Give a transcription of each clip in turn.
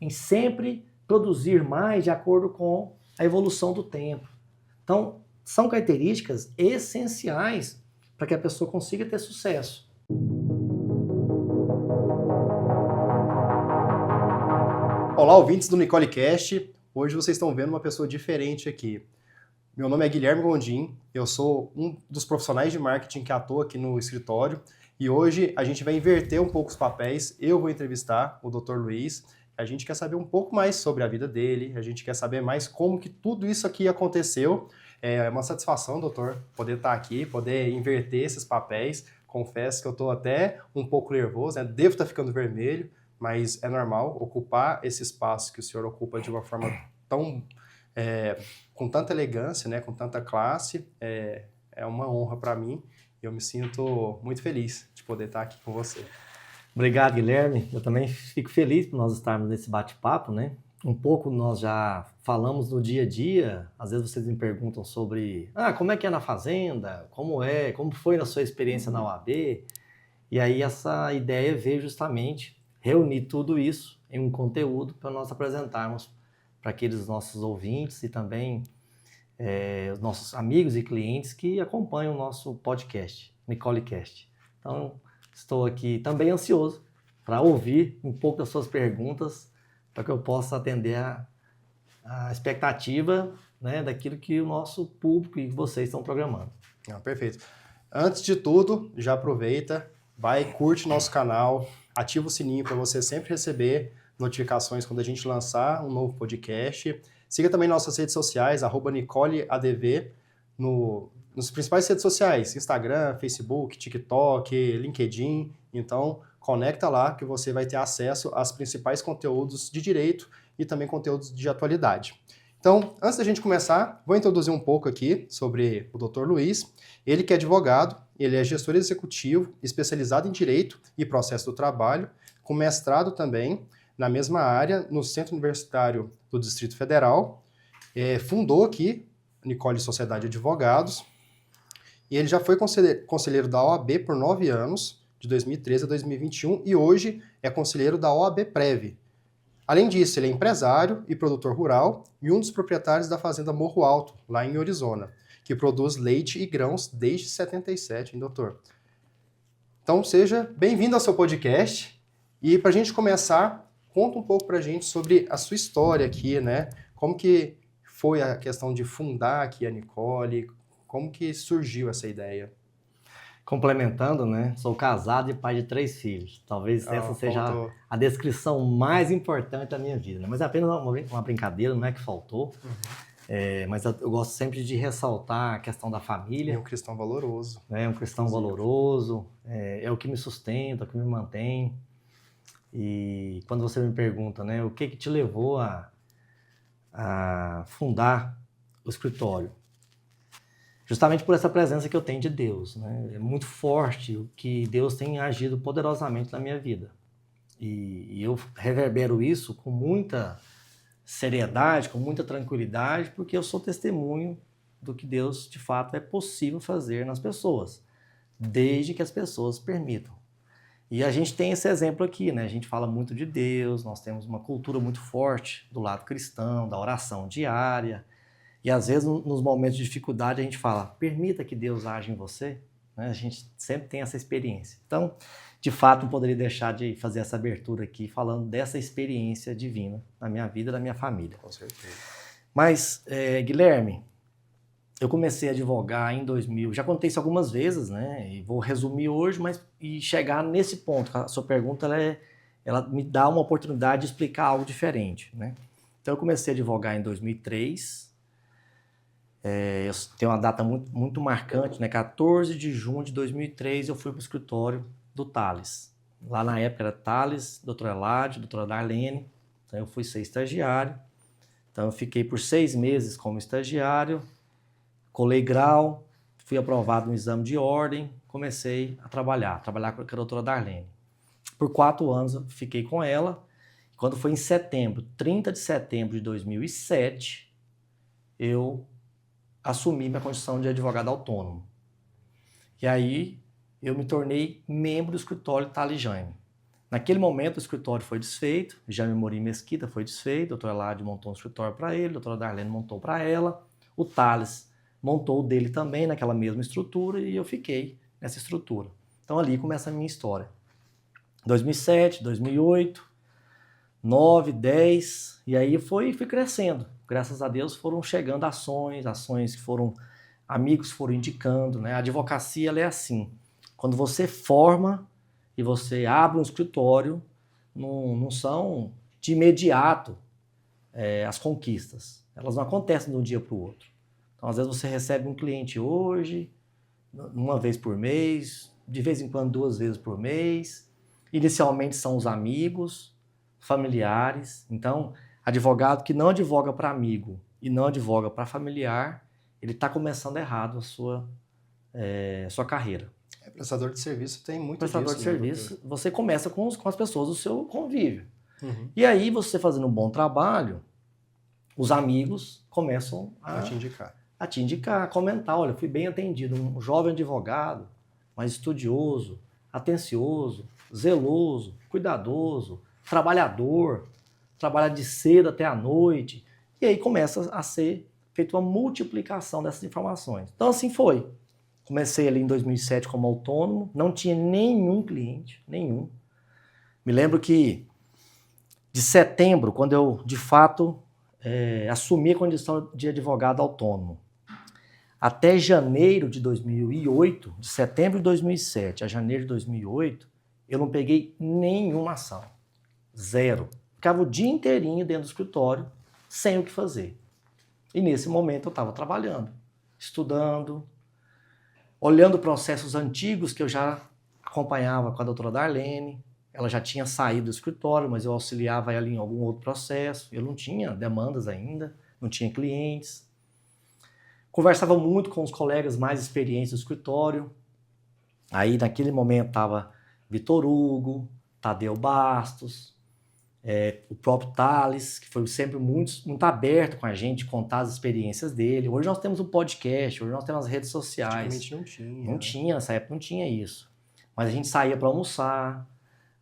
em sempre produzir mais de acordo com a evolução do tempo. Então, são características essenciais para que a pessoa consiga ter sucesso. Olá, ouvintes do NicoleCast. Hoje vocês estão vendo uma pessoa diferente aqui. Meu nome é Guilherme Gondim, eu sou um dos profissionais de marketing que atua aqui no escritório e hoje a gente vai inverter um pouco os papéis. Eu vou entrevistar o Dr. Luiz. A gente quer saber um pouco mais sobre a vida dele, a gente quer saber mais como que tudo isso aqui aconteceu. É uma satisfação, doutor, poder estar aqui, poder inverter esses papéis. Confesso que eu estou até um pouco nervoso, né? Devo estar ficando vermelho, mas é normal ocupar esse espaço que o senhor ocupa de uma forma tão... com tanta elegância, né, com tanta classe, é uma honra para mim e eu me sinto muito feliz de poder estar aqui com você. Obrigado, Guilherme. Eu também fico feliz por nós estarmos nesse bate-papo, né? Um pouco nós já falamos no dia a dia, às vezes vocês me perguntam sobre como é que é na fazenda, como foi na sua experiência na OAB, e aí essa ideia veio justamente reunir tudo isso em um conteúdo para nós apresentarmos para aqueles nossos ouvintes e também os nossos amigos e clientes que acompanham o nosso podcast, NicoleCast. Então, estou aqui também ansioso para ouvir um pouco das suas perguntas, para que eu possa atender a expectativa, né, daquilo que o nosso público e vocês estão programando. Perfeito. Antes de tudo, já aproveita, curte nosso canal, ativa o sininho para você sempre receber notificações quando a gente lançar um novo podcast. Siga também nossas redes sociais, @NicoleADV, nos principais redes sociais, Instagram, Facebook, TikTok, LinkedIn. Então, conecta lá que você vai ter acesso aos principais conteúdos de direito e também conteúdos de atualidade. Então, antes da gente começar, vou introduzir um pouco aqui sobre o Dr. Luiz. Ele que é advogado, ele é gestor executivo, especializado em Direito e Processo do Trabalho, com mestrado também na mesma área no Centro Universitário do Distrito Federal. Fundou aqui a Nicole Sociedade de Advogados e ele já foi conselheiro da OAB por 9 anos, de 2013 a 2021, e hoje é conselheiro da OAB Prev. Além disso, ele é empresário e produtor rural e um dos proprietários da fazenda Morro Alto, lá em Arizona, que produz leite e grãos desde 77, hein, doutor? Então, seja bem-vindo ao seu podcast. E para a gente começar, conta um pouco para a gente sobre a sua história aqui, né? Como que foi a questão de fundar aqui a Nicole? Como que surgiu essa ideia? Complementando, né? Sou casado e pai de 3 filhos. Talvez essa seja a descrição mais importante da minha vida, né? Mas é apenas uma brincadeira, não é que faltou. Mas eu gosto sempre de ressaltar a questão da família. É um cristão valoroso. É um cristão valoroso, é o que me sustenta, o que me mantém. E quando você me pergunta, né, o que te levou a fundar o escritório? Justamente por essa presença que eu tenho de Deus, né? É muito forte o que Deus tem agido poderosamente na minha vida. E eu reverbero isso com muita seriedade, com muita tranquilidade, porque eu sou testemunho do que Deus, de fato, é possível fazer nas pessoas, desde que as pessoas permitam. E a gente tem esse exemplo aqui, né? A gente fala muito de Deus, nós temos uma cultura muito forte do lado cristão, da oração diária. E às vezes, nos momentos de dificuldade, a gente fala, permita que Deus age em você. Né? A gente sempre tem essa experiência. Então, de fato, não poderia deixar de fazer essa abertura aqui, falando dessa experiência divina na minha vida e na minha família. Com certeza. Mas, Guilherme, eu comecei a advogar em 2000, já contei isso algumas vezes, né? E vou resumir hoje, e chegar nesse ponto. A sua pergunta, ela me dá uma oportunidade de explicar algo diferente, né? Então, eu comecei a advogar em 2003, eu tenho uma data muito, muito marcante, né? 14 de junho de 2003 eu fui para o escritório do Thales. Lá na época era Thales, doutora Elade, doutora Darlene. Então eu fui ser estagiário. Então eu fiquei por 6 meses como estagiário, colei grau, fui aprovado no exame de ordem, comecei a trabalhar com a doutora Darlene. Por 4 anos eu fiquei com ela. Quando foi em setembro, 30 de setembro de 2007, eu assumi minha condição de advogado autônomo. E aí eu me tornei membro do escritório Thales Jaime. Naquele momento o escritório foi desfeito, Jaime Morim Mesquita foi desfeito, o Dr. Eladio montou um escritório para ele, a doutora Darlene montou para ela, o Thales montou o dele também naquela mesma estrutura e eu fiquei nessa estrutura. Então ali começa a minha história. 2007, 2008, 9, 10, e aí fui crescendo. Graças a Deus foram chegando ações que foram, amigos foram indicando, né? A advocacia ela é assim, quando você forma e você abre um escritório, não são de imediato as conquistas. Elas não acontecem de um dia para o outro. Então, às vezes você recebe um cliente hoje, uma vez por mês, de vez em quando 2 vezes por mês. Inicialmente são os amigos, familiares. Então, advogado que não advoga para amigo e não advoga para familiar, ele está começando errado a sua carreira. Prestador de serviço tem muito Prestador disso, de serviço, né? você começa com as pessoas do seu convívio. Uhum. E aí, você fazendo um bom trabalho, os amigos começam a te indicar. A te indicar, a comentar, olha, fui bem atendido, um jovem advogado, mas estudioso, atencioso, zeloso, cuidadoso, trabalhador, trabalha de cedo até a noite. E aí começa a ser feita uma multiplicação dessas informações. Então assim foi. Comecei ali em 2007 como autônomo, não tinha nenhum cliente, nenhum. Me lembro que de setembro, quando eu de fato assumi a condição de advogado autônomo, até janeiro de 2008, de setembro de 2007 a janeiro de 2008, eu não peguei nenhuma ação. 0. Ficava o dia inteirinho dentro do escritório, sem o que fazer. E nesse momento eu estava trabalhando, estudando, olhando processos antigos que eu já acompanhava com a doutora Darlene. Ela já tinha saído do escritório, mas eu auxiliava ela em algum outro processo. Eu não tinha demandas ainda, não tinha clientes. Conversava muito com os colegas mais experientes do escritório. Aí, naquele momento, estava Vitor Hugo, Tadeu Bastos, o próprio Thales, que foi sempre muito aberto com a gente, contar as experiências dele. Hoje nós temos um podcast, hoje nós temos as redes sociais. Antigamente não tinha. Não tinha, nessa época não tinha isso. Mas a gente saía para almoçar,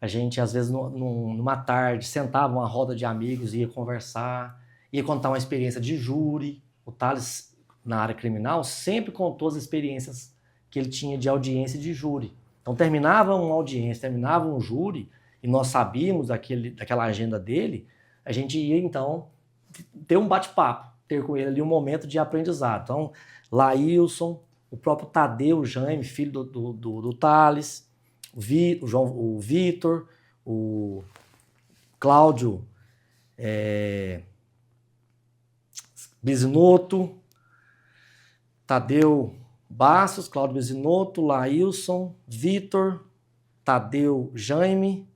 a gente, às vezes, numa tarde, sentava uma roda de amigos, ia conversar, ia contar uma experiência de júri. O Thales, na área criminal, sempre contou as experiências que ele tinha de audiência de júri. Então, terminava uma audiência, terminava um júri, e nós sabíamos daquela agenda dele, a gente ia, então, ter um bate-papo, ter com ele ali um momento de aprendizado. Então, Laílson, o próprio Tadeu Jaime, filho do Thales, o Vitor, o Cláudio Bisinoto, Tadeu Bastos, Cláudio Bisinoto, Laílson, Vitor, Tadeu Jaime.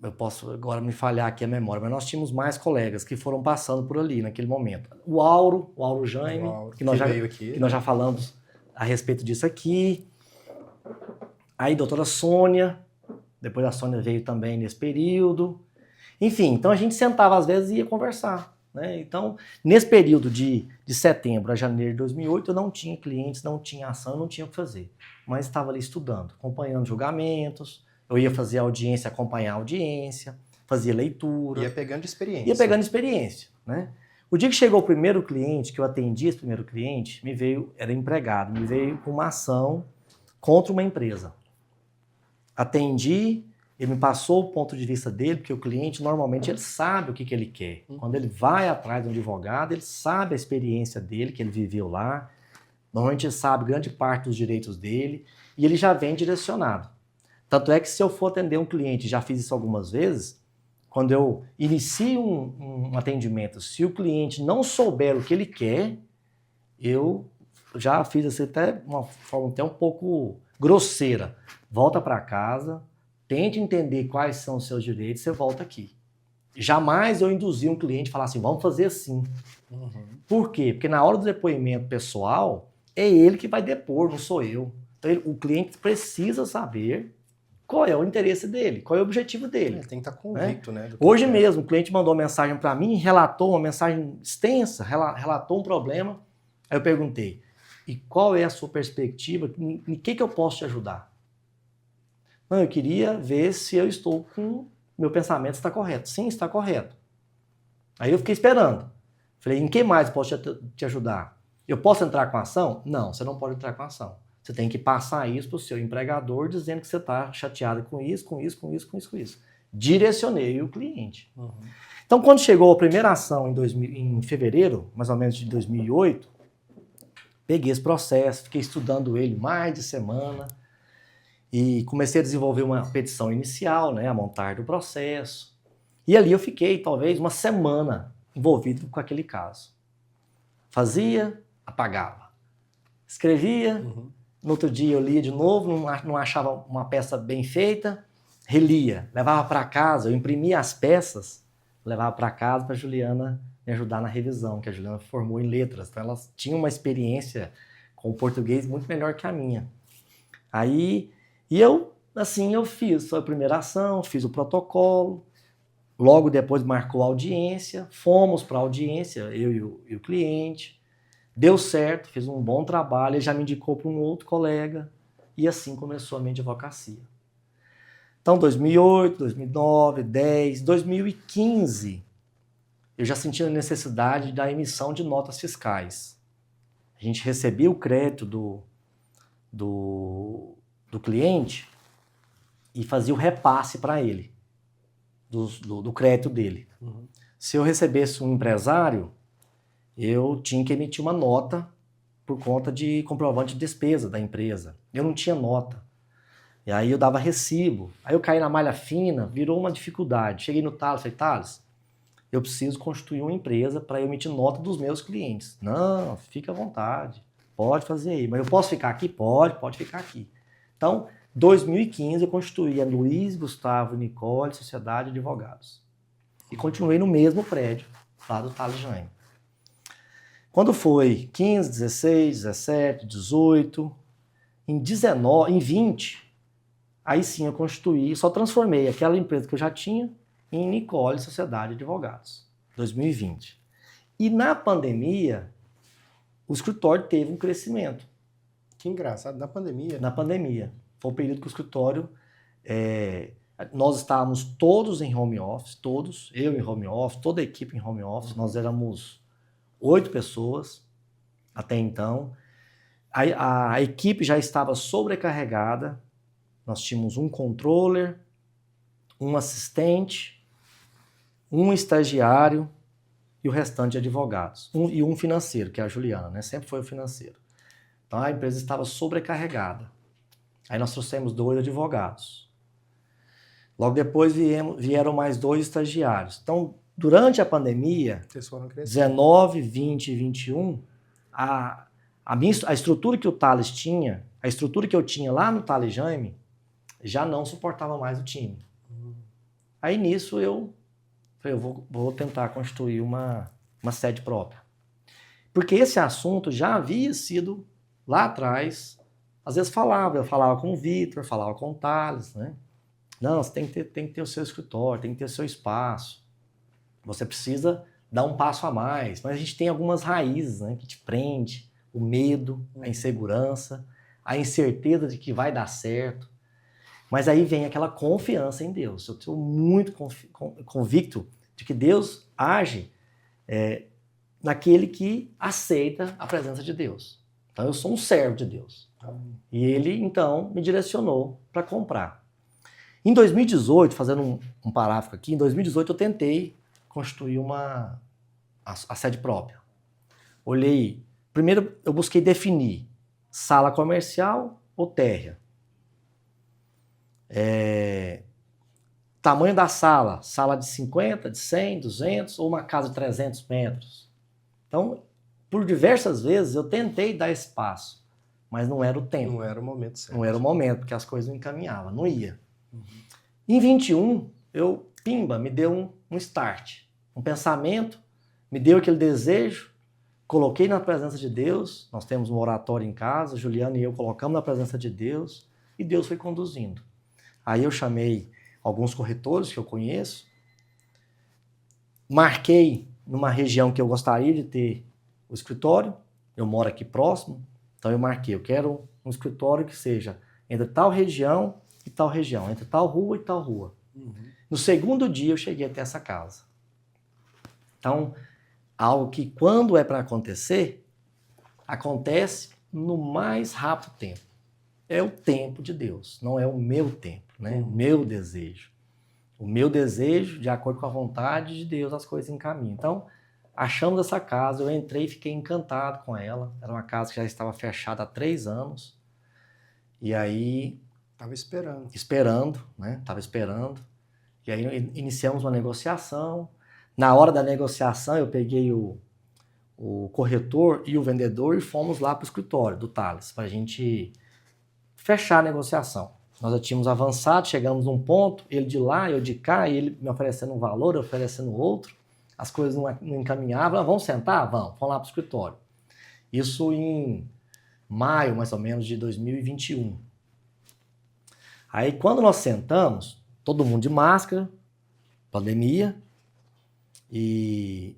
Eu posso agora me falhar aqui a memória, mas nós tínhamos mais colegas que foram passando por ali naquele momento. O Auro Jaime, que nós já falamos a respeito disso aqui. Aí, doutora Sônia, depois a Sônia veio também nesse período. Enfim, então a gente sentava às vezes e ia conversar. Né? Então, nesse período de setembro a janeiro de 2008, eu não tinha clientes, não tinha ação, não tinha o que fazer. Mas estava ali estudando, acompanhando julgamentos, eu ia fazer audiência, acompanhar a audiência, fazia leitura. Ia pegando experiência. Ia pegando experiência, né? O dia que chegou o primeiro cliente, que eu atendi esse primeiro cliente, era empregado, me veio com uma ação contra uma empresa. Atendi, ele me passou o ponto de vista dele, porque o cliente, normalmente, ele sabe o que ele quer. Quando ele vai atrás de um advogado, ele sabe a experiência dele, que ele viveu lá. Normalmente, ele sabe grande parte dos direitos dele e ele já vem direcionado. Tanto é que, se eu for atender um cliente, já fiz isso algumas vezes, quando eu inicio um atendimento, se o cliente não souber o que ele quer, eu já fiz assim, até uma forma até um pouco grosseira. Volta para casa, tente entender quais são os seus direitos e você volta aqui. Jamais eu induzi um cliente a falar assim, vamos fazer assim. Por quê? Porque na hora do depoimento pessoal, é ele que vai depor, não sou eu. Então, o cliente precisa saber qual é o interesse dele, qual é o objetivo dele. Ele tem que estar convicto, né? Hoje mesmo, o cliente mandou uma mensagem para mim, relatou uma mensagem extensa, relatou um problema. Aí eu perguntei, E qual é a sua perspectiva? Em que eu posso te ajudar? Não, eu queria ver se eu estou com... Meu pensamento está correto. Sim, está correto. Aí eu fiquei esperando. Falei, em que mais eu posso te ajudar? Eu posso entrar com ação? Não, você não pode entrar com ação. Você tem que passar isso para o seu empregador dizendo que você está chateado com isso, com isso, com isso, com isso, com isso. Direcionei o cliente. Uhum. Então, quando chegou a primeira ação em fevereiro, mais ou menos de 2008, peguei esse processo, fiquei estudando ele mais de semana e comecei a desenvolver uma petição inicial, né, a montar do processo. E ali eu fiquei, talvez, uma semana envolvido com aquele caso. Fazia, apagava. Escrevia, no outro dia eu lia de novo, não achava uma peça bem feita, relia, levava para casa, eu imprimia as peças, levava para casa para a Juliana me ajudar na revisão, que a Juliana formou em letras, então ela tinha uma experiência com o português muito melhor que a minha. Aí, eu fiz, foi a primeira ação, fiz o protocolo, logo depois marcou a audiência, fomos para a audiência, eu e o cliente, deu certo, fiz um bom trabalho, ele já me indicou para um outro colega, e assim começou a minha advocacia. Então, 2008, 2009, 2010, 2015, eu já sentia a necessidade da emissão de notas fiscais. A gente recebia o crédito do cliente e fazia o repasse para ele, do crédito dele. Uhum. Se eu recebesse um empresário, eu tinha que emitir uma nota por conta de comprovante de despesa da empresa. Eu não tinha nota. E aí eu dava recibo. Aí eu caí na malha fina, virou uma dificuldade. Cheguei no Thales, falei, Thales, eu preciso constituir uma empresa para eu emitir nota dos meus clientes. Não, fica à vontade, pode fazer aí. Mas eu posso ficar aqui? Pode ficar aqui. Então, 2015 eu constituí a Luiz Gustavo Nicole Sociedade de Advogados. E continuei no mesmo prédio, lá do Thales Jaime. Quando foi 15, 16, 17, 18, em 19, em 20, aí sim eu constituí, só transformei aquela empresa que eu já tinha em Nicole Sociedade de Advogados, 2020. E na pandemia, o escritório teve um crescimento. Que engraçado, na pandemia. Na pandemia. Foi o período que o escritório, nós estávamos todos em home office, todos, eu em home office, toda a equipe em home office, nós éramos 8 pessoas até então. A equipe já estava sobrecarregada, nós tínhamos um controller, um assistente, um estagiário e o restante de advogados. E um financeiro, que é a Juliana, né? Sempre foi o financeiro. Então a empresa estava sobrecarregada. Aí nós trouxemos 2 advogados. Logo depois vieram mais 2 estagiários. Então, durante a pandemia, 19, 20 e 21, a estrutura que o Thales tinha, a estrutura que eu tinha lá no Thales Jaime, já não suportava mais o time. Aí nisso eu falei, eu vou tentar constituir uma sede própria. Porque esse assunto já havia sido, lá atrás, às vezes eu falava com o Vitor, falava com o Thales, né? Não, você tem que ter o seu escritório, tem que ter o seu espaço. Você precisa dar um passo a mais. Mas a gente tem algumas raízes, né, que te prende, o medo, a insegurança, a incerteza de que vai dar certo. Mas aí vem aquela confiança em Deus. Eu estou muito convicto de que Deus age naquele que aceita a presença de Deus. Então eu sou um servo de Deus. E ele, então, me direcionou para comprar. Em 2018, fazendo um parágrafo aqui, em 2018 eu tentei constituir a sede própria. Olhei, primeiro eu busquei definir sala comercial ou térrea. Tamanho da sala de 50, de 100, 200 ou uma casa de 300 metros. Então, por diversas vezes eu tentei dar espaço, mas não era o tempo. Não era o momento certo. Não era o momento, porque as coisas não encaminhavam, não ia. Em 21, me deu um start, um pensamento, me deu aquele desejo, coloquei na presença de Deus, nós temos um oratório em casa, Juliana e eu colocamos na presença de Deus, e Deus foi conduzindo. Aí eu chamei alguns corretores que eu conheço, marquei numa região que eu gostaria de ter o escritório, eu moro aqui próximo, Então eu marquei, eu quero um escritório que seja entre tal região e tal região, entre tal rua e tal rua. No segundo dia eu cheguei até essa casa. Então, algo que quando é para acontecer, acontece no mais rápido tempo. É o tempo de Deus, não é o meu tempo, né? O meu desejo. O meu desejo, de acordo com a vontade de Deus, as coisas encaminham. Então, achamos essa casa, eu entrei e fiquei encantado com ela. Era uma casa que já estava fechada há 3 anos. E aí... Estava esperando. Esperando, né? Estava esperando. E aí iniciamos uma negociação. Na hora da negociação, eu peguei o corretor e o vendedor e fomos lá para o escritório do Thales, para a gente fechar a negociação. Nós já tínhamos avançado, chegamos num ponto, ele de lá, eu de cá, e ele me oferecendo um valor, eu oferecendo outro. As coisas não encaminhavam. Ah, vamos sentar? Vamos lá para o escritório. Isso em maio, mais ou menos, de 2021. Aí, quando nós sentamos, todo mundo de máscara, pandemia, e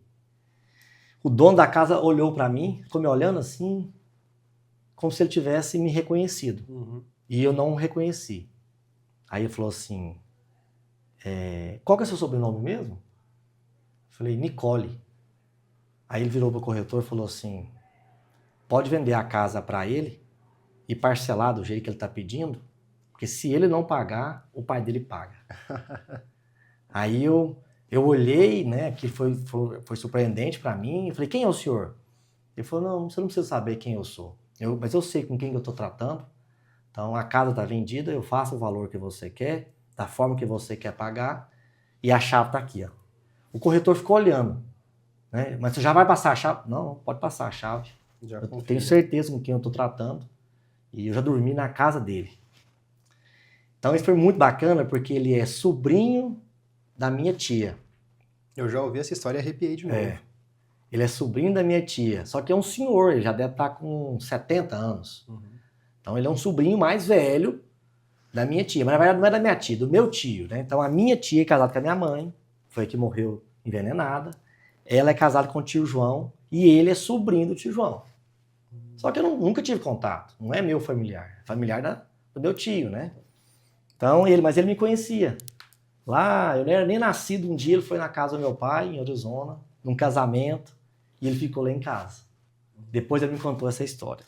o dono da casa olhou para mim, ficou me olhando assim, como se ele tivesse me reconhecido. E eu não o reconheci. Aí ele falou assim, qual que é o seu sobrenome mesmo? Eu falei, Nicole. Aí ele virou para o corretor e falou assim, pode vender a casa para ele e parcelar do jeito que ele está pedindo? Porque se ele não pagar, o pai dele paga. Aí eu olhei, né, que foi surpreendente para mim, e falei, quem é o senhor? Ele falou, não, você não precisa saber quem eu sou. Mas eu sei com quem eu estou tratando. Então a casa está vendida, eu faço o valor que você quer, da forma que você quer pagar, e a chave está aqui. Ó. O corretor ficou olhando. Né? Mas você já vai passar a chave? Não, pode passar a chave. Eu tenho certeza com quem eu estou tratando. E eu já dormi na casa dele. Então isso foi muito bacana, porque ele é sobrinho da minha tia. Eu já ouvi essa história e arrepiei de novo. Ele é sobrinho da minha tia, só que é um senhor, ele já deve estar com 70 anos. Então ele é um sobrinho mais velho da minha tia, mas na verdade não é da minha tia, do meu tio, né? Então a minha tia é casada com a minha mãe, foi a que morreu envenenada, ela é casada com o tio João e ele é sobrinho do tio João. Só que eu nunca tive contato, não é meu familiar, é familiar do meu tio, né? Então mas ele me conhecia. Lá, eu não era nem nascido, um dia ele foi na casa do meu pai, em Arizona, num casamento, e ele ficou lá em casa. Depois ele me contou essa história.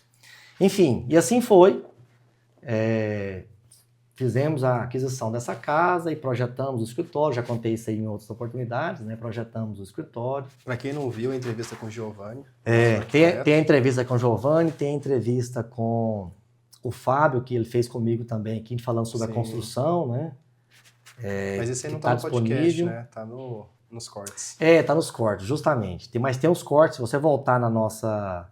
Enfim, e assim foi. Fizemos a aquisição dessa casa e projetamos o escritório, já contei isso aí em outras oportunidades, né? Projetamos o escritório. Para quem não viu a entrevista com o Giovanni. Tem a entrevista com o Giovanni, tem a entrevista com o Fábio, que ele fez comigo também aqui, falando sobre a construção, né? Mas esse aí não tá no podcast, né? Tá nos cortes. Tá nos cortes, justamente. Mas tem os cortes, se você voltar na nossa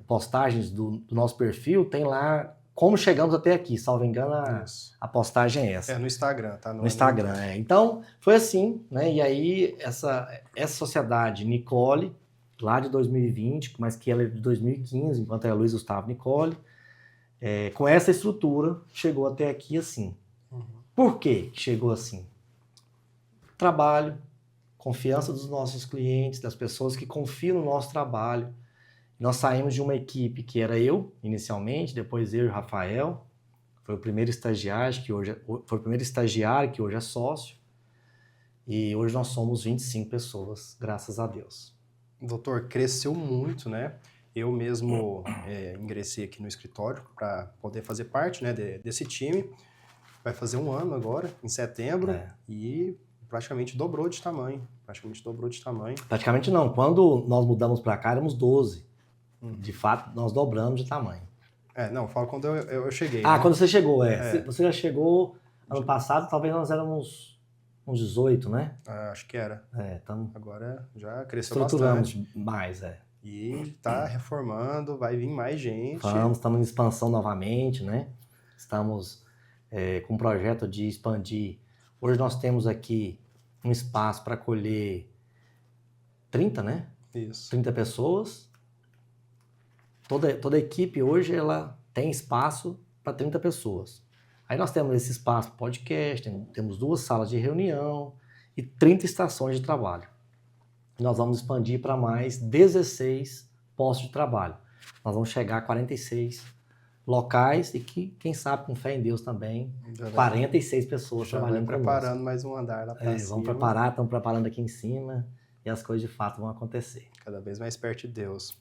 postagens do nosso perfil, tem lá como chegamos até aqui, salvo engano, a postagem é essa. No Instagram, tá? No Instagram, Então, foi assim, né? E aí, essa sociedade Nicole, lá de 2020, mas que ela é de 2015, enquanto é a Luiz Gustavo Nicole, com essa estrutura, chegou até aqui assim. Por que chegou assim? Trabalho, confiança dos nossos clientes, das pessoas que confiam no nosso trabalho. Nós saímos de uma equipe que era eu, inicialmente, depois eu e o Rafael. Foi o primeiro estagiário, que hoje é sócio. E hoje nós somos 25 pessoas, graças a Deus. Doutor, cresceu muito, né? Eu mesmo ingressei aqui no escritório para poder fazer parte, né, desse time. Vai fazer 1 ano agora, em setembro, e praticamente dobrou de tamanho. Praticamente não. Quando nós mudamos para cá, éramos 12. De fato, nós dobramos de tamanho. Não, eu falo quando eu cheguei. Né? Quando você chegou, Você já chegou ano passado, talvez nós éramos uns 18, né? Acho que era. Agora já cresceu estruturamos bastante. Mais, E tá reformando, vai vir mais gente. Estamos em expansão novamente, né? Estamos com um projeto de expandir. Hoje nós temos aqui um espaço para acolher 30, né? Isso. 30 pessoas. Toda a equipe hoje ela tem espaço para 30 pessoas. Aí nós temos esse espaço para podcast, temos 2 salas de reunião e 30 estações de trabalho. Nós vamos expandir para mais 16 postos de trabalho. nós vamos chegar a 46 locais e que, quem sabe, com fé em Deus também, 46 pessoas trabalhando conosco. Preparando mais um andar lá para cima. Vamos preparar, estamos preparando aqui em cima e as coisas de fato vão acontecer. Cada vez mais perto de Deus.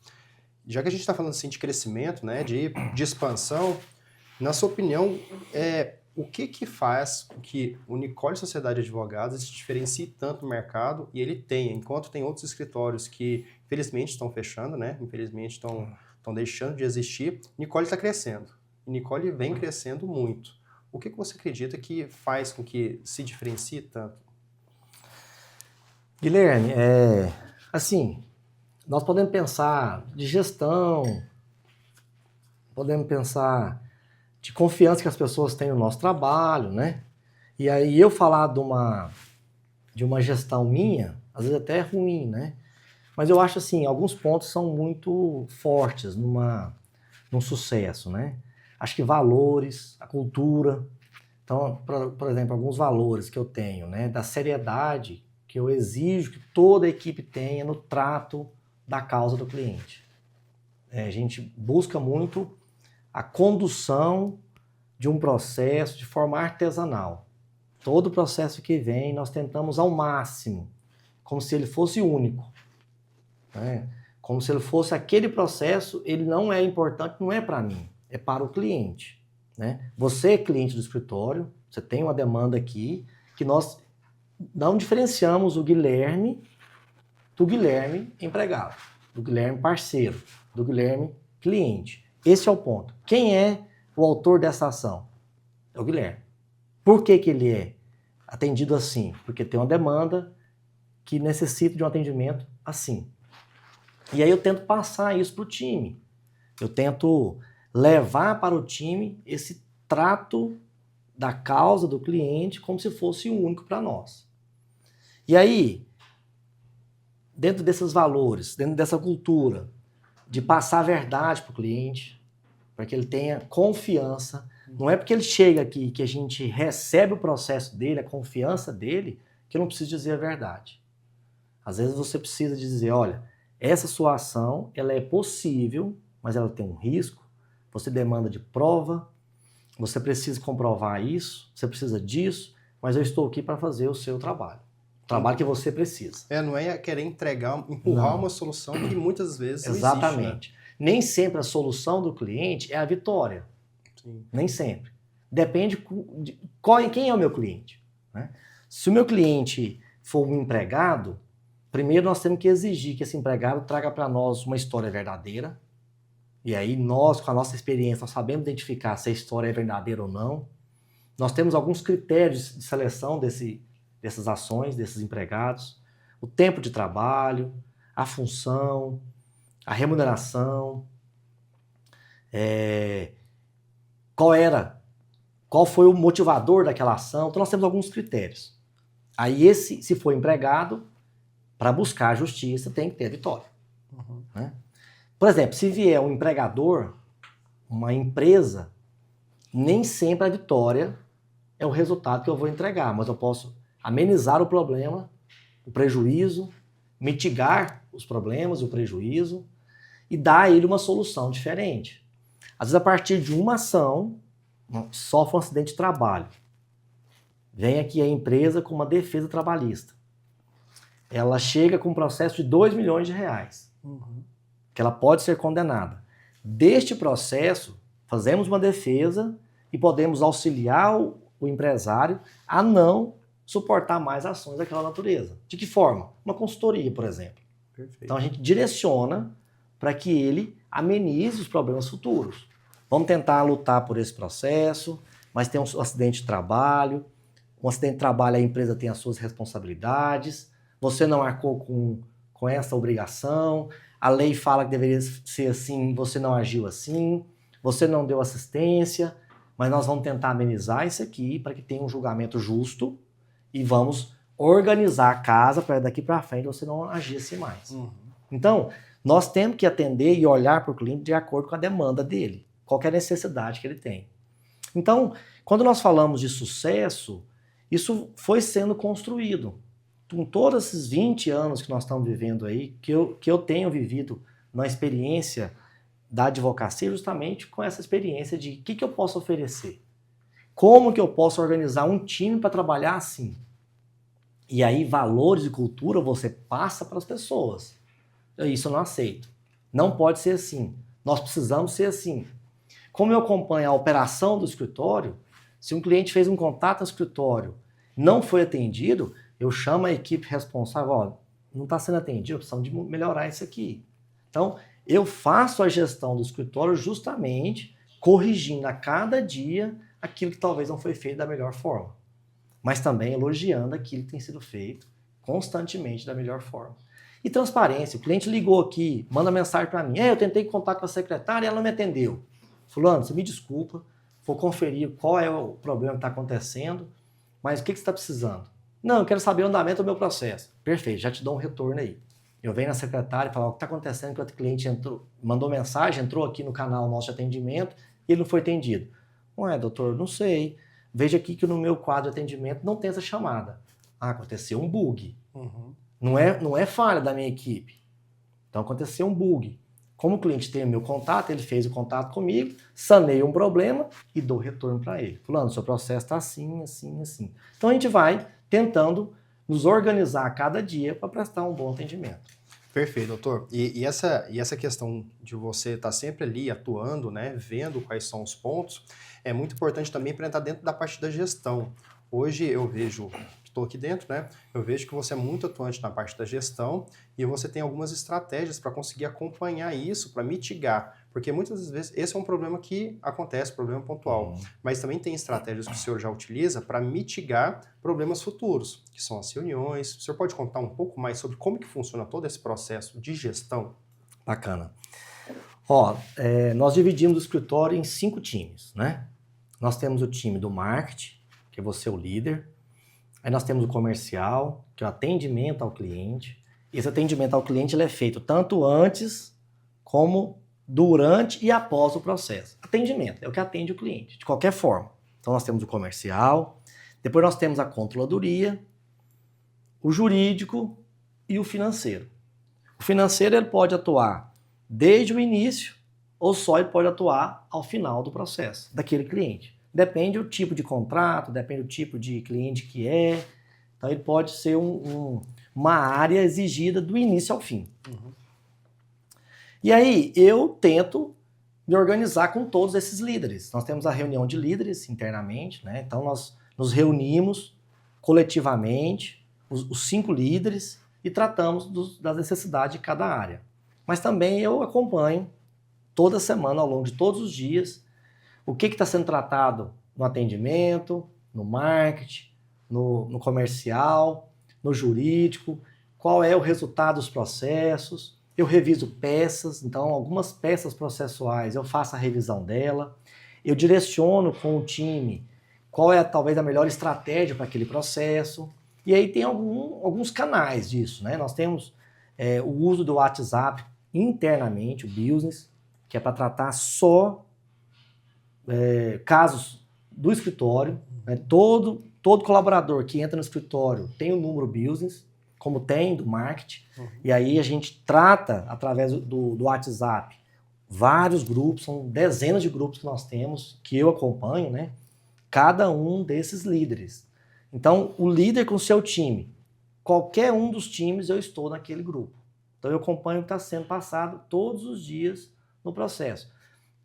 Já que a gente está falando assim de crescimento, né, de expansão, na sua opinião, o que faz com que o Nicole Sociedade de Advogados se diferencie tanto no mercado e ele tenha, enquanto tem outros escritórios que, infelizmente, estão fechando, né, infelizmente estão deixando de existir, Nicole está crescendo. E Nicole vem crescendo muito. O que você acredita que faz com que se diferencie tanto? Guilherme, assim, nós podemos pensar de gestão, podemos pensar de confiança que as pessoas têm no nosso trabalho, né? E aí eu falar de uma gestão minha, às vezes até é ruim, né? Mas eu acho assim, alguns pontos são muito fortes num sucesso, né? Acho que valores, a cultura. Então, por exemplo, alguns valores que eu tenho, né? Da seriedade que eu exijo que toda a equipe tenha no trato da causa do cliente. A gente busca muito a condução de um processo de forma artesanal. Todo processo que vem, nós tentamos ao máximo, como se ele fosse único. Né? Como se ele fosse aquele processo, ele não é importante, não é para mim, é para o cliente. Né? Você é cliente do escritório, você tem uma demanda aqui, que nós não diferenciamos o Guilherme do Guilherme empregado, do Guilherme parceiro, do Guilherme cliente. Esse é o ponto. Quem é o autor dessa ação? É o Guilherme. Por que ele é atendido assim? Porque tem uma demanda que necessita de um atendimento assim. E aí eu tento passar isso para o time. Eu tento levar para o time esse trato da causa do cliente como se fosse único para nós. E aí, dentro desses valores, dentro dessa cultura, de passar a verdade para o cliente, para que ele tenha confiança. Não é porque ele chega aqui que a gente recebe o processo dele, a confiança dele, que eu não preciso dizer a verdade. Às vezes você precisa dizer, olha, essa sua ação, ela é possível, mas ela tem um risco, você demanda de prova, você precisa comprovar isso, você precisa disso, mas eu estou aqui para fazer o seu trabalho. O trabalho que você precisa. Não é querer empurrar uma solução que muitas vezes não exatamente. Existe, né? Nem sempre a solução do cliente é a vitória. Sim. Nem sempre. Depende de quem é o meu cliente. Né? Se o meu cliente for um empregado, primeiro nós temos que exigir que esse empregado traga para nós uma história verdadeira. E aí nós, com a nossa experiência, nós sabemos identificar se a história é verdadeira ou não. Nós temos alguns critérios de seleção dessas ações, desses empregados. O tempo de trabalho, a função, a remuneração, qual foi o motivador daquela ação. Então nós temos alguns critérios. Aí se for empregado, para buscar a justiça tem que ter a vitória. Uhum. Né? Por exemplo, se vier um empregador, uma empresa, nem sempre a vitória é o resultado que eu vou entregar, mas eu posso amenizar o problema, o prejuízo, mitigar os problemas, o prejuízo e dar a ele uma solução diferente. Às vezes, a partir de uma ação, sofre um acidente de trabalho. Vem aqui a empresa com uma defesa trabalhista. Ela chega com um processo de R$2 milhões, que ela pode ser condenada. Deste processo, fazemos uma defesa e podemos auxiliar o empresário a não suportar mais ações daquela natureza. De que forma? Uma consultoria, por exemplo. Perfeito. Então a gente direciona para que ele amenize os problemas futuros. Vamos tentar lutar por esse processo, mas tem um acidente de trabalho. Um acidente de trabalho, a empresa tem as suas responsabilidades. Você não arcou com essa obrigação. A lei fala que deveria ser assim, você não agiu assim. Você não deu assistência. Mas nós vamos tentar amenizar isso aqui para que tenha um julgamento justo e vamos organizar a casa para daqui para frente você não agisse mais. Uhum. Então, nós temos que atender e olhar para o cliente de acordo com a demanda dele, qualquer necessidade que ele tem. Então, quando nós falamos de sucesso, isso foi sendo construído. Com todos esses 20 anos que nós estamos vivendo aí, que eu tenho vivido na experiência da advocacia justamente com essa experiência de o que eu posso oferecer. Como que eu posso organizar um time para trabalhar assim? E aí valores e cultura você passa para as pessoas. Isso eu não aceito. Não pode ser assim. Nós precisamos ser assim. Como eu acompanho a operação do escritório, se um cliente fez um contato no escritório, não foi atendido, eu chamo a equipe responsável, ó, não está sendo atendido, precisamos de melhorar isso aqui. Então, eu faço a gestão do escritório justamente corrigindo a cada dia aquilo que talvez não foi feito da melhor forma, mas também elogiando aquilo que tem sido feito constantemente da melhor forma. E transparência, o cliente ligou aqui, manda mensagem para mim, eu tentei contato com a secretária e ela não me atendeu. Fulano, você me desculpa, vou conferir qual é o problema que está acontecendo, mas o que você está precisando? Não, eu quero saber o andamento do meu processo. Perfeito, já te dou um retorno aí. Eu venho na secretária e falo, o que está acontecendo que o cliente entrou, mandou mensagem, entrou aqui no canal nosso de atendimento e ele não foi atendido. Ué, doutor, não sei. Veja aqui que no meu quadro de atendimento não tem essa chamada. Ah, aconteceu um bug. Não é falha da minha equipe. Então aconteceu um bug. Como o cliente tem o meu contato, ele fez o contato comigo, sanei um problema e dou retorno para ele. Fulano, seu processo está assim, assim, assim. Então a gente vai tentando nos organizar a cada dia para prestar um bom atendimento. Perfeito, doutor. E essa questão de você estar sempre ali atuando, né, vendo quais são os pontos, é muito importante também para entrar dentro da parte da gestão. Hoje eu vejo, estou aqui dentro, né, eu vejo que você é muito atuante na parte da gestão e você tem algumas estratégias para conseguir acompanhar isso, para mitigar. Porque muitas vezes esse é um problema que acontece, problema pontual. Mas também tem estratégias que o senhor já utiliza para mitigar problemas futuros, que são as reuniões. O senhor pode contar um pouco mais sobre como que funciona todo esse processo de gestão? Bacana. Ó, nós dividimos o escritório em 5 times, né? Nós temos o time do marketing, que é você o líder. Aí nós temos o comercial, que é o atendimento ao cliente. E esse atendimento ao cliente ele é feito tanto antes como durante e após o processo. Atendimento é o que atende o cliente, de qualquer forma. Então nós temos o comercial, depois nós temos a controladoria, o jurídico e o financeiro. O financeiro ele pode atuar desde o início ou só ele pode atuar ao final do processo daquele cliente. Depende do tipo de contrato, depende do tipo de cliente que é. Então ele pode ser uma área exigida do início ao fim. E aí eu tento me organizar com todos esses líderes. Nós temos a reunião de líderes internamente, né? Então nós nos reunimos coletivamente, os 5 líderes, e tratamos das necessidades de cada área. Mas também eu acompanho toda semana, ao longo de todos os dias, o que está sendo tratado no atendimento, no marketing, no comercial, no jurídico, qual é o resultado dos processos. Eu reviso peças, então algumas peças processuais eu faço a revisão dela, eu direciono com o time qual é talvez a melhor estratégia para aquele processo, e aí tem alguns canais disso, né? Nós temos o uso do WhatsApp internamente, o business, que é para tratar só casos do escritório, né? Todo colaborador que entra no escritório tem o número business, como tem do marketing, e aí a gente trata através do WhatsApp vários grupos, são dezenas de grupos que nós temos, que eu acompanho, né? Cada um desses líderes. Então, o líder com o seu time, qualquer um dos times eu estou naquele grupo. Então eu acompanho o que está sendo passado todos os dias no processo.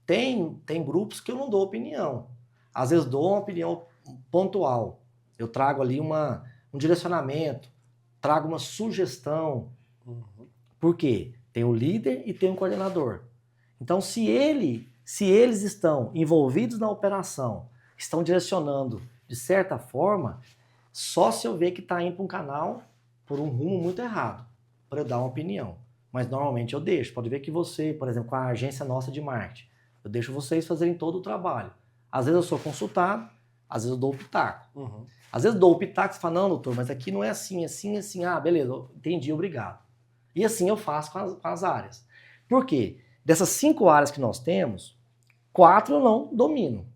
Tem grupos que eu não dou opinião. Às vezes dou uma opinião pontual. Eu trago ali um direcionamento, trago uma sugestão. Por quê? Tem o líder e tem o coordenador. Então, se eles estão envolvidos na operação, estão direcionando de certa forma, só se eu ver que está indo para um canal por um rumo muito errado, para eu dar uma opinião. Mas normalmente eu deixo. Pode ver que você, por exemplo, com a agência nossa de marketing, eu deixo vocês fazerem todo o trabalho. Às vezes eu sou consultado, às vezes eu dou o pitaco. Às vezes eu dou o pitaco e você fala, não, doutor, mas aqui não é assim, assim, assim. Ah, beleza, entendi, obrigado. E assim eu faço com as áreas. Por quê? Dessas 5 áreas que nós temos, 4 eu não domino.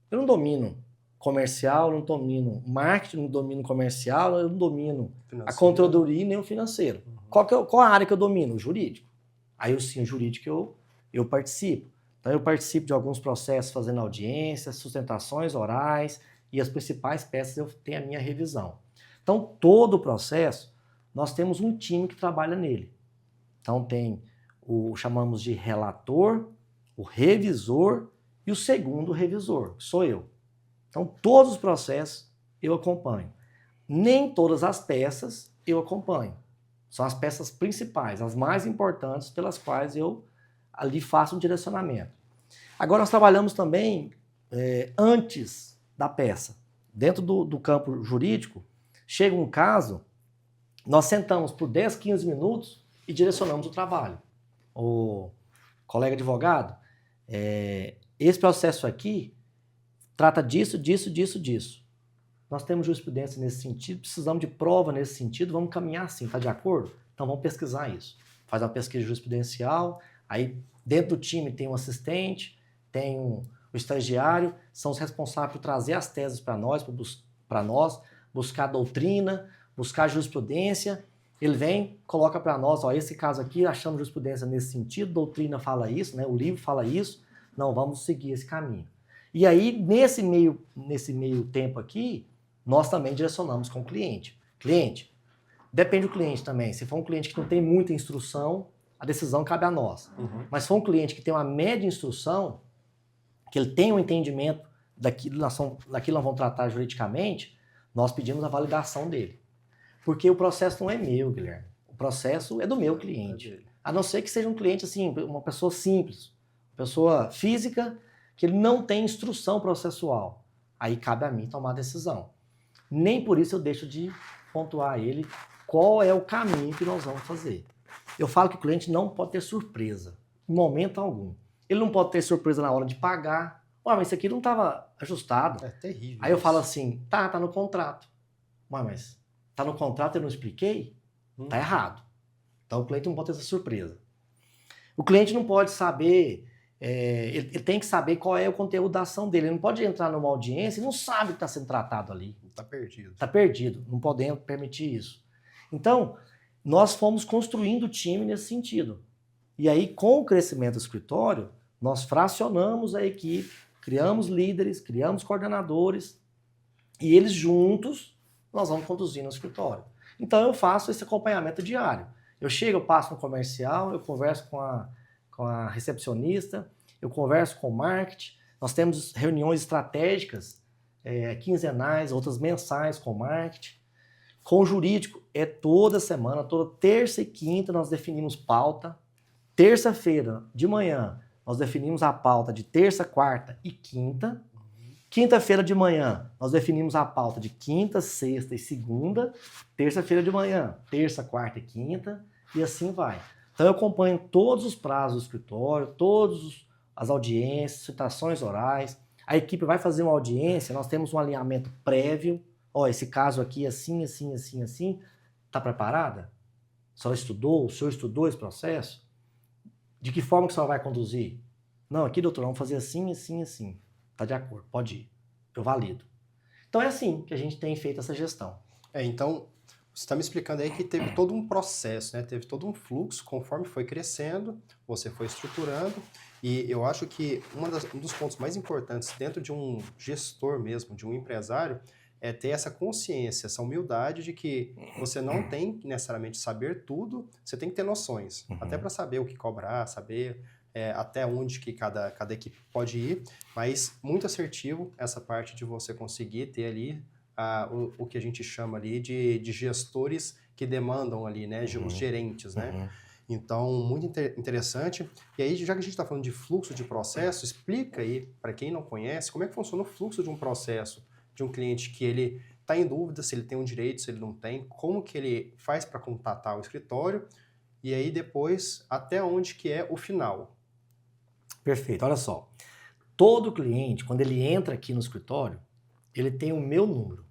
Eu não domino comercial, não domino marketing, não domino comercial, eu não domino financeiro, a controladoria nem o financeiro. Qual a área que eu domino? O jurídico. Aí sim, o jurídico eu participo. Então, eu participo de alguns processos fazendo audiências, sustentações orais e as principais peças eu tenho a minha revisão. Então, todo o processo, nós temos um time que trabalha nele. Então, tem chamamos de relator, o revisor e o segundo revisor, sou eu. Então, todos os processos eu acompanho. Nem todas as peças eu acompanho. São as peças principais, as mais importantes pelas quais eu ali faço um direcionamento. Agora nós trabalhamos também antes da peça. Dentro do campo jurídico, chega um caso, nós sentamos por 10, 15 minutos e direcionamos o trabalho. O colega advogado, esse processo aqui trata disso, disso, disso, disso. Nós temos jurisprudência nesse sentido, precisamos de prova nesse sentido, vamos caminhar assim, está de acordo? Então vamos pesquisar isso. Faz uma pesquisa jurisprudencial, aí dentro do time tem um assistente, tem o estagiário, são os responsáveis por trazer as teses para nós, buscar doutrina, buscar jurisprudência. Ele vem, coloca para nós, ó, esse caso aqui, achamos jurisprudência nesse sentido, doutrina fala isso, né, o livro fala isso, não, vamos seguir esse caminho. E aí, nesse meio tempo aqui, nós também direcionamos com o cliente. Cliente, depende do cliente também. Se for um cliente que não tem muita instrução, a decisão cabe a nós. Uhum. Mas se for um cliente que tem uma média instrução, que ele tem um entendimento daquilo que nós vamos tratar juridicamente, nós pedimos a validação dele. Porque o processo não é meu, Guilherme. O processo é do meu cliente. A não ser que seja um cliente, assim, uma pessoa simples, uma pessoa física, que ele não tem instrução processual. Aí cabe a mim tomar a decisão. Nem por isso eu deixo de pontuar a ele qual é o caminho que nós vamos fazer. Eu falo que o cliente não pode ter surpresa, em momento algum. Ele não pode ter surpresa na hora de pagar. Ué, mas isso aqui não estava ajustado. É terrível. Aí eu falo assim, tá no contrato. Ué, mas tá no contrato e eu não expliquei? Tá errado. Então o cliente não pode ter essa surpresa. O cliente não pode saber... ele tem que saber qual é o conteúdo da ação dele. Ele não pode entrar numa audiência e não sabe o que está sendo tratado ali. Está perdido. Está perdido. Não podemos permitir isso. Então, nós fomos construindo o time nesse sentido. E aí, com o crescimento do escritório, nós fracionamos a equipe, criamos líderes, criamos coordenadores, e eles juntos, nós vamos conduzindo o escritório. Então, eu faço esse acompanhamento diário. Eu chego, eu passo no comercial, eu converso com a recepcionista, eu converso com o marketing, nós temos reuniões estratégicas, quinzenais, outras mensais com o marketing. Com o jurídico, toda semana, toda terça e quinta nós definimos pauta. Terça-feira, de manhã, nós definimos a pauta de terça, quarta e quinta. Quinta-feira de manhã, nós definimos a pauta de quinta, sexta e segunda. Terça-feira de manhã, terça, quarta e quinta, e assim vai. Então eu acompanho todos os prazos do escritório, todas as audiências, citações orais. A equipe vai fazer uma audiência, nós temos um alinhamento prévio. Ó, esse caso aqui assim, assim, assim, assim. Está preparada? A senhora estudou? O senhor estudou esse processo? De que forma que a senhora vai conduzir? Não, aqui, doutor, vamos fazer assim, assim, assim. Está de acordo, pode ir. Eu valido. Então é assim que a gente tem feito essa gestão. Então, você está me explicando aí que teve todo um processo, né? Teve todo um fluxo, conforme foi crescendo, você foi estruturando, e eu acho que um dos pontos mais importantes dentro de um gestor mesmo, de um empresário, é ter essa consciência, essa humildade de que você não tem que necessariamente saber tudo, você tem que ter noções, até para saber o que cobrar, saber até onde que cada equipe pode ir, mas muito assertivo essa parte de você conseguir ter ali o que a gente chama ali de gestores que demandam ali, né, os gerentes, né? Então, muito interessante. E aí, já que a gente está falando de fluxo de processo, explica aí, para quem não conhece, como é que funciona o fluxo de um processo de um cliente que ele está em dúvida se ele tem um direito, se ele não tem, como que ele faz para contatar o escritório, e aí depois, até onde que é o final. Perfeito, olha só. Todo cliente, quando ele entra aqui no escritório, ele tem o meu número.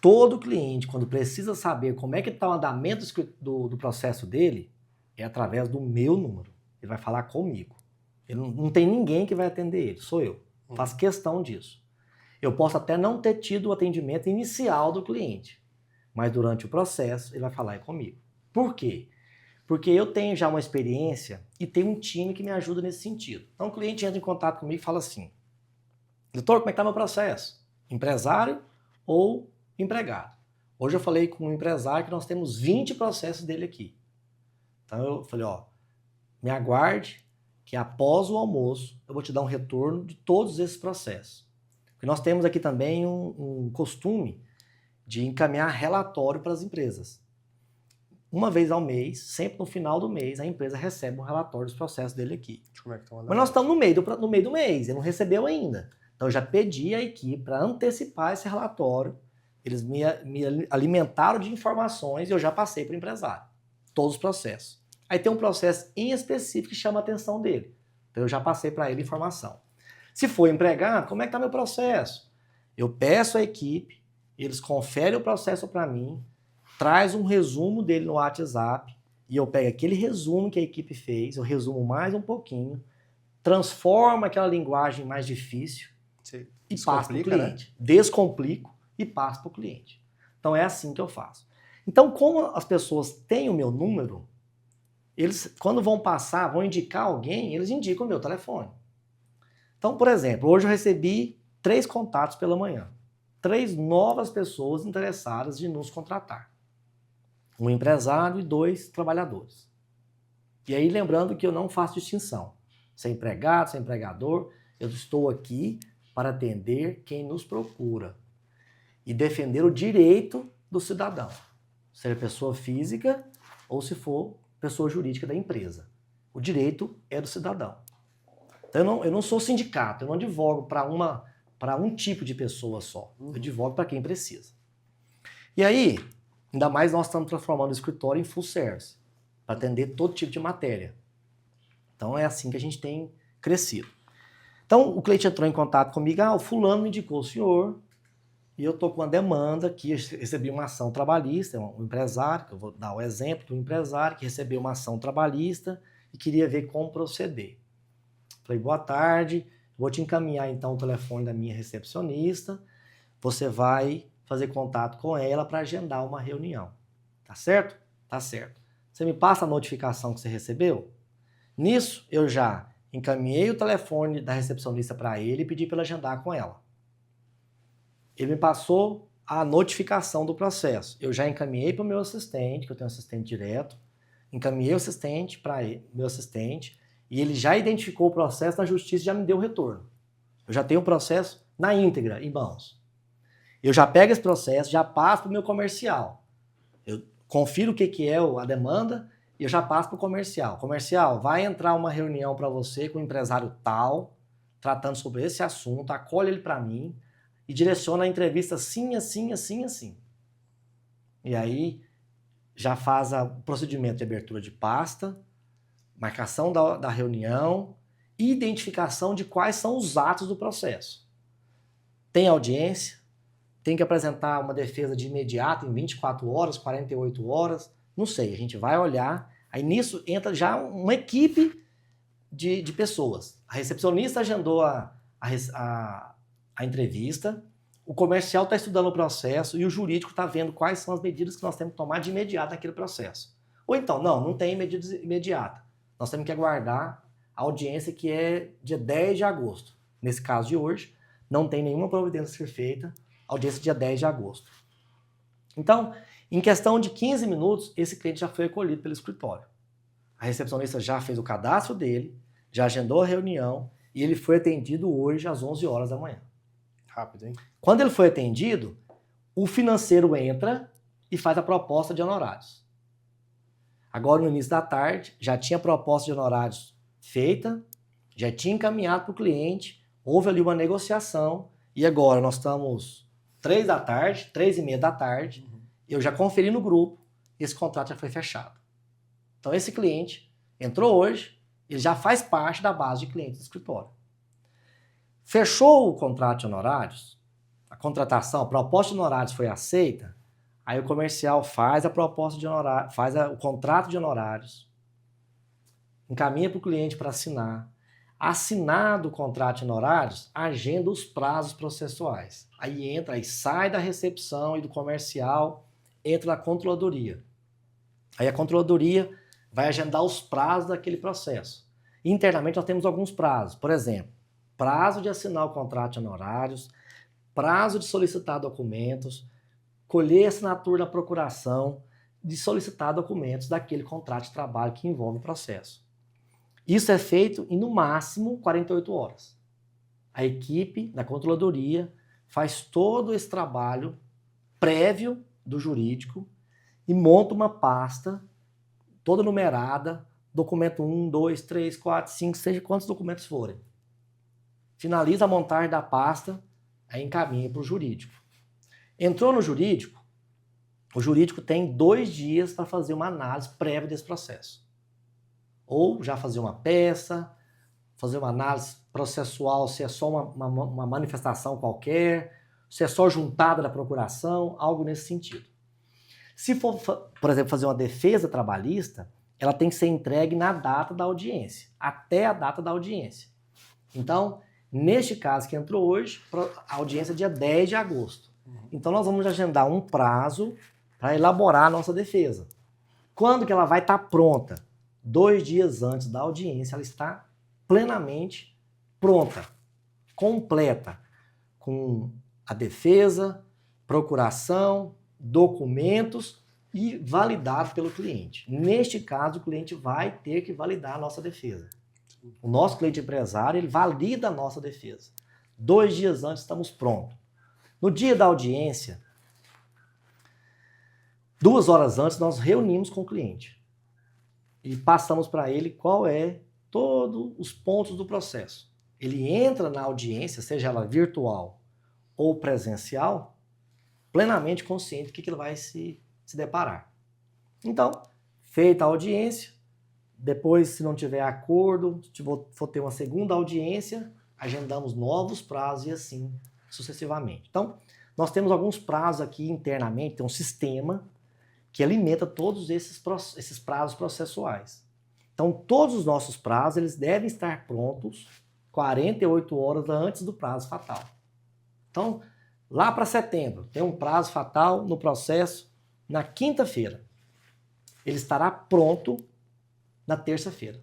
Todo cliente, quando precisa saber como é que está o andamento do processo dele, é através do meu número. Ele vai falar comigo. Ele não tem ninguém que vai atender ele, sou eu. Faço questão disso. Eu posso até não ter tido o atendimento inicial do cliente, mas durante o processo ele vai falar comigo. Por quê? Porque eu tenho já uma experiência e tenho um time que me ajuda nesse sentido. Então o cliente entra em contato comigo e fala assim, doutor, como é que está meu processo? Empresário ou empregado? Hoje eu falei com um empresário que nós temos 20 processos dele aqui. Então eu falei, ó, me aguarde que após o almoço eu vou te dar um retorno de todos esses processos. Porque nós temos aqui também um costume de encaminhar relatório para as empresas. Uma vez ao mês, sempre no final do mês, a empresa recebe um relatório dos processos dele aqui. Como é que estão andando? Mas nós estamos no meio do mês, ele não recebeu ainda. Então eu já pedi à equipe para antecipar esse relatório. Eles me alimentaram de informações e eu já passei para o empresário. Todos os processos. Aí tem um processo em específico que chama a atenção dele. Então eu já passei para ele informação. Se for empregado, como é que está meu processo? Eu peço à equipe, eles conferem o processo para mim, traz um resumo dele no WhatsApp e eu pego aquele resumo que a equipe fez, eu resumo mais um pouquinho, transformo aquela linguagem mais difícil e passo para o cliente. Né? Descomplico e passo para o cliente. Então é assim que eu faço. Então, como as pessoas têm o meu número, eles, quando vão passar, vão indicar alguém, eles indicam o meu telefone. Então, por exemplo, hoje eu recebi 3 contatos pela manhã. 3 novas pessoas interessadas de nos contratar. Um empresário e 2 trabalhadores. E aí, lembrando que eu não faço distinção. Se é empregado, se é empregador, eu estou aqui para atender quem nos procura e defender o direito do cidadão, seja pessoa física ou se for pessoa jurídica da empresa. O direito é do cidadão. Então eu não sou sindicato, eu não advogo para um tipo de pessoa só. Eu advogo para quem precisa. E aí, ainda mais nós estamos transformando o escritório em full service, para atender todo tipo de matéria. Então é assim que a gente tem crescido. Então o cliente entrou em contato comigo, o fulano me indicou o senhor, e eu estou com uma demanda que recebi uma ação trabalhista, um empresário, que eu vou dar o exemplo do empresário que recebeu uma ação trabalhista e queria ver como proceder. Falei, boa tarde, vou te encaminhar então o telefone da minha recepcionista, você vai fazer contato com ela para agendar uma reunião. Tá certo? Tá certo. Você me passa a notificação que você recebeu? Nisso, eu já encaminhei o telefone da recepcionista para ele e pedi para ele agendar com ela. Ele me passou a notificação do processo. Eu já encaminhei para o meu assistente, que eu tenho um assistente direto, encaminhei o assistente para meu assistente e ele já identificou o processo na justiça e já me deu o retorno. Eu já tenho o processo na íntegra, em mãos. Eu já pego esse processo, já passo para o meu comercial. Eu confiro o que é a demanda e eu já passo para o comercial. Comercial, vai entrar uma reunião para você com um empresário tal, tratando sobre esse assunto, acolhe ele para mim, e direciona a entrevista assim, assim, assim, assim. E aí já faz o procedimento de abertura de pasta, marcação da reunião e identificação de quais são os atos do processo. Tem audiência, tem que apresentar uma defesa de imediato em 24 horas, 48 horas, não sei, a gente vai olhar. Aí nisso entra já uma equipe de pessoas. A recepcionista agendou a entrevista, o comercial está estudando o processo e o jurídico está vendo quais são as medidas que nós temos que tomar de imediato naquele processo. Ou então, não tem medidas imediatas. Nós temos que aguardar a audiência que é dia 10 de agosto. Nesse caso de hoje, não tem nenhuma providência a ser feita, audiência dia 10 de agosto. Então, em questão de 15 minutos, esse cliente já foi acolhido pelo escritório. A recepcionista já fez o cadastro dele, já agendou a reunião e ele foi atendido hoje às 11 horas da manhã. Rápido, hein? Quando ele foi atendido, o financeiro entra e faz a proposta de honorários. Agora, no início da tarde, já tinha a proposta de honorários feita, já tinha encaminhado para o cliente, houve ali uma negociação e agora nós estamos 3 da tarde, 3:30 da tarde, eu já conferi no grupo e esse contrato já foi fechado. Então esse cliente entrou hoje, ele já faz parte da base de clientes do escritório. Fechou o contrato de honorários, a contratação, a proposta de honorários foi aceita, aí o comercial faz a proposta de honorários, o contrato de honorários, encaminha para o cliente para assinar. Assinado o contrato de honorários, agenda os prazos processuais. Aí sai da recepção e do comercial, entra na controladoria. Aí a controladoria vai agendar os prazos daquele processo. Internamente nós temos alguns prazos, por exemplo, prazo de assinar o contrato de honorários, prazo de solicitar documentos, colher assinatura da procuração, de solicitar documentos daquele contrato de trabalho que envolve o processo. Isso é feito em, no máximo, 48 horas. A equipe da controladoria faz todo esse trabalho prévio do jurídico e monta uma pasta toda numerada, documento 1, 2, 3, 4, 5, seja quantos documentos forem. Finaliza a montagem da pasta, aí encaminha para o jurídico. Entrou no jurídico, o jurídico tem 2 dias para fazer uma análise prévia desse processo. Ou já fazer uma peça, fazer uma análise processual, se é só uma manifestação qualquer, se é só juntada da procuração, algo nesse sentido. Se for, por exemplo, fazer uma defesa trabalhista, ela tem que ser entregue na data da audiência, até a data da audiência. Então, neste caso que entrou hoje, a audiência é dia 10 de agosto. Então, nós vamos agendar um prazo para elaborar a nossa defesa. Quando que ela vai estar pronta? 2 dias antes da audiência, ela está plenamente pronta, completa, com a defesa, procuração, documentos e validado pelo cliente. Neste caso, o cliente vai ter que validar a nossa defesa. O nosso cliente empresário, ele valida a nossa defesa. 2 dias antes estamos prontos. No dia da audiência, 2 horas antes, nós reunimos com o cliente e passamos para ele qual é todos os pontos do processo. Ele entra na audiência, seja ela virtual ou presencial, plenamente consciente do que ele vai se deparar. Então, feita a audiência, depois, se não tiver acordo, se for ter uma segunda audiência, agendamos novos prazos e assim sucessivamente. Então, nós temos alguns prazos aqui internamente, tem um sistema que alimenta todos esses prazos processuais. Então, todos os nossos prazos, eles devem estar prontos 48 horas antes do prazo fatal. Então, lá para setembro, tem um prazo fatal no processo na quinta-feira. Ele estará pronto na terça-feira.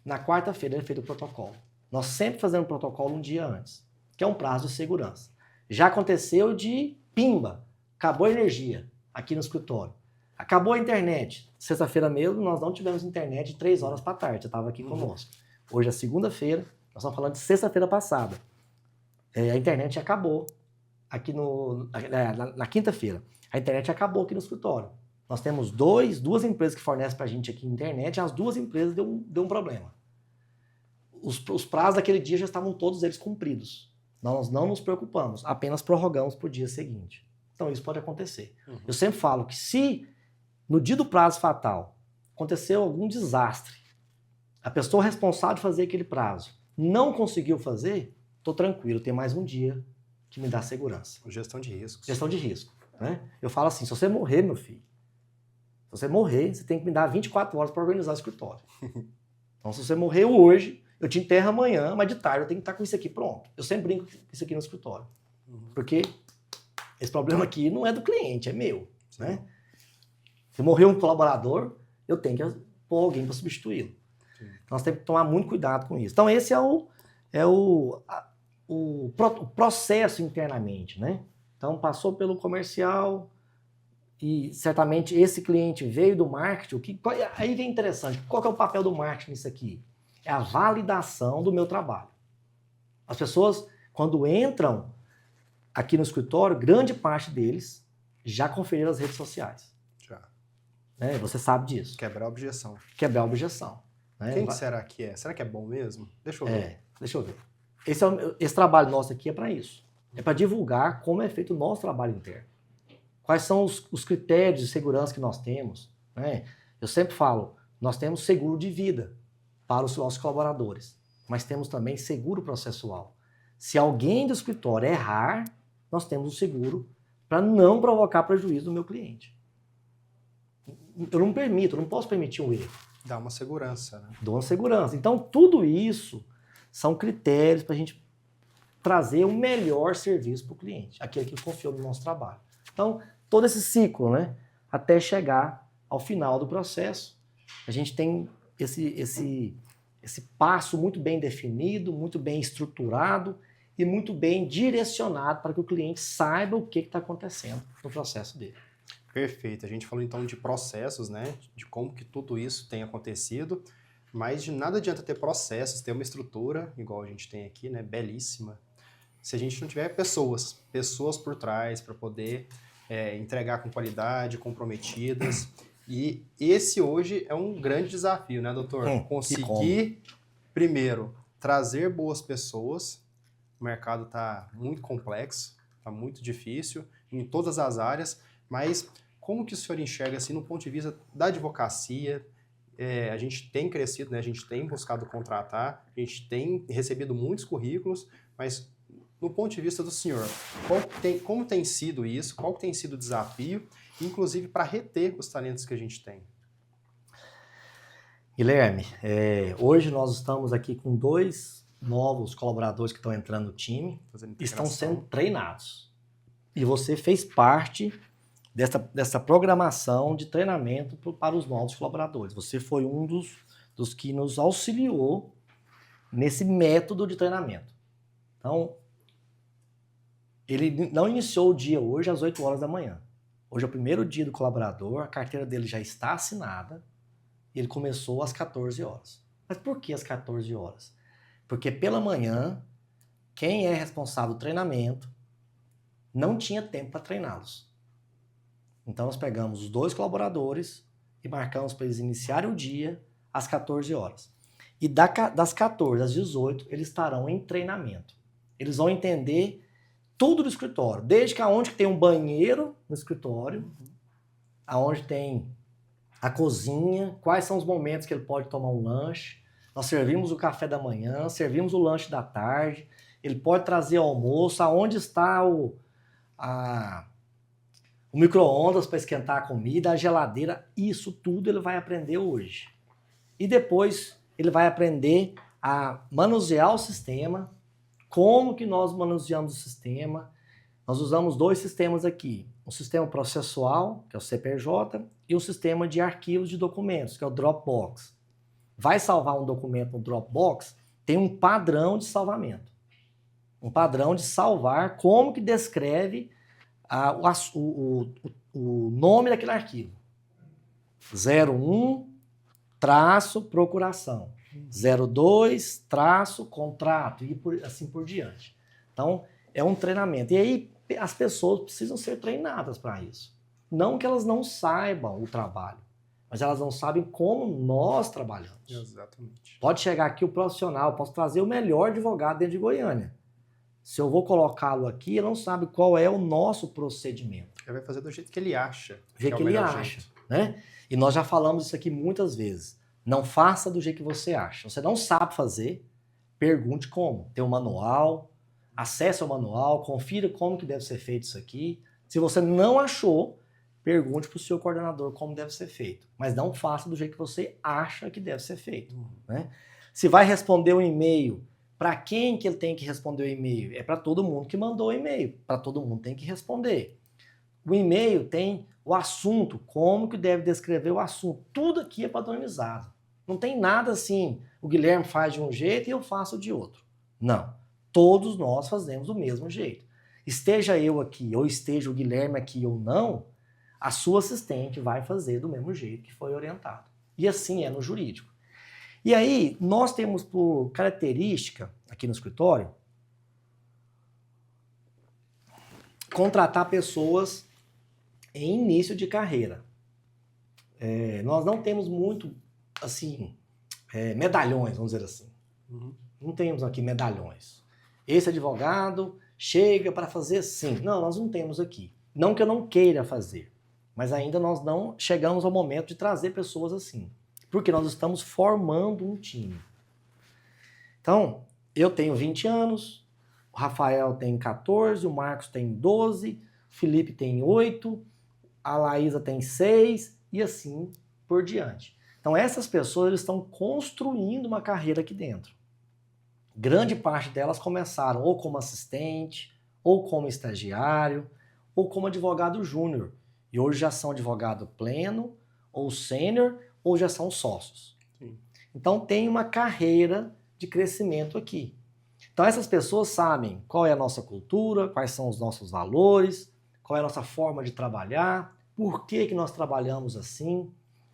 Na quarta-feira ele é feito o protocolo. Nós sempre fazemos o protocolo um dia antes, que é um prazo de segurança. Já aconteceu de pimba, acabou a energia aqui no escritório. Acabou a internet. Sexta-feira mesmo, nós não tivemos internet de 3 horas para tarde, você estava aqui conosco. Hoje é segunda-feira, nós estamos falando de sexta-feira passada. A internet acabou aqui na quinta-feira. A internet acabou aqui no escritório. Nós temos 2 empresas que fornecem para a gente aqui internet, e as 2 empresas deu um problema. Os prazos daquele dia já estavam todos eles cumpridos. Nós não nos preocupamos, apenas prorrogamos para o dia seguinte. Então isso pode acontecer. Eu sempre falo que se no dia do prazo fatal aconteceu algum desastre, a pessoa responsável de fazer aquele prazo não conseguiu fazer, estou tranquilo, tem mais um dia que me dá segurança. Gestão de riscos. Gestão de risco. Né? Eu falo assim, se você morrer, meu filho, se você morrer, você tem que me dar 24 horas para organizar o escritório. Então, se você morreu hoje, eu te enterro amanhã, mas de tarde eu tenho que estar com isso aqui pronto. Eu sempre brinco com isso aqui no escritório. Porque esse problema aqui não é do cliente, é meu. Né? Se morrer um colaborador, eu tenho que pôr alguém para substituí-lo. Então, nós temos que tomar muito cuidado com isso. Então, esse é o processo internamente, né? Então, passou pelo comercial e certamente esse cliente veio do marketing. Aí vem interessante. Qual que é o papel do marketing nisso aqui? É a validação do meu trabalho. As pessoas, quando entram aqui no escritório, grande parte deles já conferiram as redes sociais. Já. Né? Você sabe disso. Quebrar a objeção. Quebrar a objeção. Né? Quem será que é? Será que é bom mesmo? Deixa eu ver. Deixa eu ver. Esse trabalho nosso aqui é para isso. É para divulgar como é feito o nosso trabalho interno. Quais são os critérios de segurança que nós temos. Né? Eu sempre falo, nós temos seguro de vida para os nossos colaboradores, mas temos também seguro processual. Se alguém do escritório errar, nós temos um seguro para não provocar prejuízo no meu cliente. Eu não posso permitir um erro. Dá uma segurança. Né? Dá uma segurança. Então, tudo isso são critérios para a gente trazer o melhor serviço para o cliente, aquele que confiou no nosso trabalho. Então, todo esse ciclo, né, até chegar ao final do processo, a gente tem esse passo muito bem definido, muito bem estruturado e muito bem direcionado para que o cliente saiba o que está acontecendo no processo dele. Perfeito. A gente falou então de processos, né? De como que tudo isso tem acontecido, mas de nada adianta ter processos, ter uma estrutura, igual a gente tem aqui, né? Belíssima. Se a gente não tiver pessoas por trás para poder entregar com qualidade, comprometidas. E esse hoje é um grande desafio, né, doutor? Conseguir, primeiro, trazer boas pessoas. O mercado está muito complexo, está muito difícil em todas as áreas, mas como que o senhor enxerga assim no ponto de vista da advocacia? A gente tem crescido, né? A gente tem buscado contratar, a gente tem recebido muitos currículos, mas no ponto de vista do senhor, como tem sido isso? Qual tem sido o desafio, inclusive para reter os talentos que a gente tem? Guilherme, hoje nós estamos aqui com 2 novos colaboradores que estão entrando no time, estão sendo treinados. E você fez parte dessa programação de treinamento para os novos colaboradores. Você foi um dos que nos auxiliou nesse método de treinamento. Então, ele não iniciou o dia hoje às 8 horas da manhã. Hoje é o primeiro dia do colaborador, a carteira dele já está assinada e ele começou às 14 horas. Mas por que às 14 horas? Porque pela manhã, quem é responsável do treinamento não tinha tempo para treiná-los. Então nós pegamos os 2 colaboradores e marcamos para eles iniciarem o dia às 14 horas. E das 14 às 18, eles estarão em treinamento. Eles vão entender tudo do escritório, desde que aonde tem um banheiro no escritório, aonde tem a cozinha, quais são os momentos que ele pode tomar um lanche. Nós servimos o café da manhã, servimos o lanche da tarde, ele pode trazer o almoço, aonde está o micro-ondas para esquentar a comida, a geladeira, isso tudo ele vai aprender hoje. E depois ele vai aprender a manusear o sistema, como que nós manuseamos o sistema. Nós usamos 2 sistemas aqui, um sistema processual, que é o CPJ, e um sistema de arquivos de documentos, que é o Dropbox. Vai salvar um documento no Dropbox, tem um padrão de salvamento. Um padrão de salvar, como que descreve o nome daquele arquivo. 01 procuração. 02 contrato e assim por diante. Então, é um treinamento. E aí, as pessoas precisam ser treinadas para isso. Não que elas não saibam o trabalho, mas elas não sabem como nós trabalhamos. Exatamente. Pode chegar aqui o profissional, posso trazer o melhor advogado dentro de Goiânia. Se eu vou colocá-lo aqui, ele não sabe qual é o nosso procedimento. Ele vai fazer do jeito que ele acha. Do jeito que ele acha, né? E nós já falamos isso aqui muitas vezes. Não faça do jeito que você acha. Você não sabe fazer, pergunte como. Tem um manual, acesse o manual, confira como que deve ser feito isso aqui. Se você não achou, pergunte para o seu coordenador como deve ser feito. Mas não faça do jeito que você acha que deve ser feito. Né? Se vai responder um e-mail, para quem que ele tem que responder o e-mail? É para todo mundo que mandou o e-mail. Para todo mundo tem que responder. O e-mail tem o assunto, como que deve descrever o assunto. Tudo aqui é padronizado. Não tem nada assim, o Guilherme faz de um jeito e eu faço de outro. Não. Todos nós fazemos do mesmo jeito. Esteja eu aqui ou esteja o Guilherme aqui ou não, a sua assistente vai fazer do mesmo jeito que foi orientado. E assim é no jurídico. E aí, nós temos por característica, aqui no escritório, contratar pessoas em início de carreira. Nós não temos muito, assim, medalhões, vamos dizer assim. Não temos aqui medalhões. Esse advogado chega para fazer assim. Não, nós não temos aqui. Não que eu não queira fazer, mas ainda nós não chegamos ao momento de trazer pessoas assim. Porque nós estamos formando um time. Então, eu tenho 20 anos, o Rafael tem 14, o Marcos tem 12, o Felipe tem 8, a Laísa tem 6 e assim por diante. Então, essas pessoas estão construindo uma carreira aqui dentro. Grande parte delas começaram ou como assistente, ou como estagiário, ou como advogado júnior. E hoje já são advogado pleno, ou sênior, ou já são sócios. Sim. Então tem uma carreira de crescimento aqui. Então essas pessoas sabem qual é a nossa cultura, quais são os nossos valores, qual é a nossa forma de trabalhar, por que nós trabalhamos assim,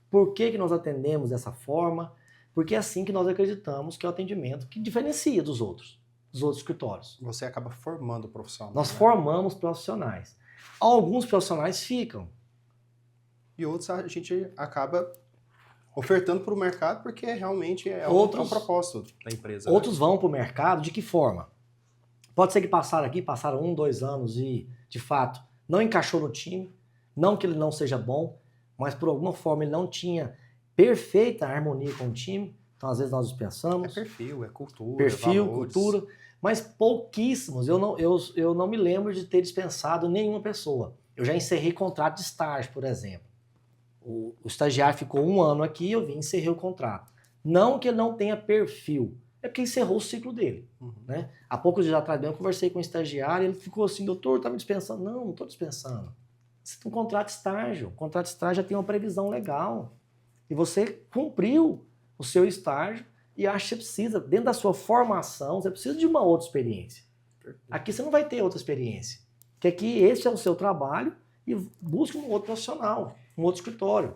por que nós atendemos dessa forma, porque é assim que nós acreditamos que é o atendimento que diferencia dos outros escritórios. Você acaba formando o profissional. Nós né? formamos profissionais. Alguns profissionais ficam. E outros a gente acaba ofertando para o mercado porque realmente é um propósito da empresa. Outros vão para o mercado de que forma? Pode ser que passaram 1, 2 anos e, de fato, não encaixou no time, não que ele não seja bom, mas por alguma forma ele não tinha perfeita harmonia com o time, então às vezes nós dispensamos. É perfil, é cultura, Perfil, valores. cultura, mas pouquíssimos. Eu não me lembro de ter dispensado nenhuma pessoa. Eu já encerrei contrato de estágio, por exemplo. O estagiário ficou 1 ano aqui, eu vim e encerrei o contrato. Não que ele não tenha perfil, é porque encerrou o ciclo dele. Né? Há poucos dias atrás eu conversei com um estagiário, ele ficou assim, doutor, tá me dispensando? Não estou dispensando. Você tem um contrato de estágio. O contrato de estágio já tem uma previsão legal. E você cumpriu o seu estágio e acha que você precisa, dentro da sua formação, você precisa de uma outra experiência. Aqui você não vai ter outra experiência. Porque aqui esse é o seu trabalho e busca um outro profissional, um outro escritório.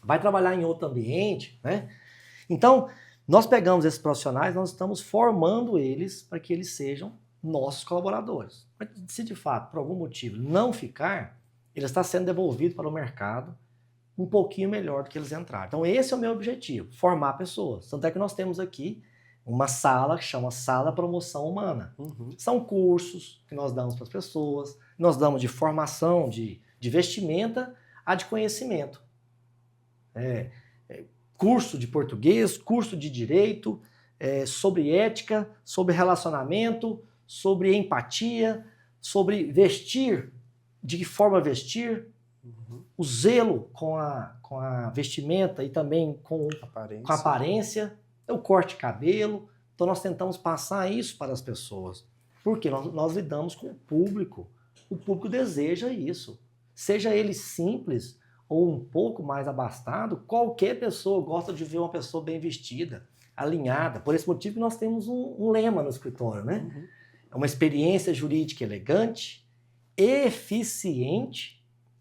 Vai trabalhar em outro ambiente, né? Então, nós pegamos esses profissionais, nós estamos formando eles para que eles sejam nossos colaboradores. Mas se de fato, por algum motivo, não ficar, ele está sendo devolvido para o mercado um pouquinho melhor do que eles entraram. Então esse é o meu objetivo, formar pessoas. Tanto é que nós temos aqui uma sala que chama Sala Promoção Humana. São cursos que nós damos para as pessoas, nós damos de formação, de vestimenta a de conhecimento. Curso de português, curso de direito, sobre ética, sobre relacionamento, sobre empatia, sobre vestir, de que forma vestir, o zelo com a vestimenta e também com a aparência, o corte de cabelo. Então nós tentamos passar isso para as pessoas. Porque nós lidamos com o público deseja isso. Seja ele simples ou um pouco mais abastado, qualquer pessoa gosta de ver uma pessoa bem vestida, alinhada. Por esse motivo nós temos um lema no escritório, né? É uma experiência jurídica elegante, eficiente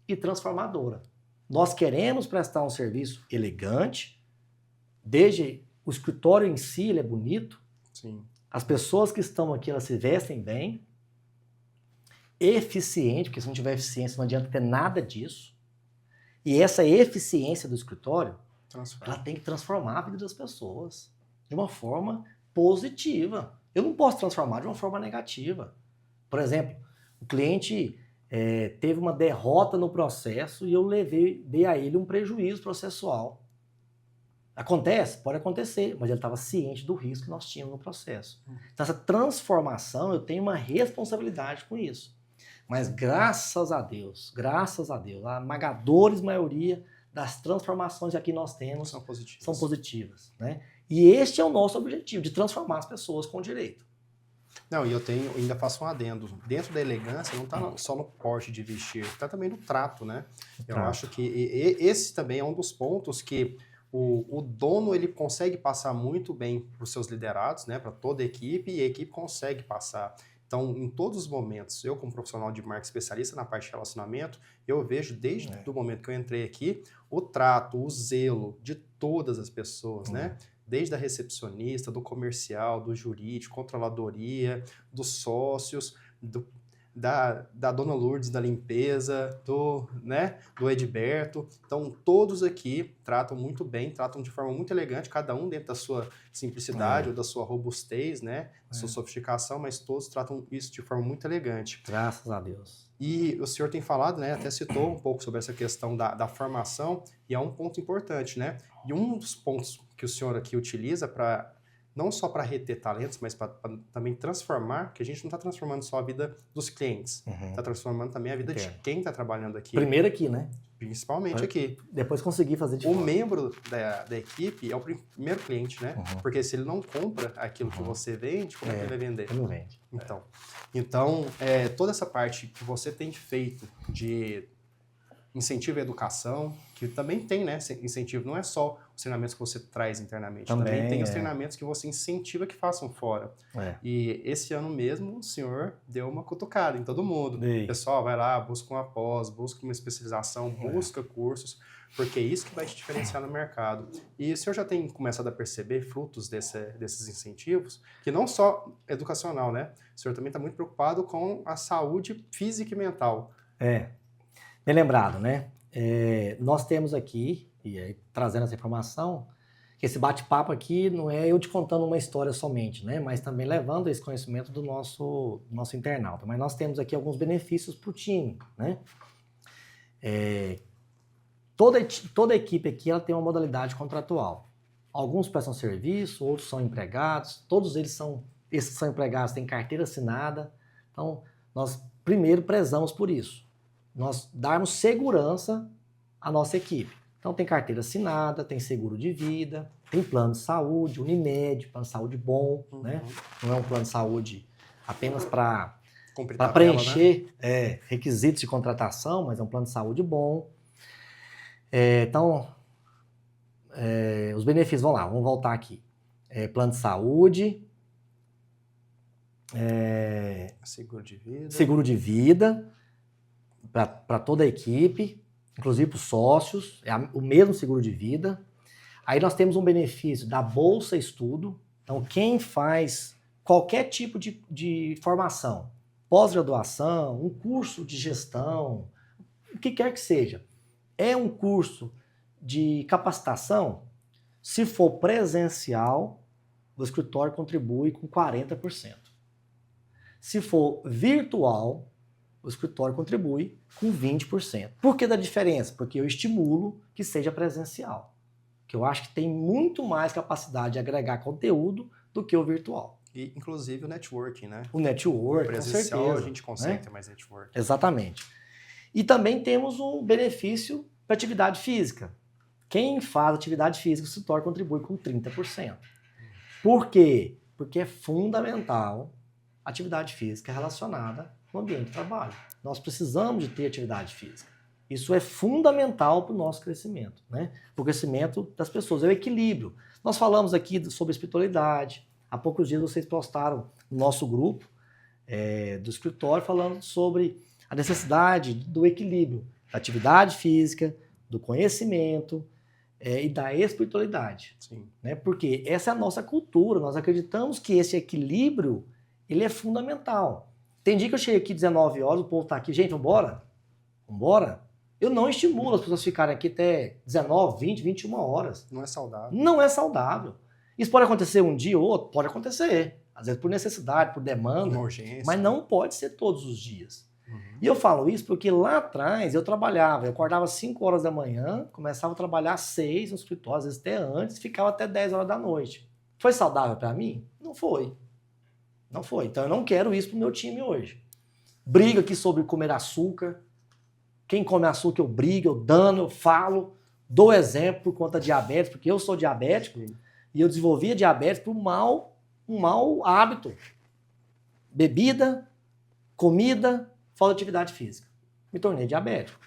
e transformadora. Nós queremos prestar um serviço elegante, desde o escritório em si, ele é bonito. Sim. As pessoas que estão aqui, elas se vestem bem. Eficiente, porque se não tiver eficiência não adianta ter nada disso. E essa eficiência do escritório, ela tem que transformar a vida das pessoas de uma forma positiva. Eu não posso transformar de uma forma negativa. Por exemplo, o cliente teve uma derrota no processo e eu dei a ele um prejuízo processual. Acontece? Pode acontecer, mas ele estava ciente do risco que nós tínhamos no processo. Então essa transformação, eu tenho uma responsabilidade com isso. Mas graças a Deus, a esmagadora maioria das transformações que aqui nós temos são positivas. Né? E este é o nosso objetivo, de transformar as pessoas com direito. Não, e eu ainda faço um adendo. Dentro da elegância, não está só no porte de vestir, está também no trato, né? Eu acho que esse também é um dos pontos que o dono ele consegue passar muito bem para os seus liderados, né? Para toda a equipe, e a equipe consegue passar. Então, em todos os momentos, eu como profissional de marketing especialista na parte de relacionamento, eu vejo desde o momento que eu entrei aqui, o trato, o zelo de todas as pessoas, né? Desde a recepcionista, do comercial, do jurídico, controladoria, dos sócios, da dona Lourdes da limpeza, do Edberto. Então, todos aqui tratam muito bem, tratam de forma muito elegante, cada um dentro da sua simplicidade ou da sua robustez, né? Da sua sofisticação, mas todos tratam isso de forma muito elegante. Graças a Deus. E o senhor tem falado, né? Até citou um pouco sobre essa questão da formação, e é um ponto importante, né? E um dos pontos que o senhor aqui utiliza para não só para reter talentos, mas para também transformar, que a gente não está transformando só a vida dos clientes, está transformando também a vida de quem está trabalhando aqui. Primeiro aqui, né? Principalmente aqui. Depois conseguir fazer de O membro da equipe é o primeiro cliente, né? Porque se ele não compra aquilo que você vende, como é que ele vai vender? Ele não vende. Então toda essa parte que você tem feito de incentivo à educação, que também tem, né? Incentivo não é só os treinamentos que você traz internamente, também tem os treinamentos que você incentiva que façam fora. E esse ano mesmo o senhor deu uma cutucada em todo mundo. Pessoal, vai lá, busca uma pós, busca uma especialização, busca cursos, porque é isso que vai te diferenciar no mercado. E o senhor já tem começado a perceber frutos desses incentivos, que não só educacional, né? O senhor também está muito preocupado com a saúde física e mental. Bem lembrado, né? Nós temos aqui, e aí, trazendo essa informação, que esse bate-papo aqui não é eu te contando uma história somente, né? Mas também levando esse conhecimento do nosso internauta. Mas nós temos aqui alguns benefícios para o time, né? Toda a equipe aqui ela tem uma modalidade contratual. Alguns prestam serviço, outros são empregados, todos esses que são empregados têm carteira assinada. Então, nós primeiro prezamos por isso. Nós darmos segurança à nossa equipe. Então tem carteira assinada, tem seguro de vida, tem plano de saúde, Unimed, plano de saúde bom, né? Não é um plano de saúde apenas para preencher, né? Requisitos de contratação, mas é um plano de saúde bom. Então, os benefícios, vamos voltar aqui. Plano de saúde, seguro de vida para toda a equipe, inclusive para os sócios, o mesmo seguro de vida. Aí nós temos um benefício da Bolsa Estudo. Então, quem faz qualquer tipo de formação, pós-graduação, um curso de gestão, o que quer que seja, é um curso de capacitação, se for presencial, o escritório contribui com 40%. Se for virtual, o escritório contribui com 20%. Por que da diferença? Porque eu estimulo que seja presencial. Que eu acho que tem muito mais capacidade de agregar conteúdo do que o virtual. E, inclusive, o networking, né? O networking, presencial, com certeza, a gente consegue ter mais networking. Exatamente. E também temos um benefício para atividade física. Quem faz atividade física, o escritório contribui com 30%. Por quê? Porque é fundamental a atividade física relacionada no ambiente de trabalho. Nós precisamos de ter atividade física. Isso é fundamental para o nosso crescimento, né? Para o crescimento das pessoas, é o equilíbrio. Nós falamos aqui sobre espiritualidade. Há poucos dias vocês postaram no nosso grupo do escritório falando sobre a necessidade do equilíbrio da atividade física, do conhecimento e da espiritualidade. Sim. Né? Porque essa é a nossa cultura. Nós acreditamos que esse equilíbrio ele é fundamental. Tem dia que eu chego aqui 19 horas, o povo está aqui, gente, vambora? Vambora? Eu não estimulo as pessoas ficarem aqui até 19, 20, 21 horas. Não é saudável. Não é saudável. Isso pode acontecer um dia ou outro? Pode acontecer. Às vezes por necessidade, por demanda. Uma urgência. Mas não pode ser todos os dias. E eu falo isso porque lá atrás eu trabalhava, eu acordava às 5 horas da manhã, começava a trabalhar às 6 no escritório, às vezes até antes, ficava até 10 horas da noite. Foi saudável para mim? Não foi. Não foi. Então eu não quero isso pro meu time hoje. Briga aqui sobre comer açúcar. Quem come açúcar eu brigo, eu dano, eu falo, dou exemplo por conta de diabetes, porque eu sou diabético e eu desenvolvi a diabetes por um mau hábito. Bebida, comida, falta de atividade física. Me tornei diabético.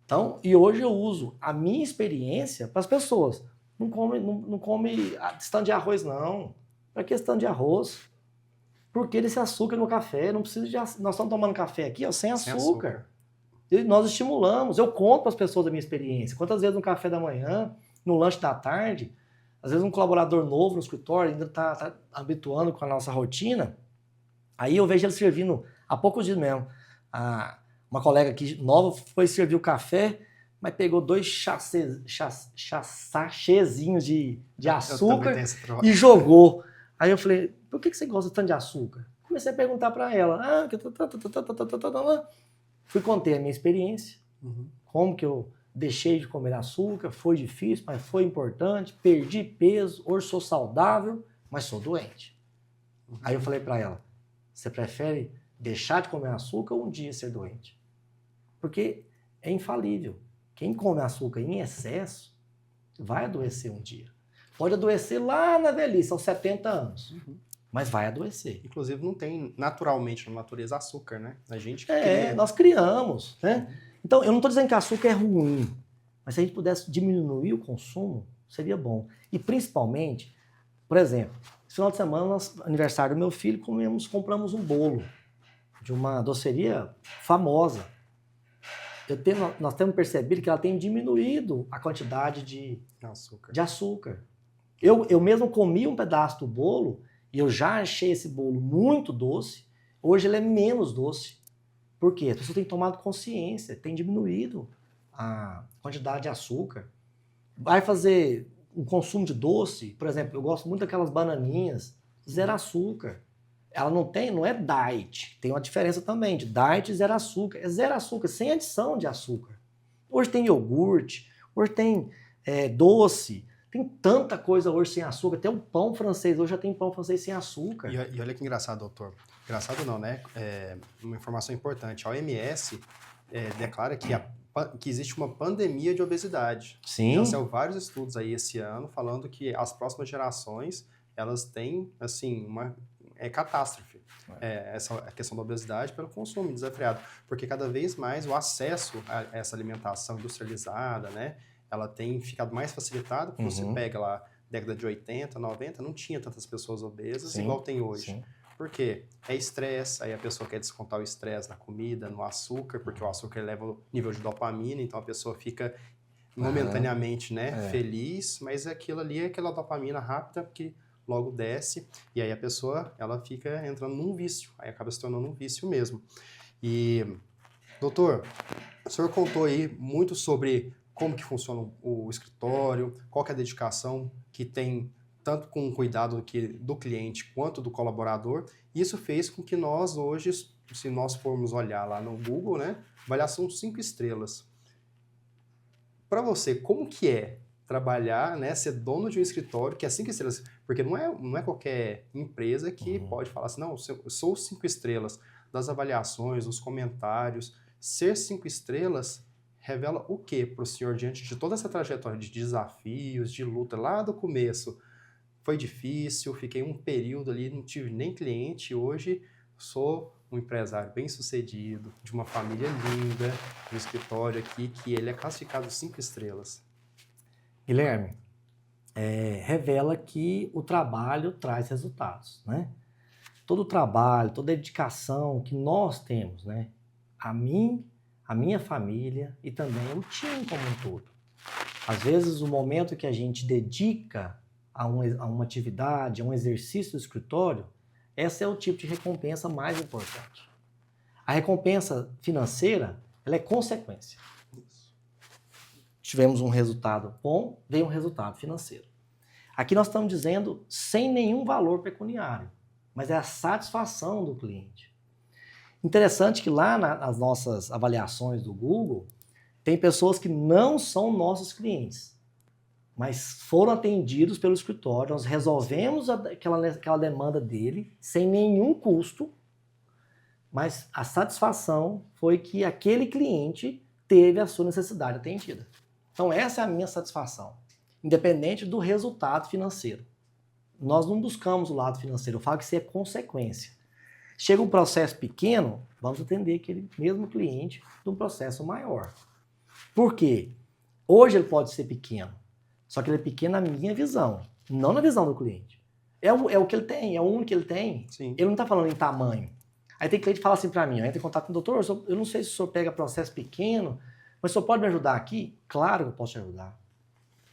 Então, e hoje eu uso a minha experiência para as pessoas. Não come stand de arroz, não. Para que stand de arroz? Porque esse açúcar no café, não precisa de açúcar. Nós estamos tomando café aqui, ó, sem açúcar. E nós estimulamos. Eu conto para as pessoas da minha experiência. Quantas vezes no café da manhã, no lanche da tarde, às vezes um colaborador novo no escritório ainda está habituando com a nossa rotina, aí eu vejo ele servindo, há poucos dias mesmo, uma colega aqui nova foi servir o café, mas pegou 2 sachêzinhos de açúcar e jogou. Aí eu falei, por que você gosta tanto de açúcar? Comecei a perguntar para ela. Fui contar a minha experiência, como que eu deixei de comer açúcar, foi difícil, mas foi importante, perdi peso, hoje sou saudável, mas sou doente. Aí eu falei para ela, você prefere deixar de comer açúcar ou um dia ser doente? Porque é infalível. Quem come açúcar em excesso vai adoecer um dia. Pode adoecer lá na velhice, aos 70 anos. Mas vai adoecer. Inclusive não tem naturalmente na natureza açúcar, né? A gente nós criamos, né? Então, eu não estou dizendo que açúcar é ruim, mas se a gente pudesse diminuir o consumo, seria bom. E principalmente, por exemplo, esse final de semana, aniversário do meu filho, compramos um bolo de uma doceria famosa. Nós temos percebido que ela tem diminuído a quantidade de açúcar. Eu mesmo comi um pedaço do bolo e eu já achei esse bolo muito doce. Hoje ele é menos doce. Por quê? As pessoas têm tomado consciência, tem diminuído a quantidade de açúcar. Vai fazer um consumo de doce, por exemplo, eu gosto muito daquelas bananinhas, zero açúcar. Ela não é diet, tem uma diferença também de diet e zero açúcar. É zero açúcar, sem adição de açúcar. Hoje tem iogurte, hoje tem doce, tem tanta coisa hoje sem açúcar, até o pão francês, hoje já tem pão francês sem açúcar. E olha que engraçado, doutor. Engraçado não, né? Uma informação importante. A OMS declara que existe uma pandemia de obesidade. Sim. Então, são vários estudos aí esse ano falando que as próximas gerações, elas têm, assim, uma catástrofe. A questão da obesidade pelo consumo desenfreado. Porque cada vez mais o acesso a essa alimentação industrializada, né? Ela tem ficado mais facilitada, porque você pega lá, década de 80, 90, não tinha tantas pessoas obesas igual tem hoje. Sim. Por quê? É estresse, aí a pessoa quer descontar o estresse na comida, no açúcar, porque o açúcar eleva o nível de dopamina, então a pessoa fica momentaneamente, feliz, mas aquilo ali é aquela dopamina rápida que logo desce, e aí a pessoa, ela fica entrando num vício, aí acaba se tornando um vício mesmo. E, doutor, o senhor contou aí muito sobre como que funciona o escritório, qual que é a dedicação que tem tanto com o cuidado do cliente quanto do colaborador. Isso fez com que nós hoje, se nós formos olhar lá no Google, né, avaliação 5 estrelas. Para você, como que é trabalhar, né, ser dono de um escritório que é 5 estrelas? Porque não é qualquer empresa que pode falar assim, não, eu sou 5 estrelas. Das avaliações, dos comentários, ser 5 estrelas revela o que para o senhor diante de toda essa trajetória de desafios, de luta lá do começo? Foi difícil, fiquei um período ali, não tive nem cliente, hoje sou um empresário bem-sucedido, de uma família linda, um escritório aqui que ele é classificado 5 estrelas. Guilherme, revela que o trabalho traz resultados, né? Todo o trabalho, toda a dedicação que nós temos, né? A minha família e também o time como um todo. Às vezes, o momento que a gente dedica a uma atividade, a um exercício do escritório, esse é o tipo de recompensa mais importante. A recompensa financeira, ela é consequência. Tivemos um resultado bom, veio um resultado financeiro. Aqui nós estamos dizendo sem nenhum valor pecuniário, mas é a satisfação do cliente. Interessante que lá nas nossas avaliações do Google, tem pessoas que não são nossos clientes, mas foram atendidos pelo escritório, nós resolvemos aquela demanda dele sem nenhum custo, mas a satisfação foi que aquele cliente teve a sua necessidade atendida. Então essa é a minha satisfação, independente do resultado financeiro. Nós não buscamos o lado financeiro, eu falo que isso é consequência. Chega um processo pequeno, vamos atender aquele mesmo cliente de um processo maior. Por quê? Hoje ele pode ser pequeno, só que ele é pequeno na minha visão, não na visão do cliente. É o que ele tem, é o único que ele tem. Sim. Ele não está falando em tamanho. Aí tem cliente que fala assim para mim, entra em contato com o doutor, eu não sei se o senhor pega processo pequeno, mas o senhor pode me ajudar aqui? Claro que eu posso te ajudar.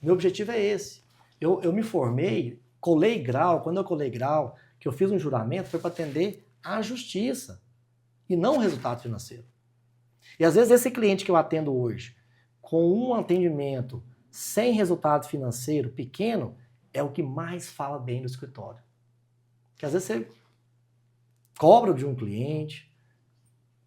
Meu objetivo é esse. Eu me formei, colei grau, quando eu colei grau, que eu fiz um juramento, foi para atender a justiça e não o resultado financeiro. E às vezes esse cliente que eu atendo hoje, com um atendimento sem resultado financeiro pequeno, é o que mais fala bem do escritório. Porque às vezes você cobra de um cliente,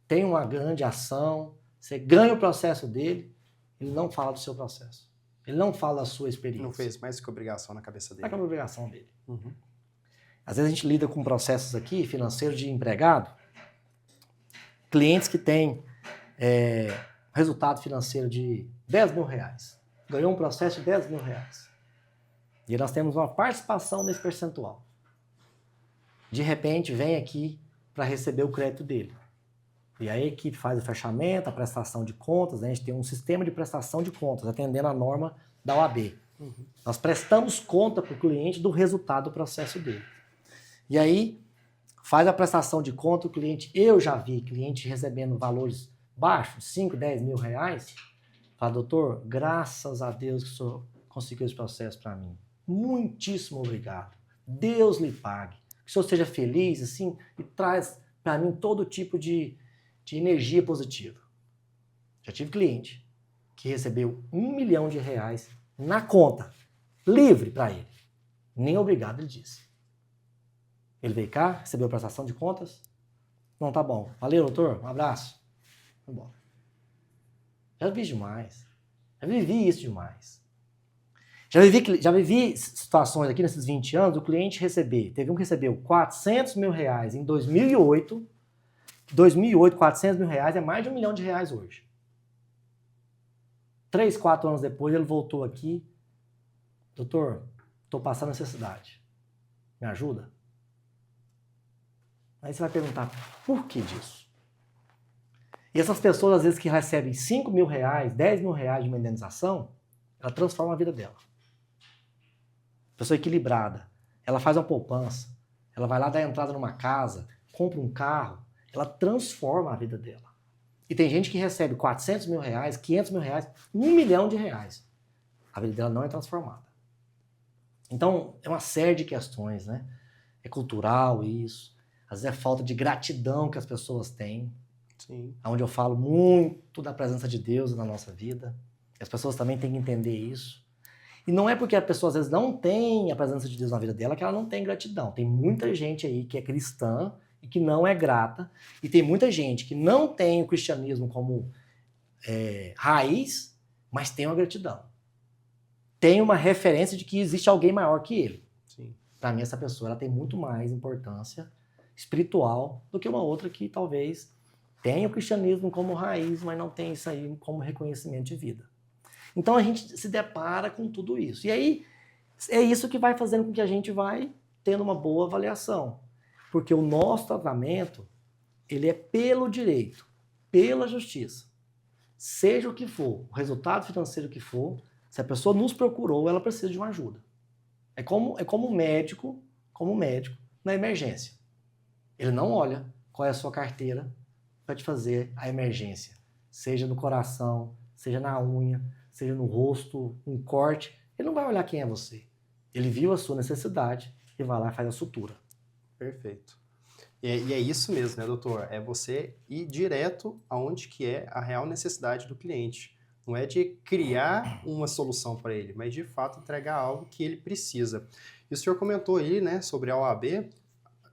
tem uma grande ação, você ganha o processo dele, ele não fala do seu processo. Ele não fala da sua experiência. Não fez mais que obrigação na cabeça dele. Não é que é obrigação dele. Às vezes a gente lida com processos aqui, financeiros de empregado, clientes que têm resultado financeiro de 10 mil reais. Ganhou um processo de 10 mil reais. E nós temos uma participação nesse percentual. De repente, vem aqui para receber o crédito dele. E aí a equipe faz o fechamento, a prestação de contas, né? A gente tem um sistema de prestação de contas, atendendo a norma da OAB. Nós prestamos conta para o cliente do resultado do processo dele. E aí, faz a prestação de conta, o cliente, eu já vi cliente recebendo valores baixos, 5, 10 mil reais, fala, doutor, graças a Deus que o senhor conseguiu esse processo para mim. Muitíssimo obrigado. Deus lhe pague. Que o senhor seja feliz, assim, e traz para mim todo tipo de energia positiva. Já tive cliente que recebeu R$1 milhão na conta, livre para ele. Nem obrigado, ele disse. Ele veio cá, recebeu a prestação de contas. Não, tá bom. Valeu, doutor. Um abraço. Vamos embora. Já vi demais. Já vivi isso demais. Já vivi situações aqui nesses 20 anos, o cliente teve um que recebeu R$400 mil em 2008. 2008, R$400 mil é mais de R$1 milhão hoje. 3, 4 anos depois, ele voltou aqui. Doutor, estou passando necessidade. Me ajuda? Aí você vai perguntar, por que disso? E essas pessoas, às vezes, que recebem R$5 mil, R$10 mil de uma indenização, ela transforma a vida dela. Pessoa equilibrada. Ela faz uma poupança. Ela vai lá dar entrada numa casa, compra um carro. Ela transforma a vida dela. E tem gente que recebe R$400 mil, R$500 mil, R$1 milhão. A vida dela não é transformada. Então, é uma série de questões, né? É cultural isso. Às vezes é falta de gratidão que as pessoas têm. Sim. Onde eu falo muito da presença de Deus na nossa vida. As pessoas também têm que entender isso. E não é porque a pessoa às vezes não tem a presença de Deus na vida dela que ela não tem gratidão. Tem muita gente aí que é cristã e que não é grata. E tem muita gente que não tem o cristianismo como raiz, mas tem uma gratidão. Tem uma referência de que existe alguém maior que ele. Para mim, essa pessoa ela tem muito mais importância espiritual do que uma outra que talvez tenha o cristianismo como raiz, mas não tem isso aí como reconhecimento de vida. Então a gente se depara com tudo isso. E aí é isso que vai fazendo com que a gente vai tendo uma boa avaliação. Porque o nosso tratamento, ele é pelo direito, pela justiça. Seja o que for, o resultado financeiro que for, se a pessoa nos procurou, ela precisa de uma ajuda. É como médico na emergência. Ele não olha qual é a sua carteira para te fazer a emergência. Seja no coração, seja na unha, seja no rosto, um corte. Ele não vai olhar quem é você. Ele viu a sua necessidade e vai lá e faz a sutura. Perfeito. E é isso mesmo, né, doutor? É você ir direto aonde que é a real necessidade do cliente. Não é de criar uma solução para ele, mas de fato entregar algo que ele precisa. E o senhor comentou aí, né, sobre a OAB.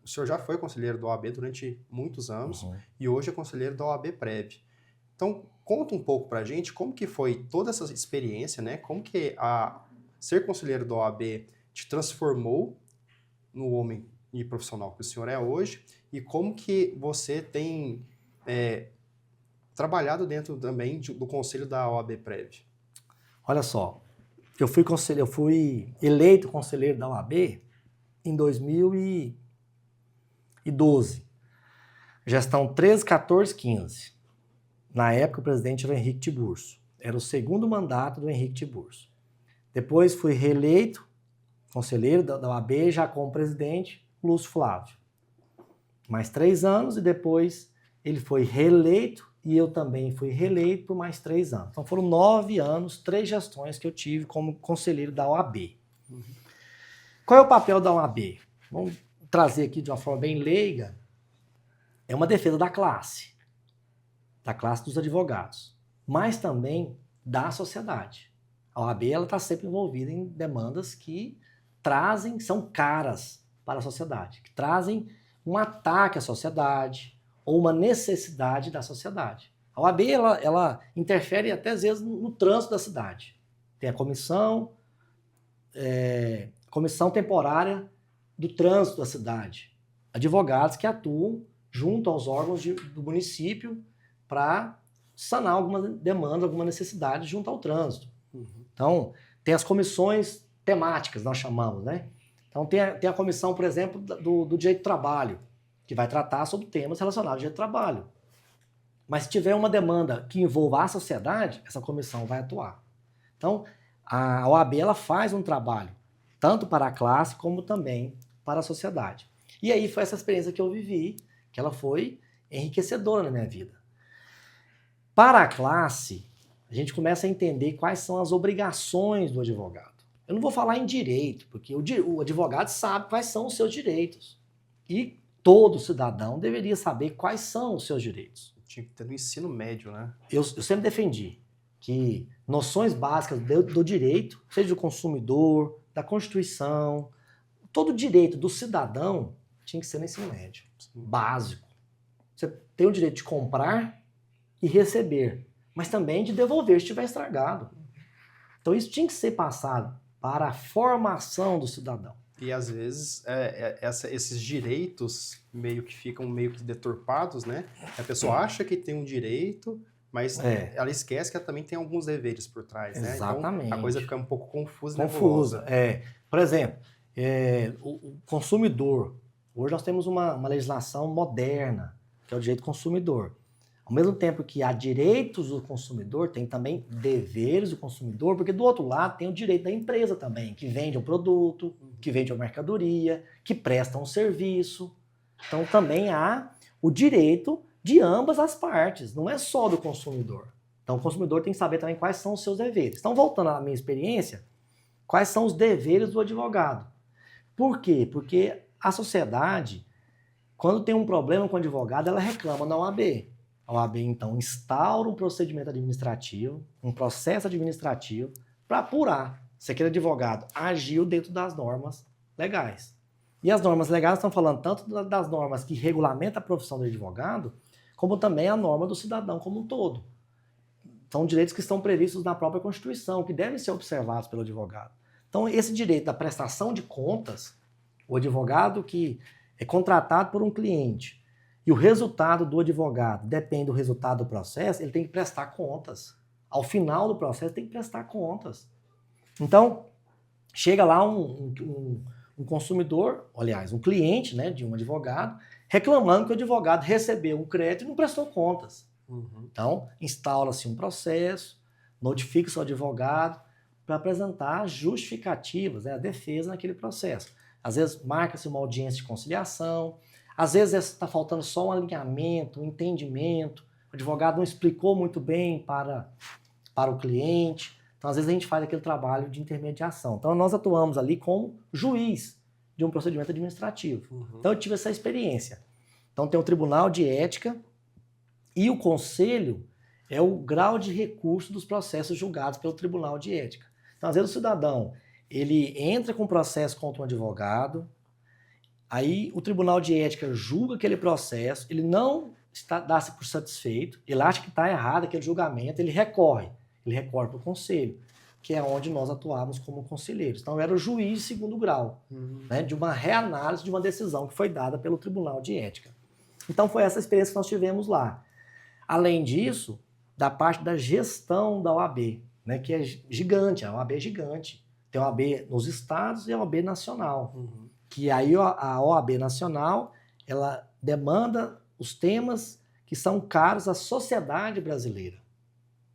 O senhor já foi conselheiro da OAB durante muitos anos e hoje é conselheiro da OAB Prev. Então, conta um pouco para a gente como que foi toda essa experiência, né? Como que ser conselheiro da OAB te transformou no homem e profissional que o senhor é hoje e como que você tem trabalhado dentro também do conselho da OAB Prev. Olha só, eu fui eleito conselheiro da OAB em 2012, gestão 13, 14, 15. Na época o presidente era o Henrique Tiburcio, era o segundo mandato do Henrique Tiburcio. Depois fui reeleito conselheiro da OAB já como presidente, Lúcio Flávio. Mais 3 anos e depois ele foi reeleito e eu também fui reeleito por mais 3 anos. Então foram 9 anos, 3 gestões que eu tive como conselheiro da OAB. Qual é o papel da OAB? Vamos trazer aqui de uma forma bem leiga. É uma defesa da classe dos advogados, mas também da sociedade. A OAB está sempre envolvida em demandas que são caras para a sociedade, que trazem um ataque à sociedade ou uma necessidade da sociedade. A OAB ela interfere até às vezes no trânsito da cidade. Tem a comissão temporária do trânsito da cidade. Advogados que atuam junto aos órgãos do município para sanar alguma demanda, alguma necessidade junto ao trânsito. Então, tem as comissões temáticas, nós chamamos, né? Então, tem a comissão, por exemplo, do direito do trabalho, que vai tratar sobre temas relacionados ao direito do trabalho. Mas se tiver uma demanda que envolva a sociedade, essa comissão vai atuar. Então, a OAB ela faz um trabalho tanto para a classe como também para a sociedade. E aí foi essa experiência que eu vivi, que ela foi enriquecedora na minha vida. Para a classe, a gente começa a entender quais são as obrigações do advogado. Eu não vou falar em direito, porque o advogado sabe quais são os seus direitos. E todo cidadão deveria saber quais são os seus direitos. Tinha que ter no ensino médio, né? Eu sempre defendi que noções básicas do direito, seja do consumidor, da Constituição, todo direito do cidadão tinha que ser no ensino médio, básico. Você tem o direito de comprar e receber, mas também de devolver se estiver estragado. Então isso tinha que ser passado para a formação do cidadão. E às vezes esses direitos meio que ficam meio que deturpados, né? A pessoa acha que tem um direito, mas ela esquece que ela também tem alguns deveres por trás, né? Exatamente. Então a coisa fica um pouco confusa. Confusa. Por exemplo, o consumidor. Hoje nós temos uma legislação moderna, que é o direito consumidor. Ao mesmo tempo que há direitos do consumidor, tem também deveres do consumidor, porque do outro lado tem o direito da empresa também, que vende um produto, que vende uma mercadoria, que presta um serviço. Então também há o direito de ambas as partes, não é só do consumidor. Então o consumidor tem que saber também quais são os seus deveres. Então, voltando à minha experiência, quais são os deveres do advogado? Por quê? Porque a sociedade, quando tem um problema com o advogado, ela reclama na OAB. A OAB, então, instaura um procedimento administrativo, um processo administrativo, para apurar se aquele advogado agiu dentro das normas legais. E as normas legais estão falando tanto das normas que regulamentam a profissão do advogado, como também a norma do cidadão como um todo. São direitos que estão previstos na própria Constituição, que devem ser observados pelo advogado. Então, esse direito da prestação de contas, o advogado que é contratado por um cliente, e o resultado do advogado depende do resultado do processo, ele tem que prestar contas. Ao final do processo, tem que prestar contas. Então, chega lá um consumidor, aliás, um cliente, né, de um advogado, reclamando que o advogado recebeu um crédito e não prestou contas. Então, instaura-se um processo, notifica-se o advogado para apresentar justificativas, a defesa naquele processo. Às vezes, marca-se uma audiência de conciliação. Às vezes está faltando só um alinhamento, um entendimento, o advogado não explicou muito bem para o cliente, então às vezes a gente faz aquele trabalho de intermediação. Então nós atuamos ali como juiz de um procedimento administrativo. Então eu tive essa experiência. Então tem o Tribunal de Ética e o Conselho é o grau de recurso dos processos julgados pelo Tribunal de Ética. Então às vezes o cidadão ele entra com processo contra um advogado, aí o Tribunal de Ética julga aquele processo, ele não dá-se por satisfeito, ele acha que está errado aquele julgamento, ele recorre para o Conselho, que é onde nós atuávamos como conselheiros. Então eu era o juiz de segundo grau, né, de uma reanálise de uma decisão que foi dada pelo Tribunal de Ética. Então foi essa experiência que nós tivemos lá. Além disso, da parte da gestão da OAB, né, que é gigante, a OAB é gigante. Tem a OAB nos estados e a OAB nacional. Que aí a OAB nacional, ela demanda os temas que são caros à sociedade brasileira.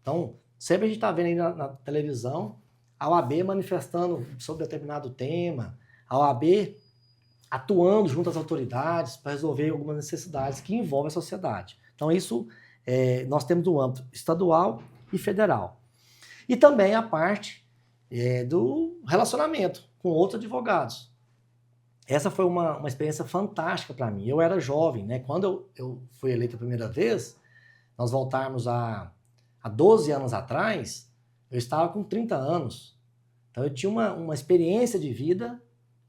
Então, sempre a gente está vendo aí na televisão a OAB manifestando sobre determinado tema, a OAB atuando junto às autoridades para resolver algumas necessidades que envolvem a sociedade. Então, isso nós temos no âmbito estadual e federal. E também a parte do relacionamento com outros advogados. Essa foi uma experiência fantástica para mim. Eu era jovem, né? Quando eu fui eleito a primeira vez, nós voltarmos há 12 anos atrás, eu estava com 30 anos. Então eu tinha uma experiência de vida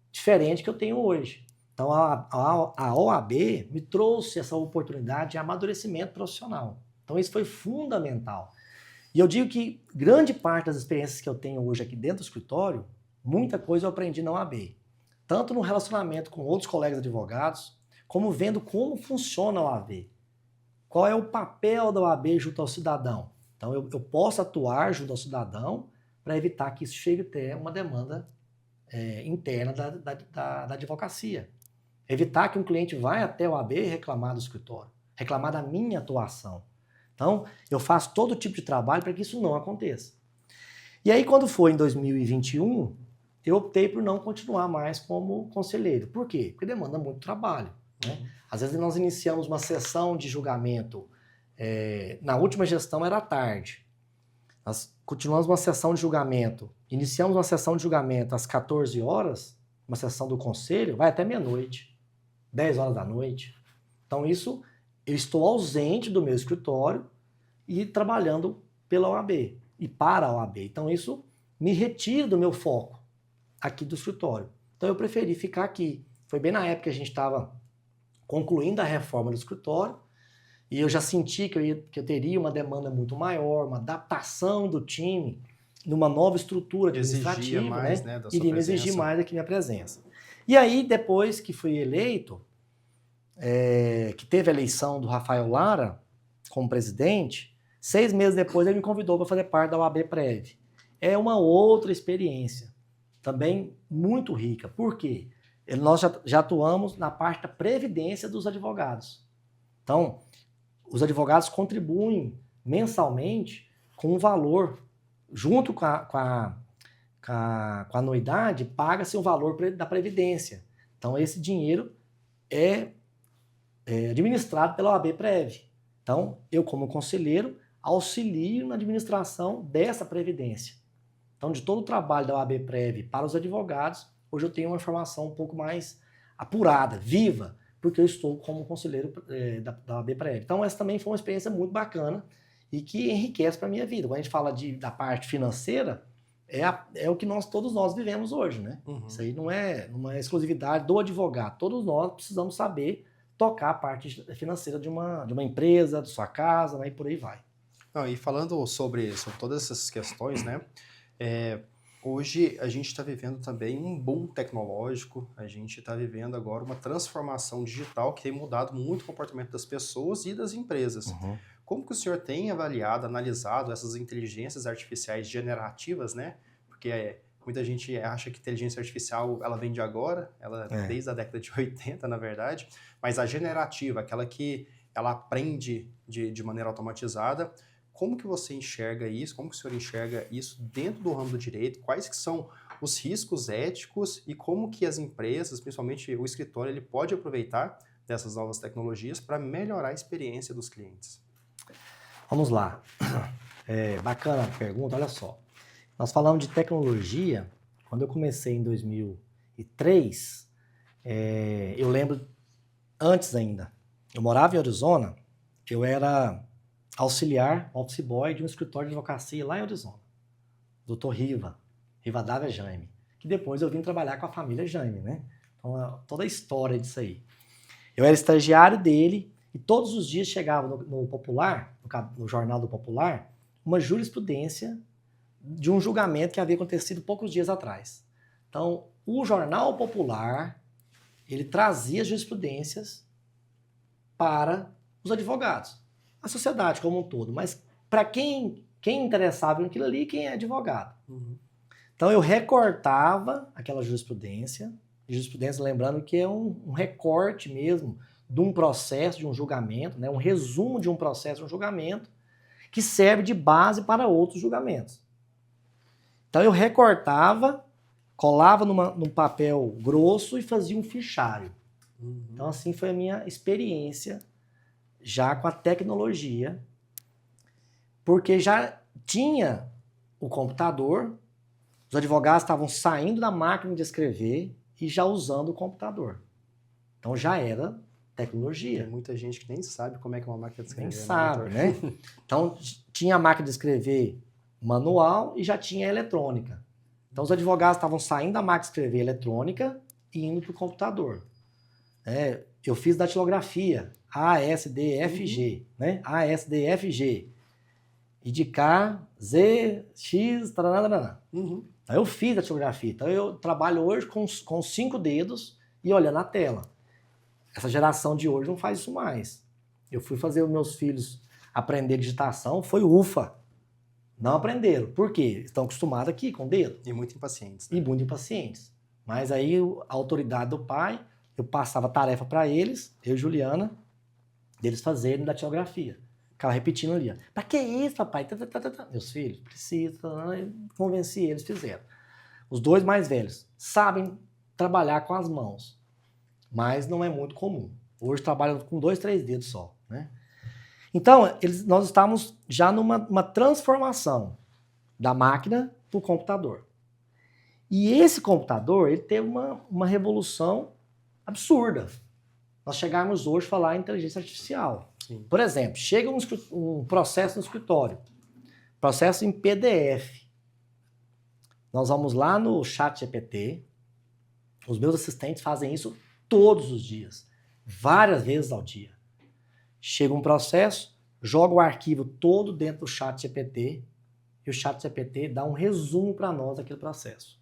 diferente que eu tenho hoje. Então a OAB me trouxe essa oportunidade de amadurecimento profissional. Então isso foi fundamental. E eu digo que grande parte das experiências que eu tenho hoje aqui dentro do escritório, muita coisa eu aprendi na OAB. Tanto no relacionamento com outros colegas advogados, como vendo como funciona a OAB. Qual é o papel da OAB junto ao cidadão? Então, eu posso atuar junto ao cidadão para evitar que isso chegue até uma demanda interna da advocacia. Evitar que um cliente vá até a OAB reclamar do escritório, reclamar da minha atuação. Então, eu faço todo tipo de trabalho para que isso não aconteça. E aí, quando foi em 2021, eu optei por não continuar mais como conselheiro. Por quê? Porque demanda muito trabalho, né? Às vezes nós iniciamos uma sessão de julgamento, na última gestão era à tarde. Nós continuamos uma sessão de julgamento, iniciamos uma sessão de julgamento às 14 horas, uma sessão do conselho, vai até meia-noite, 10 horas da noite. Então isso, eu estou ausente do meu escritório e trabalhando pela OAB e para a OAB. Então isso me retira do meu foco aqui do escritório. Então eu preferi ficar aqui. Foi bem na época que a gente estava concluindo a reforma do escritório e eu já senti que eu teria uma demanda muito maior, uma adaptação do time numa nova estrutura administrativa, exigia mais, né, da sua iria me presença. exigir mais aqui minha presença. E aí, depois que fui eleito, que teve a eleição do Rafael Lara como presidente, 6 meses depois ele me convidou para fazer parte da OAB Prev. É uma outra experiência, também muito rica. Por quê? Nós já atuamos na parte da previdência dos advogados. Então, os advogados contribuem mensalmente com um valor, junto com a anuidade, paga-se o valor da previdência. Então, esse dinheiro é administrado pela OAB Prev. Então, eu, como conselheiro, auxilio na administração dessa previdência. Então, de todo o trabalho da OAB Prev para os advogados, hoje eu tenho uma informação um pouco mais apurada, viva, porque eu estou como conselheiro da OAB Prev. Então, essa também foi uma experiência muito bacana e que enriquece para a minha vida. Quando a gente fala da parte financeira, é o que todos nós vivemos hoje, né? Uhum. Isso aí não é exclusividade do advogado. Todos nós precisamos saber tocar a parte financeira de uma empresa, de sua casa, né? E por aí vai. Não, e falando sobre todas essas questões, né? Hoje a gente está vivendo também um boom tecnológico, a gente está vivendo agora uma transformação digital que tem mudado muito o comportamento das pessoas e das empresas. Uhum. Como que o senhor tem avaliado, analisado essas inteligências artificiais generativas, né? Porque muita gente acha que inteligência artificial ela vem de agora, desde a década de 80, na verdade, mas a generativa, aquela que ela aprende de maneira automatizada. Como que você enxerga isso? Como que o senhor enxerga isso dentro do ramo do direito? Quais que são os riscos éticos e como que as empresas, principalmente o escritório, ele pode aproveitar dessas novas tecnologias para melhorar a experiência dos clientes? Vamos lá. Bacana a pergunta, olha só. Nós falamos de tecnologia, quando eu comecei em 2003, eu lembro, antes ainda, eu morava em Arizona, eu era auxiliar, office boy de um escritório de advocacia lá em Arizona, Dr. Rivadavia Jaime, que depois eu vim trabalhar com a família Jaime, né? Então, toda a história disso aí. Eu era estagiário dele e todos os dias chegava no Popular, no Jornal do Popular, uma jurisprudência de um julgamento que havia acontecido poucos dias atrás. Então, o Jornal Popular, ele trazia jurisprudências para os advogados. A sociedade como um todo, mas para quem interessava naquilo ali, quem é advogado. Uhum. Então eu recortava aquela jurisprudência, lembrando que é um recorte mesmo de um processo, de um julgamento, né? Um resumo de um processo, de um julgamento, que serve de base para outros julgamentos. Então eu recortava, colava num papel grosso e fazia um fichário. Uhum. Então assim foi a minha experiência já com a tecnologia, porque já tinha o computador, os advogados estavam saindo da máquina de escrever e já usando o computador. Então já era tecnologia. Tem muita gente que nem sabe como é que é uma máquina de escrever. Nem sabe, né? Então tinha a máquina de escrever manual e já tinha a eletrônica. Então os advogados estavam saindo da máquina de escrever eletrônica e indo para o computador. Eu fiz datilografia, ASDFG, né? ASDFG. E de K, Z, X, taranana. Uhum. Então eu fiz datilografia. Então eu trabalho hoje com 5 dedos e olhando a tela. Essa geração de hoje não faz isso mais. Eu fui fazer os meus filhos aprender digitação, foi ufa. Não aprenderam. Por quê? Estão acostumados aqui com o dedo. E muito impacientes. Né? E muito impacientes. Mas aí a autoridade do pai, eu passava tarefa para eles, eu e Juliana, deles fazerem datilografia. Ficava repetindo ali, ó. Pra que isso, papai? Meus filhos, precisa. Convenci eles, fizeram. Os 2 mais velhos sabem trabalhar com as mãos, mas não é muito comum. Hoje trabalham com 2, 3 dedos só, né? Então, nós estamos já numa transformação da máquina para o computador. E esse computador, ele teve uma revolução absurda. Nós chegamos hoje a falar em inteligência artificial. Sim. Por exemplo, chega um processo no escritório, processo em PDF. Nós vamos lá no ChatGPT, os meus assistentes fazem isso todos os dias, várias vezes ao dia. Chega um processo, joga o arquivo todo dentro do ChatGPT e o ChatGPT dá um resumo para nós daquele processo.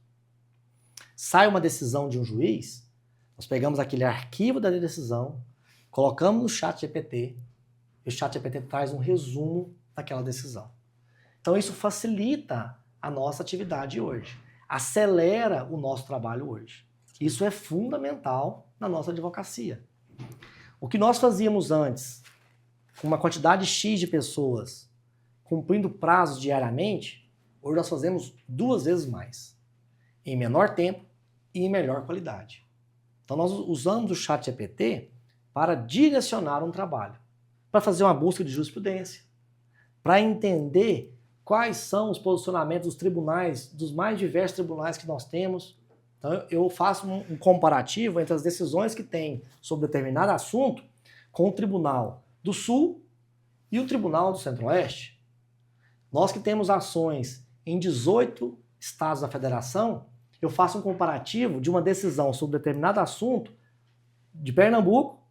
Sai uma decisão de um juiz, nós pegamos aquele arquivo da decisão, colocamos no ChatGPT e o ChatGPT traz um resumo daquela decisão. Então isso facilita a nossa atividade hoje, acelera o nosso trabalho hoje. Isso é fundamental na nossa advocacia. O que nós fazíamos antes, com uma quantidade X de pessoas, cumprindo prazos diariamente, hoje nós fazemos 2 vezes mais, em menor tempo e em melhor qualidade. Então nós usamos o ChatGPT para direcionar um trabalho, para fazer uma busca de jurisprudência, para entender quais são os posicionamentos dos tribunais, dos mais diversos tribunais que nós temos. Então eu faço um comparativo entre as decisões que tem sobre determinado assunto com o Tribunal do Sul e o Tribunal do Centro-Oeste. Nós que temos ações em 18 estados da federação, eu faço um comparativo de uma decisão sobre determinado assunto de Pernambuco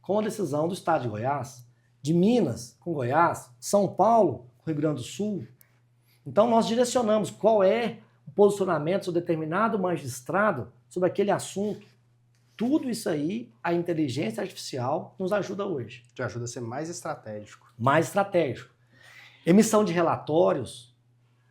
com a decisão do estado de Goiás, de Minas com Goiás, São Paulo com Rio Grande do Sul. Então nós direcionamos qual é o posicionamento sobre determinado magistrado sobre aquele assunto. Tudo isso aí, a inteligência artificial nos ajuda hoje. Te ajuda a ser mais estratégico. Mais estratégico. Emissão de relatórios,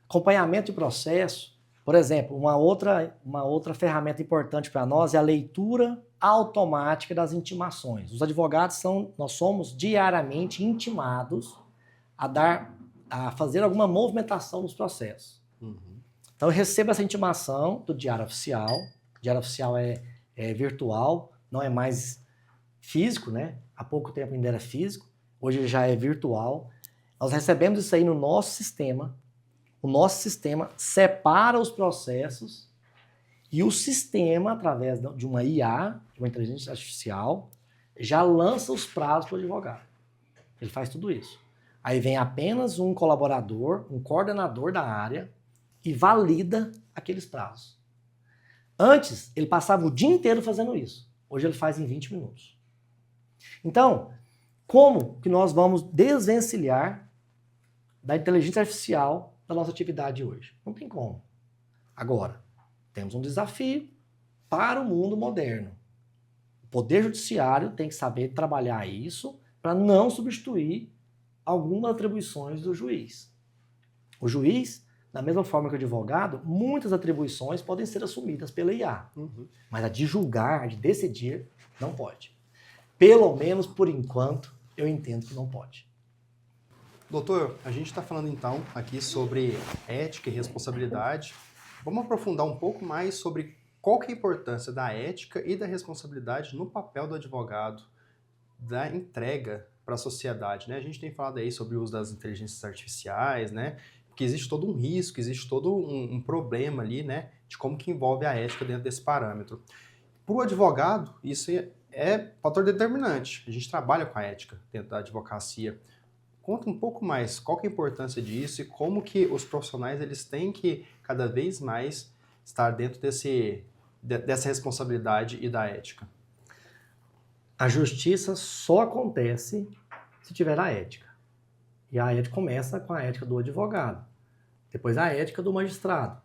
acompanhamento de processo. Por exemplo, uma outra ferramenta importante para nós é a leitura automática das intimações. Os advogados nós somos diariamente intimados a fazer alguma movimentação nos processos. Uhum. Então eu recebo essa intimação do Diário Oficial. O Diário Oficial é virtual, não é mais físico, né? Há pouco tempo ainda era físico, hoje ele já é virtual. Nós recebemos isso aí no nosso sistema. O nosso sistema separa os processos e o sistema, através de uma IA, de uma inteligência artificial, já lança os prazos para o advogado. Ele faz tudo isso. Aí vem apenas um colaborador, um coordenador da área e valida aqueles prazos. Antes, ele passava o dia inteiro fazendo isso. Hoje ele faz em 20 minutos. Então, como que nós vamos desvencilhar da inteligência artificial da nossa atividade hoje? Não tem como. Agora, temos um desafio para o mundo moderno. O Poder Judiciário tem que saber trabalhar isso para não substituir algumas atribuições do juiz. O juiz, da mesma forma que o advogado, muitas atribuições podem ser assumidas pela IA. Uhum. Mas a de julgar, a de decidir, não pode. Pelo menos por enquanto, eu entendo que não pode. Doutor, a gente está falando então aqui sobre ética e responsabilidade. Vamos aprofundar um pouco mais sobre qual que é a importância da ética e da responsabilidade no papel do advogado, da entrega para a sociedade, né? A gente tem falado aí sobre o uso das inteligências artificiais, né? Que existe todo um risco, existe todo um problema ali, né? De como que envolve a ética dentro desse parâmetro. Para o advogado, isso é fator determinante. A gente trabalha com a ética dentro da advocacia. Conta um pouco mais qual que é a importância disso e como que os profissionais eles têm que cada vez mais estar dentro dessa responsabilidade e da ética. A justiça só acontece se tiver a ética. E a ética começa com a ética do advogado. Depois a ética do magistrado.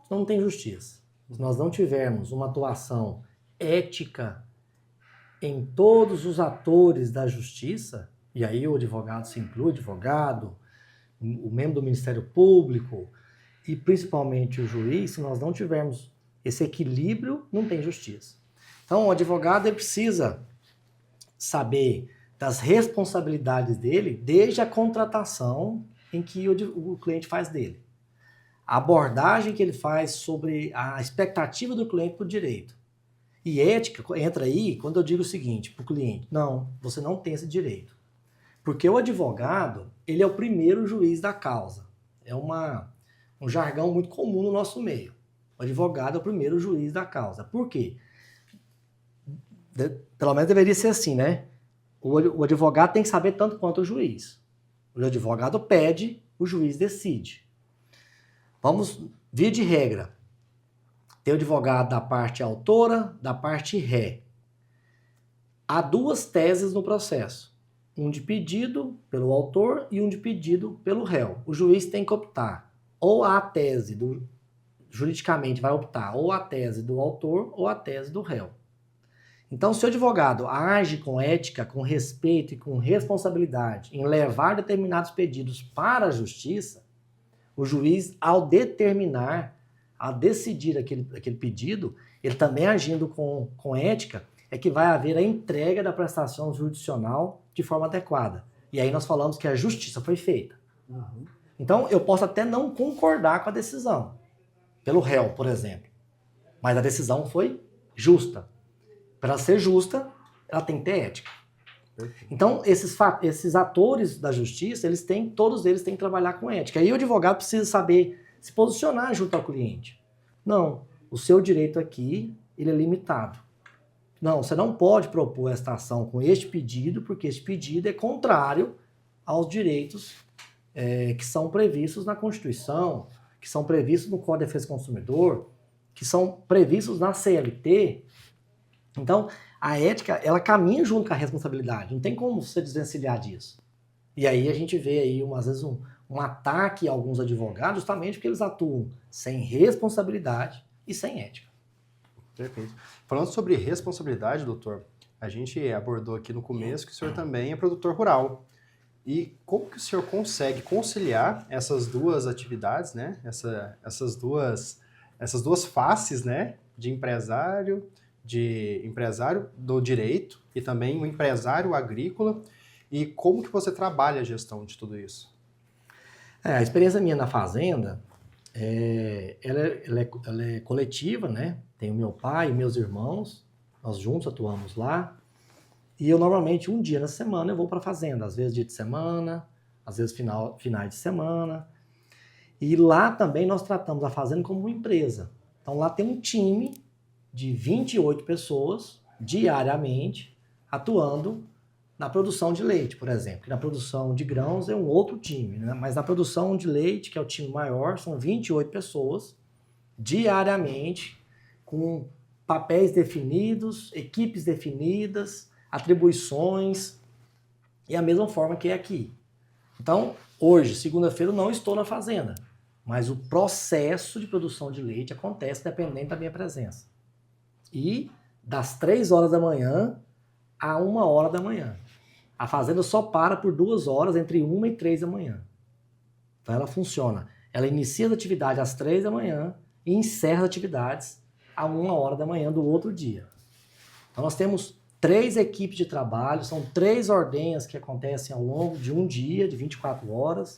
Não tem justiça. Se nós não tivermos uma atuação ética em todos os atores da justiça, e aí o advogado se inclui, o advogado, o membro do Ministério Público e principalmente o juiz, se nós não tivermos esse equilíbrio, não tem justiça. Então o advogado ele precisa saber das responsabilidades dele desde a contratação em que o cliente faz dele. A abordagem que ele faz sobre a expectativa do cliente para o direito. E ética entra aí quando eu digo o seguinte para o cliente: não, você não tem esse direito. Porque o advogado, ele é o primeiro juiz da causa. É um jargão muito comum no nosso meio. O advogado é o primeiro juiz da causa. Por quê? Pelo menos deveria ser assim, né? O advogado tem que saber tanto quanto o juiz. O advogado pede, o juiz decide. Vamos, via de regra, tem o advogado da parte autora, da parte ré. Há duas teses no processo. Um de pedido pelo autor e um de pedido pelo réu. O juiz tem que optar. Ou a tese, juridicamente vai optar, ou a tese do autor ou a tese do réu. Então, se o advogado age com ética, com respeito e com responsabilidade em levar determinados pedidos para a justiça, o juiz, ao decidir aquele pedido, ele também agindo com ética, é que vai haver a entrega da prestação jurisdicional de forma adequada. E aí nós falamos que a justiça foi feita. Uhum. Então, eu posso até não concordar com a decisão, pelo réu, por exemplo, mas a decisão foi justa. Para ser justa, ela tem que ter ética. Então, esses atores da justiça, todos eles têm que trabalhar com ética. E o advogado precisa saber se posicionar junto ao cliente. Não, o seu direito aqui, ele é limitado. Não, você não pode propor esta ação com este pedido, porque este pedido é contrário aos direitos que são previstos na Constituição, que são previstos no Código de Defesa do Consumidor, que são previstos na CLT. Então, a ética, ela caminha junto com a responsabilidade. Não tem como você desvencilhar disso. E aí a gente vê aí, às vezes, um ataque a alguns advogados justamente porque eles atuam sem responsabilidade e sem ética. Perfeito. Falando sobre responsabilidade, doutor, a gente abordou aqui no começo que o senhor também é produtor rural. E como que o senhor consegue conciliar essas duas atividades, né? Essas duas faces, né? De empresário do direito e também o empresário agrícola. E como que você trabalha a gestão de tudo isso? A experiência minha na fazenda, ela é coletiva, né? Tem o meu pai e meus irmãos, nós juntos atuamos lá. E eu normalmente, um dia na semana, eu vou para a fazenda. Às vezes dia de semana, às vezes finais de semana. E lá também nós tratamos a fazenda como uma empresa. Então lá tem um time de 28 pessoas, diariamente, atuando na produção de leite, por exemplo. Na produção de grãos é um outro time, né? Mas na produção de leite, que é o time maior, são 28 pessoas, diariamente, com papéis definidos, equipes definidas, atribuições, e a mesma forma que é aqui. Então, hoje, segunda-feira, eu não estou na fazenda, mas o processo de produção de leite acontece dependendo da minha presença. E das 3 horas da manhã a 1 hora da manhã. A fazenda só para por 2 horas, entre 1 e 3 da manhã. Então ela funciona. Ela inicia as atividades às 3 da manhã e encerra as atividades a 1 hora da manhã do outro dia. Então nós temos 3 equipes de trabalho, são 3 ordenhas que acontecem ao longo de um dia, de 24 horas.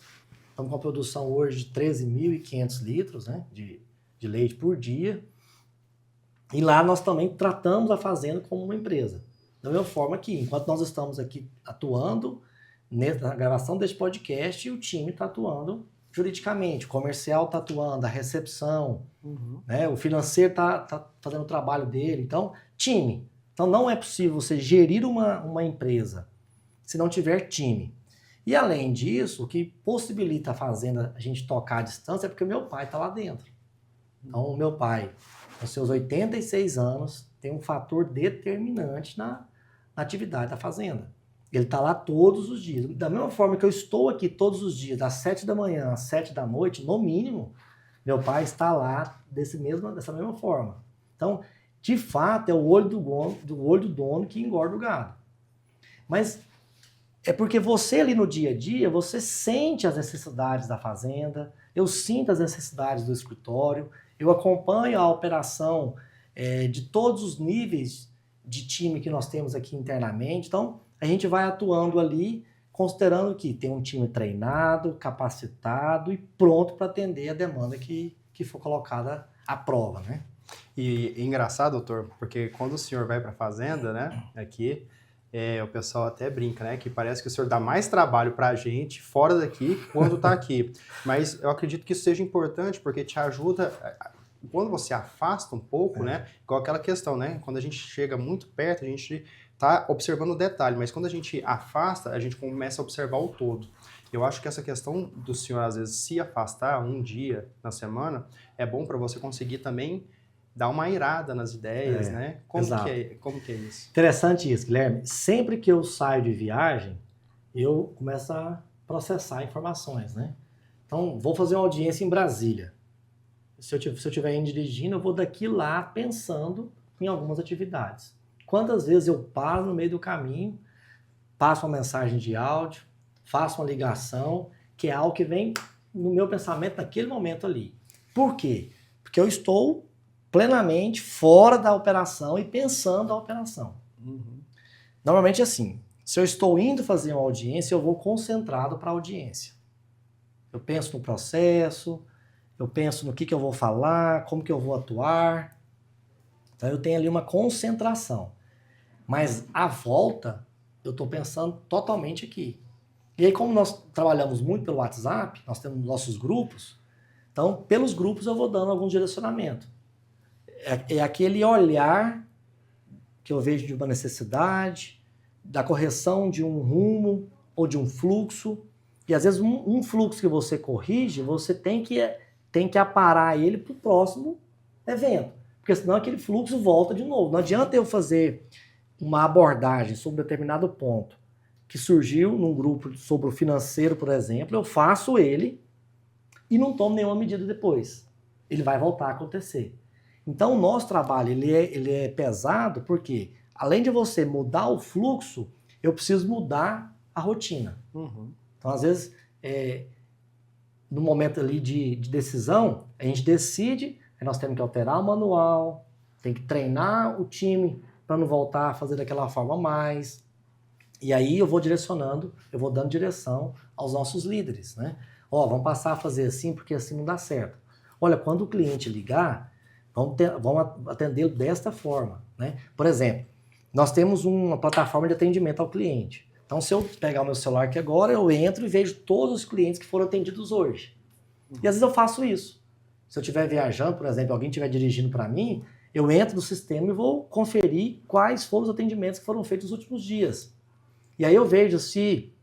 Estamos com a produção hoje de 13.500 litros, né, de leite por dia. E lá nós também tratamos a fazenda como uma empresa. Da mesma forma que, enquanto nós estamos aqui atuando na gravação deste podcast, o time está atuando juridicamente, o comercial está atuando, a recepção, né, o financeiro está fazendo o trabalho dele. Então, time. Então, não é possível você gerir uma empresa se não tiver time. E, além disso, o que possibilita a fazenda a gente tocar à distância é porque o meu pai está lá dentro. Então, o meu pai, com seus 86 anos, tem um fator determinante na atividade da fazenda. Ele está lá todos os dias. Da mesma forma que eu estou aqui todos os dias, das 7 da manhã às 7 da noite, no mínimo, meu pai está lá dessa mesma forma. Então, de fato, é o olho do dono que engorda o gado. Mas é porque você ali no dia a dia, você sente as necessidades da fazenda, eu sinto as necessidades do escritório, eu acompanho a operação de todos os níveis de time que nós temos aqui internamente. Então, a gente vai atuando ali, considerando que tem um time treinado, capacitado e pronto para atender a demanda que for colocada à prova, né? E engraçado, doutor, porque quando o senhor vai para a fazenda, né, aqui, o pessoal até brinca, né, que parece que o senhor dá mais trabalho para a gente fora daqui quando está aqui. Mas eu acredito que isso seja importante porque te ajuda, quando você afasta um pouco, né, igual aquela questão, né, quando a gente chega muito perto, a gente está observando o detalhe, mas quando a gente afasta, a gente começa a observar o todo. Eu acho que essa questão do senhor, às vezes, se afastar um dia na semana, é bom para você conseguir também dar uma irada nas ideias, né? Como que é isso? Interessante isso, Guilherme. Sempre que eu saio de viagem, eu começo a processar informações, né? Então, vou fazer uma audiência em Brasília. Se eu estiver indo dirigindo, eu vou daqui lá pensando em algumas atividades. Quantas vezes eu paro no meio do caminho, passo uma mensagem de áudio, faço uma ligação, que é algo que vem no meu pensamento naquele momento ali. Por quê? Porque eu estou plenamente fora da operação e pensando a operação. Normalmente assim, se eu estou indo fazer uma audiência, eu vou concentrado para a audiência. Eu penso no processo, eu penso no que eu vou falar, como que eu vou atuar. Então eu tenho ali uma concentração. Mas à volta, eu estou pensando totalmente aqui. E aí, como nós trabalhamos muito pelo WhatsApp, nós temos nossos grupos, então pelos grupos eu vou dando algum direcionamento. É aquele olhar que eu vejo de uma necessidade, da correção de um rumo ou de um fluxo. E às vezes um fluxo que você corrige, você tem que aparar ele para o próximo evento. Porque senão aquele fluxo volta de novo. Não adianta eu fazer uma abordagem sobre determinado ponto que surgiu num grupo sobre o financeiro, por exemplo, eu faço ele e não tomo nenhuma medida depois. Ele vai voltar a acontecer. Então, o nosso trabalho ele é pesado porque, além de você mudar o fluxo, eu preciso mudar a rotina. Então, às vezes, no momento ali de decisão, a gente decide, aí nós temos que alterar o manual, tem que treinar o time para não voltar a fazer daquela forma mais. E aí eu vou direcionando, eu vou dando direção aos nossos líderes, né? Vamos passar a fazer assim porque assim não dá certo. Olha, quando o cliente ligar, vamos atendê-lo desta forma, né? Por exemplo, nós temos uma plataforma de atendimento ao cliente. Então, se eu pegar o meu celular aqui agora, eu entro e vejo todos os clientes que foram atendidos hoje. E às vezes eu faço isso. Se eu estiver viajando, por exemplo, alguém estiver dirigindo para mim, eu entro no sistema e vou conferir quais foram os atendimentos que foram feitos nos últimos dias. E aí eu vejo se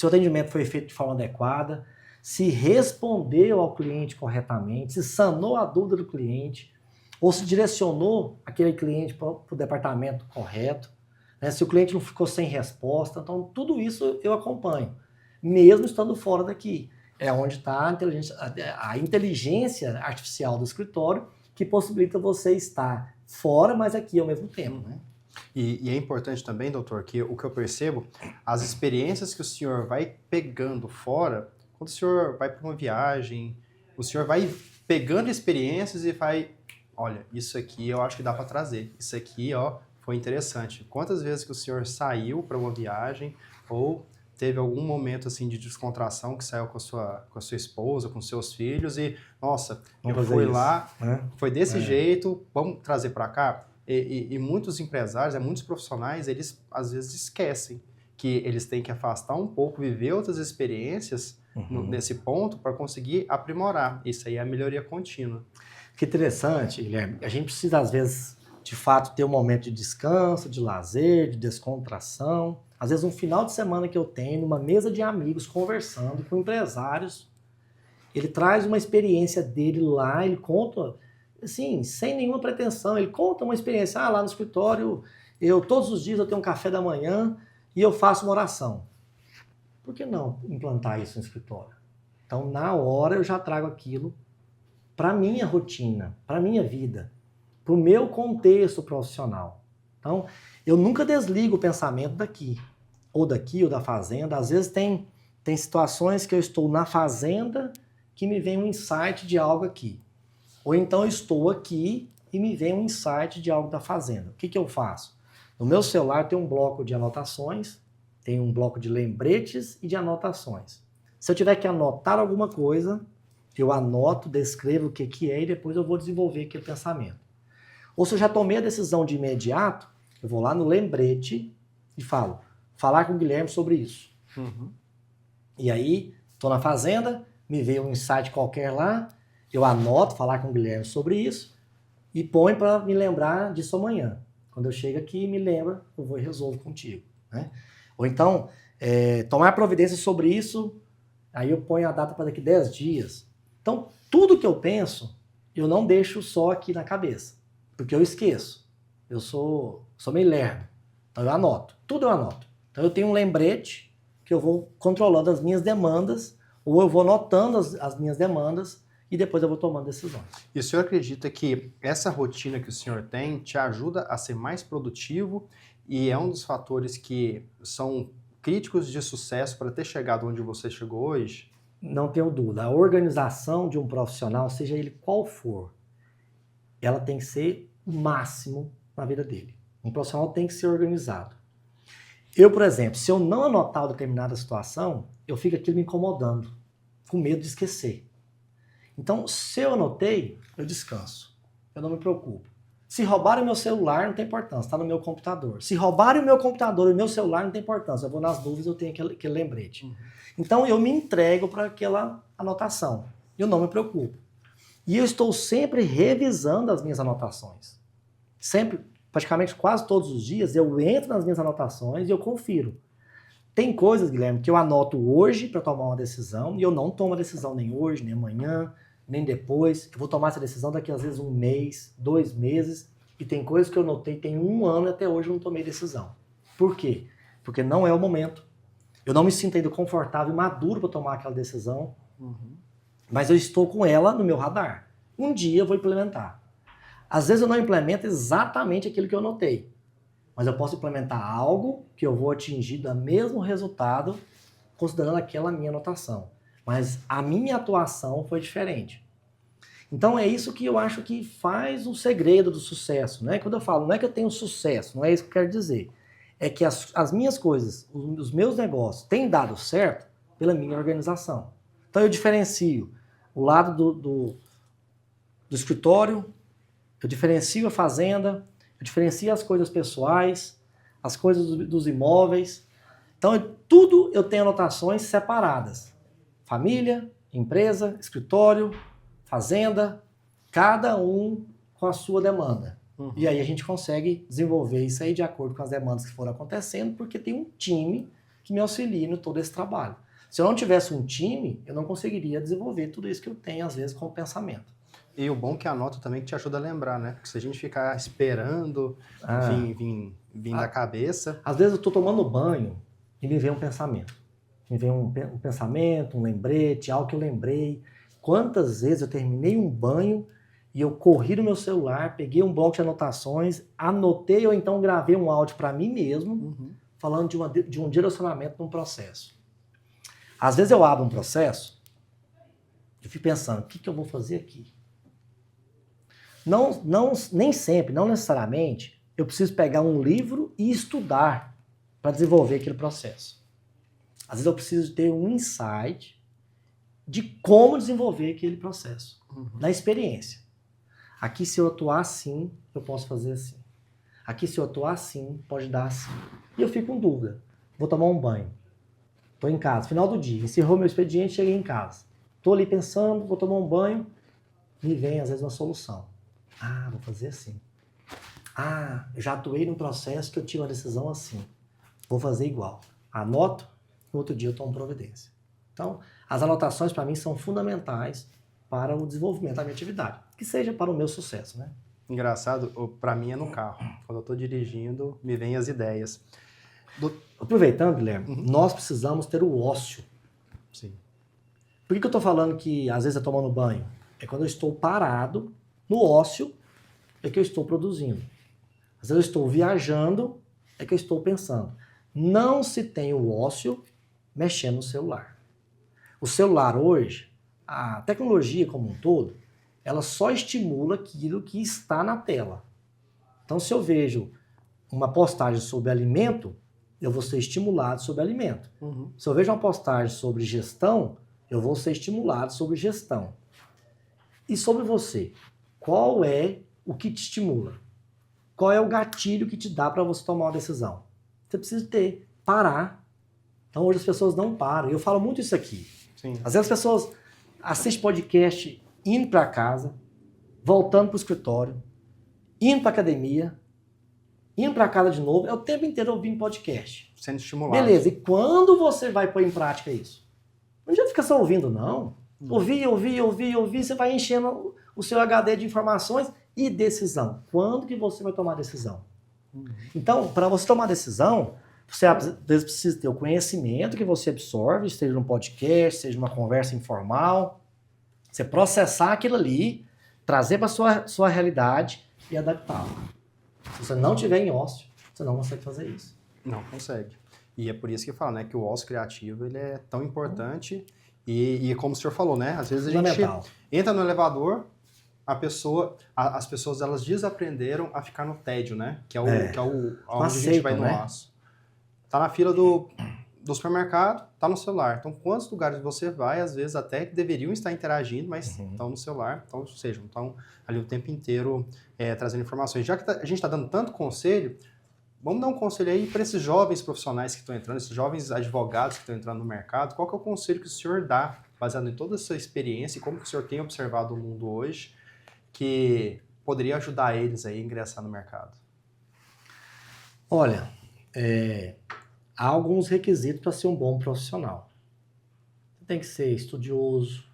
o atendimento foi feito de forma adequada, se respondeu ao cliente corretamente, se sanou a dúvida do cliente, ou se direcionou aquele cliente para o departamento correto, né? Se o cliente não ficou sem resposta. Então, tudo isso eu acompanho, mesmo estando fora daqui. É onde está a inteligência artificial do escritório, que possibilita você estar fora, mas aqui ao mesmo tempo, né? E é importante também, doutor, que o que eu percebo, as experiências que o senhor vai pegando fora, quando o senhor vai para uma viagem, o senhor vai pegando experiências e vai, olha, isso aqui eu acho que dá para trazer, isso aqui, ó, foi interessante. Quantas vezes que o senhor saiu para uma viagem ou teve algum momento assim de descontração que saiu com a sua esposa, com seus filhos e, nossa, eu fui lá, foi desse jeito, vamos trazer para cá? E muitos empresários, muitos profissionais, eles às vezes esquecem que eles têm que afastar um pouco, viver outras experiências nesse ponto para conseguir aprimorar. Isso aí é a melhoria contínua. Que interessante, Guilherme. A gente precisa, às vezes, de fato, ter um momento de descanso, de lazer, de descontração. Às vezes, um final de semana que eu tenho, numa mesa de amigos, conversando com empresários, ele traz uma experiência dele lá, ele conta, assim, sem nenhuma pretensão, ele conta uma experiência. Lá no escritório, todos os dias eu tenho um café da manhã e eu faço uma oração. Por que não implantar isso no escritório? Então, na hora, eu já trago aquilo para a minha rotina, para a minha vida, para o meu contexto profissional. Então, eu nunca desligo o pensamento daqui, ou da fazenda. Às vezes tem situações que eu estou na fazenda que me vem um insight de algo aqui. Ou então eu estou aqui e me vem um insight de algo da fazenda. O que eu faço? No meu celular tem um bloco de anotações, tem um bloco de lembretes e de anotações. Se eu tiver que anotar alguma coisa, eu anoto, descrevo o que é e depois eu vou desenvolver aquele pensamento. Ou se eu já tomei a decisão de imediato, eu vou lá no lembrete e falo, falar com o Guilherme sobre isso. E aí, estou na fazenda, me veio um insight qualquer lá, eu anoto, falar com o Guilherme sobre isso e ponho para me lembrar disso amanhã. Quando eu chego aqui e me lembra, eu vou e resolvo contigo. Né? Ou então, tomar providência sobre isso, aí eu ponho a data para daqui 10 dias. Então, tudo que eu penso, eu não deixo só aqui na cabeça, porque eu esqueço. Eu sou meio lerdo, então eu anoto, tudo eu anoto. Então eu tenho um lembrete que eu vou controlando as minhas demandas, ou eu vou anotando as minhas demandas e depois eu vou tomando decisões. E o senhor acredita que essa rotina que o senhor tem te ajuda a ser mais produtivo e é um dos fatores que são críticos de sucesso para ter chegado onde você chegou hoje? Não tenho dúvida. A organização de um profissional, seja ele qual for, ela tem que ser o máximo na vida dele. Um profissional tem que ser organizado. Eu, por exemplo, se eu não anotar determinada situação, eu fico aquilo me incomodando, com medo de esquecer. Então, se eu anotei, eu descanso. Eu não me preocupo. Se roubarem o meu celular, não tem importância, está no meu computador. Se roubarem o meu computador e o meu celular, não tem importância. Eu vou nas dúvidas, eu tenho aquele lembrete. Então, eu me entrego para aquela anotação. Eu não me preocupo. E eu estou sempre revisando as minhas anotações. Sempre, praticamente quase todos os dias, eu entro nas minhas anotações e eu confiro. Tem coisas, Guilherme, que eu anoto hoje para tomar uma decisão e eu não tomo a decisão nem hoje, nem amanhã, nem depois. Eu vou tomar essa decisão daqui às vezes 1 mês, 2 meses. E tem coisas que eu notei tem 1 ano e até hoje eu não tomei decisão. Por quê? Porque não é o momento. Eu não me sinto ainda confortável e maduro para tomar aquela decisão. Mas eu estou com ela no meu radar. Um dia eu vou implementar. Às vezes eu não implemento exatamente aquilo que eu anotei. Mas eu posso implementar algo que eu vou atingir do mesmo resultado considerando aquela minha anotação. Mas a minha atuação foi diferente. Então é isso que eu acho que faz o segredo do sucesso. Né? Quando eu falo, não é que eu tenho sucesso, não é isso que eu quero dizer. É que as minhas coisas, os meus negócios têm dado certo pela minha organização. Então eu diferencio o lado do escritório, eu diferencio a fazenda, eu diferencio as coisas pessoais, as coisas dos imóveis. Então, tudo eu tenho anotações separadas. Família, empresa, escritório, fazenda, cada um com a sua demanda. E aí a gente consegue desenvolver isso aí de acordo com as demandas que foram acontecendo, porque tem um time que me auxilia em todo esse trabalho. Se eu não tivesse um time, eu não conseguiria desenvolver tudo isso que eu tenho, às vezes, como pensamento. E o bom é que a nota também te ajuda a lembrar, né? Porque se a gente ficar esperando vir da cabeça... Às vezes eu estou tomando banho e me vem um pensamento. Me vem um pensamento, um lembrete, algo que eu lembrei. Quantas vezes eu terminei um banho e eu corri no meu celular, peguei um bloco de anotações, anotei ou então gravei um áudio para mim mesmo, falando de um direcionamento de um processo. Às vezes eu abro um processo, eu fico pensando, o que eu vou fazer aqui? Nem sempre, não necessariamente, eu preciso pegar um livro e estudar para desenvolver aquele processo. Às vezes eu preciso ter um insight de como desenvolver aquele processo, na experiência. Aqui, se eu atuar assim, eu posso fazer assim. Aqui, se eu atuar assim, pode dar assim. E eu fico com dúvida. Vou tomar um banho. Estou em casa, final do dia, encerrou meu expediente, cheguei em casa. Estou ali pensando, vou tomar um banho, me vem às vezes uma solução. Ah, vou fazer assim. Ah, já atuei num processo que eu tive uma decisão assim. Vou fazer igual. Anoto, no outro dia eu tomo providência. Então, as anotações para mim são fundamentais para o desenvolvimento da minha atividade, que seja para o meu sucesso, né? Engraçado, para mim é no carro. Quando eu estou dirigindo, me vêm as ideias. Aproveitando, Guilherme, nós precisamos ter o ócio. Sim. Por que eu estou falando que às vezes é tomando banho? É quando eu estou parado, no ócio, é que eu estou produzindo. Às vezes eu estou viajando, é que eu estou pensando. Não se tem o ócio mexendo no celular. O celular hoje, a tecnologia como um todo, ela só estimula aquilo que está na tela. Então, se eu vejo uma postagem sobre alimento, eu vou ser estimulado sobre alimento. Se eu vejo uma postagem sobre gestão, eu vou ser estimulado sobre gestão. E sobre você, qual é o que te estimula? Qual é o gatilho que te dá para você tomar uma decisão? Você precisa parar. Então hoje as pessoas não param. Eu falo muito isso aqui. Sim. Às vezes as pessoas assistem podcast indo para casa, voltando para o escritório, indo para academia, indo para casa de novo, é o tempo inteiro ouvindo podcast. Sendo estimulado. Beleza, e quando você vai pôr em prática isso? Não adianta ficar só ouvindo, não. Ouvir, você vai enchendo o seu HD de informações e decisão. Quando que você vai tomar decisão? Então, para você tomar decisão, você às vezes precisa ter o conhecimento que você absorve, seja num podcast, seja numa conversa informal, você processar aquilo ali, trazer para sua realidade e adaptá-lo. Se você não tiver em ócio, você não consegue fazer isso. Não consegue. E é por isso que eu falo, né, que o ócio criativo ele é tão importante e como o senhor falou, né, às vezes a gente entra no elevador, as pessoas elas desaprenderam a ficar no tédio, né, que é onde a gente vai no ócio. Tá na fila do supermercado, tá no celular. Então, quantos lugares você vai, às vezes até que deveriam estar interagindo, mas estão no celular, então, ou seja, não estão ali o tempo inteiro trazendo informações. Já que a gente está dando tanto conselho, vamos dar um conselho aí para esses jovens profissionais que estão entrando, esses jovens advogados que estão entrando no mercado. Qual que é o conselho que o senhor dá, baseado em toda a sua experiência e como que o senhor tem observado o mundo hoje, que poderia ajudar eles aí a ingressar no mercado? Olha, há alguns requisitos para ser um bom profissional. Você tem que ser estudioso,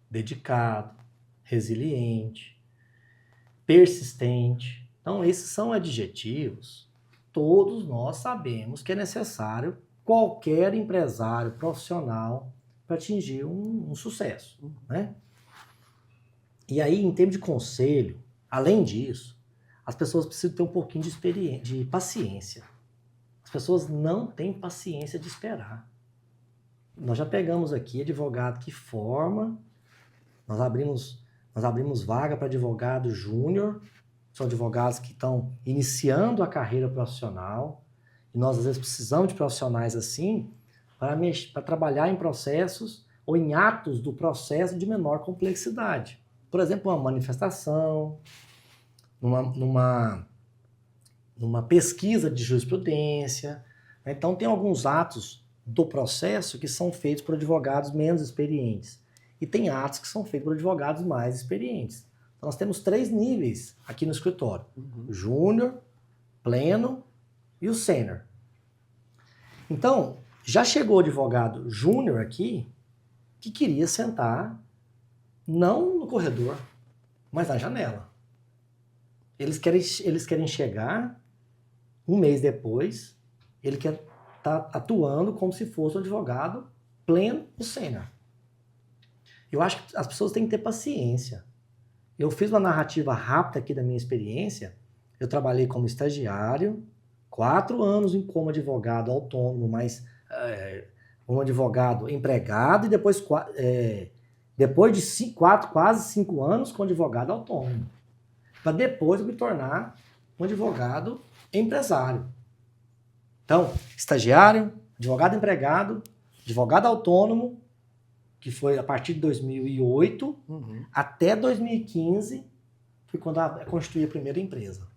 dedicado, resiliente, persistente. Então, esses são adjetivos. Todos nós sabemos que é necessário qualquer empresário profissional para atingir um sucesso, né? E aí, em termos de conselho, além disso, as pessoas precisam ter um pouquinho de paciência. As pessoas não têm paciência de esperar. Nós já pegamos aqui advogado que forma, nós abrimos vaga para advogado júnior, são advogados que estão iniciando a carreira profissional, e nós às vezes precisamos de profissionais assim para trabalhar em processos ou em atos do processo de menor complexidade. Por exemplo, uma manifestação, numa pesquisa de jurisprudência. Então, tem alguns atos do processo que são feitos por advogados menos experientes. E tem atos que são feitos por advogados mais experientes. Então, nós temos 3 níveis aqui no escritório. O júnior, pleno e o sênior. Então, já chegou o advogado júnior aqui que queria sentar não no corredor, mas na janela. Eles querem chegar um mês depois, ele quer estar atuando como se fosse um advogado pleno ou sênior. Eu acho que as pessoas têm que ter paciência. Eu fiz uma narrativa rápida aqui da minha experiência. Eu trabalhei como estagiário, 4 anos como advogado autônomo, mas como advogado empregado, e depois de quase 5 anos como advogado autônomo. Para depois eu me tornar um advogado empresário. Então, estagiário, advogado empregado, advogado autônomo, que foi a partir de 2008 até 2015, foi quando eu constituí a primeira empresa.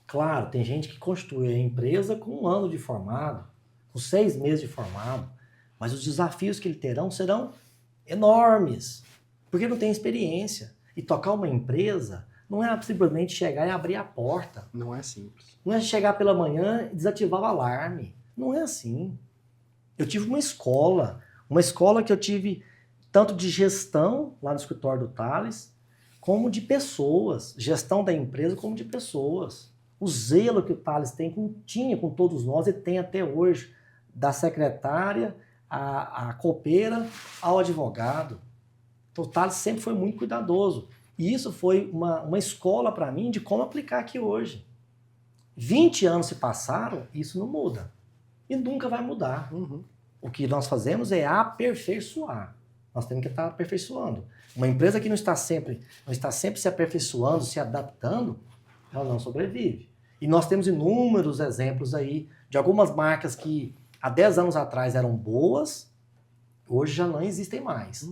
Claro, tem gente que constitui a empresa com 1 ano de formado, com 6 meses de formado, mas os desafios que eles terão serão enormes, porque não tem experiência. E tocar uma empresa não é simplesmente chegar e abrir a porta. Não é simples. Não é chegar pela manhã e desativar o alarme. Não é assim. Eu tive uma escola que eu tive tanto de gestão lá no escritório do Thales, como de pessoas, gestão da empresa como de pessoas. O zelo que o Thales tinha com todos nós e tem até hoje, da secretária, a copeira, ao advogado. Então, o Thales sempre foi muito cuidadoso. E isso foi uma escola para mim de como aplicar aqui hoje. 20 anos se passaram, isso não muda. E nunca vai mudar. O que nós fazemos é aperfeiçoar. Nós temos que estar aperfeiçoando. Uma empresa que não está sempre se aperfeiçoando, se adaptando, ela não sobrevive. E nós temos inúmeros exemplos aí de algumas marcas que há 10 anos atrás eram boas, hoje já não existem mais.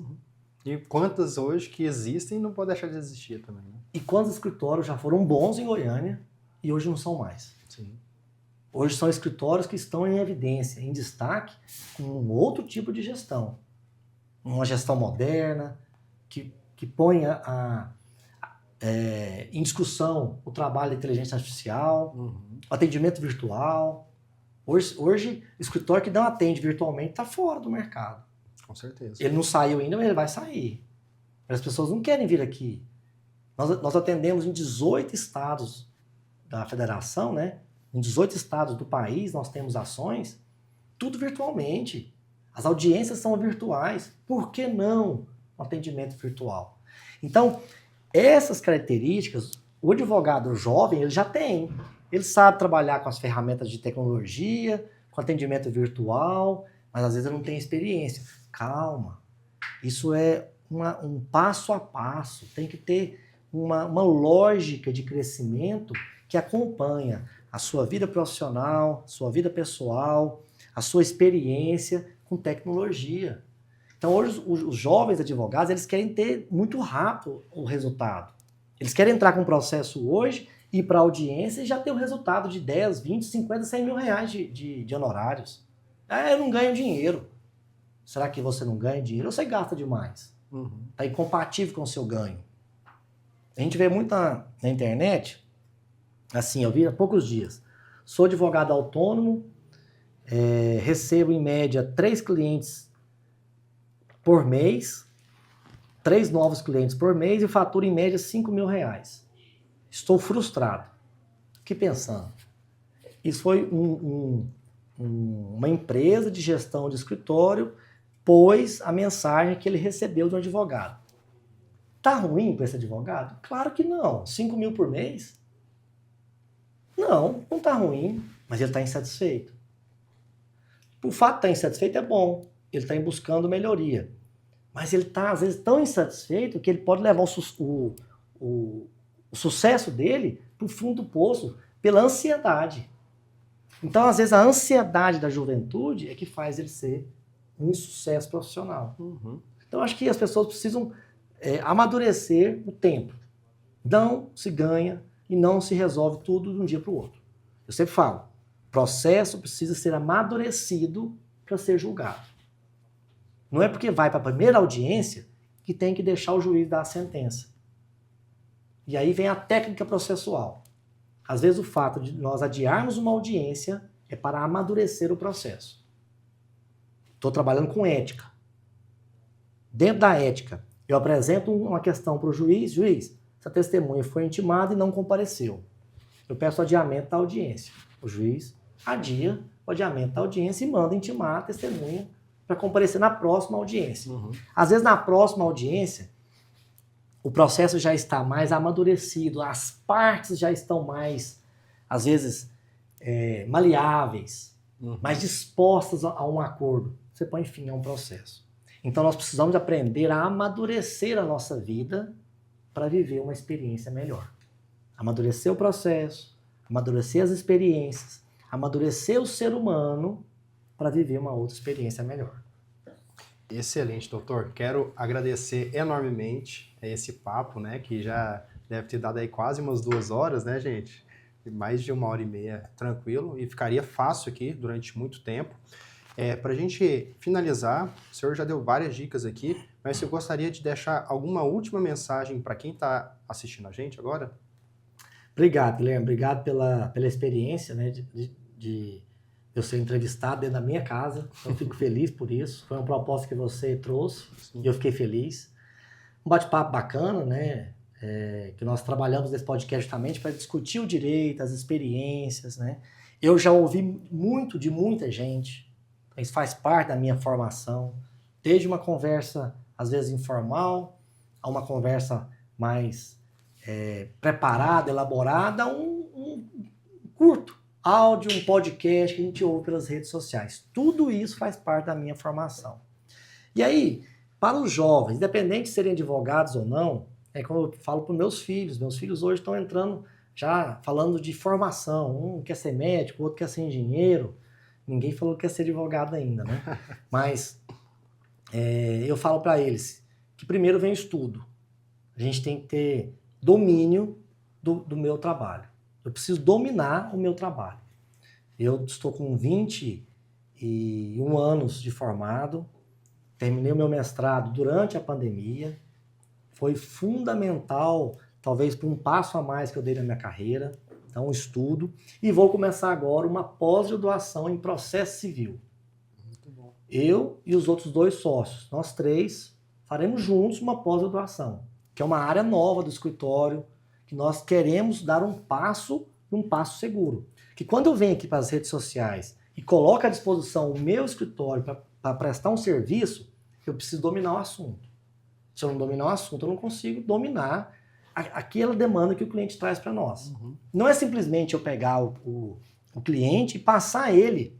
E quantas hoje que existem não pode deixar de existir também, né? E quantos escritórios já foram bons em Goiânia e hoje não são mais? Sim. Hoje são escritórios que estão em evidência, em destaque, com um outro tipo de gestão. Uma gestão moderna, que ponha em discussão o trabalho da inteligência artificial, o atendimento virtual. Hoje, o escritório que não atende virtualmente está fora do mercado. Com certeza. Ele não saiu ainda, mas ele vai sair. As pessoas não querem vir aqui. Nós atendemos em 18 estados da federação, né? Em 18 estados do país nós temos ações, tudo virtualmente. As audiências são virtuais. Por que não um atendimento virtual? Então, essas características, o advogado jovem ele já tem. Ele sabe trabalhar com as ferramentas de tecnologia, com atendimento virtual, mas às vezes ele não tem experiência. Calma. Isso é um passo a passo. Tem que ter uma lógica de crescimento que acompanha a sua vida profissional, a sua vida pessoal, a sua experiência com tecnologia. Então, hoje, os jovens advogados, eles querem ter muito rápido o resultado. Eles querem entrar com um processo hoje, ir para a audiência e já ter o resultado de 10, 20, 50, 100 mil reais de honorários. Eu não ganho dinheiro. Será que você não ganha dinheiro ou você gasta demais? Está incompatível com o seu ganho. A gente vê muito na internet, assim, eu vi há poucos dias. Sou advogado autônomo, recebo em média 3 clientes por mês, 3 novos clientes por mês e faturo em média 5 mil reais. Estou frustrado. Fiquei pensando. Isso foi uma empresa de gestão de escritório pôs a mensagem que ele recebeu do advogado. Tá ruim para esse advogado? Claro que não. 5 mil por mês? Não tá ruim, mas ele está insatisfeito. O fato de estar insatisfeito é bom. Ele está buscando melhoria. Mas ele está, às vezes, tão insatisfeito que ele pode levar o sucesso dele para o fundo do poço pela ansiedade. Então, às vezes, a ansiedade da juventude é que faz ele ser um insucesso profissional. Então, acho que as pessoas precisam amadurecer o tempo. Não se ganha e não se resolve tudo de um dia para o outro. Eu sempre falo, o processo precisa ser amadurecido para ser julgado. Não é porque vai para a primeira audiência que tem que deixar o juiz dar a sentença. E aí vem a técnica processual. Às vezes o fato de nós adiarmos uma audiência é para amadurecer o processo. Estou trabalhando com ética. Dentro da ética, eu apresento uma questão para o juiz. Juiz, essa testemunha foi intimada e não compareceu. Eu peço adiamento da audiência. O juiz adia o adiamento da audiência e manda intimar a testemunha para comparecer na próxima audiência. Às vezes, na próxima audiência, o processo já está mais amadurecido, as partes já estão mais, às vezes, maleáveis, mais dispostas a um acordo. Você põe fim a um processo. Então, nós precisamos aprender a amadurecer a nossa vida para viver uma experiência melhor. Amadurecer o processo, amadurecer as experiências, amadurecer o ser humano para viver uma outra experiência melhor. Excelente, doutor. Quero agradecer enormemente esse papo, né, que já deve ter dado aí quase umas 2 horas, né, gente? Mais de 1h30 tranquilo, e ficaria fácil aqui durante muito tempo. Para a gente finalizar, o senhor já deu várias dicas aqui, mas eu gostaria de deixar alguma última mensagem para quem está assistindo a gente agora? Obrigado, Guilherme. Obrigado pela experiência, né, de eu ser entrevistado dentro da minha casa. Eu fico feliz por isso. Foi uma proposta que você trouxe. Sim. E eu fiquei feliz. Um bate-papo bacana, né? Que nós trabalhamos nesse podcast justamente para discutir o direito, as experiências, né? Eu já ouvi muito de muita gente. Isso faz parte da minha formação. Desde uma conversa, às vezes informal, a uma conversa mais preparada, elaborada, um curto áudio, um podcast que a gente ouve pelas redes sociais. Tudo isso faz parte da minha formação. E aí, para os jovens, independente de serem advogados ou não, como eu falo para os meus filhos hoje estão entrando já falando de formação. Um quer ser médico, outro quer ser engenheiro. Ninguém falou que quer ser advogado ainda, né? Mas eu falo para eles que primeiro vem o estudo. A gente tem que ter domínio do meu trabalho. Eu preciso dominar o meu trabalho. Eu estou com 21 anos de formado, terminei o meu mestrado durante a pandemia, foi fundamental, talvez por um passo a mais que eu dei na minha carreira, então estudo, e vou começar agora uma pós-graduação em processo civil. Muito bom. Eu e os outros 2 sócios, nós 3, faremos juntos uma pós-graduação, que é uma área nova do escritório, que nós queremos dar um passo seguro. Que quando eu venho aqui para as redes sociais e coloco à disposição o meu escritório para prestar um serviço, eu preciso dominar o assunto. Se eu não dominar o assunto, eu não consigo dominar aquela demanda que o cliente traz para nós. Uhum. Não é simplesmente eu pegar o cliente e passar ele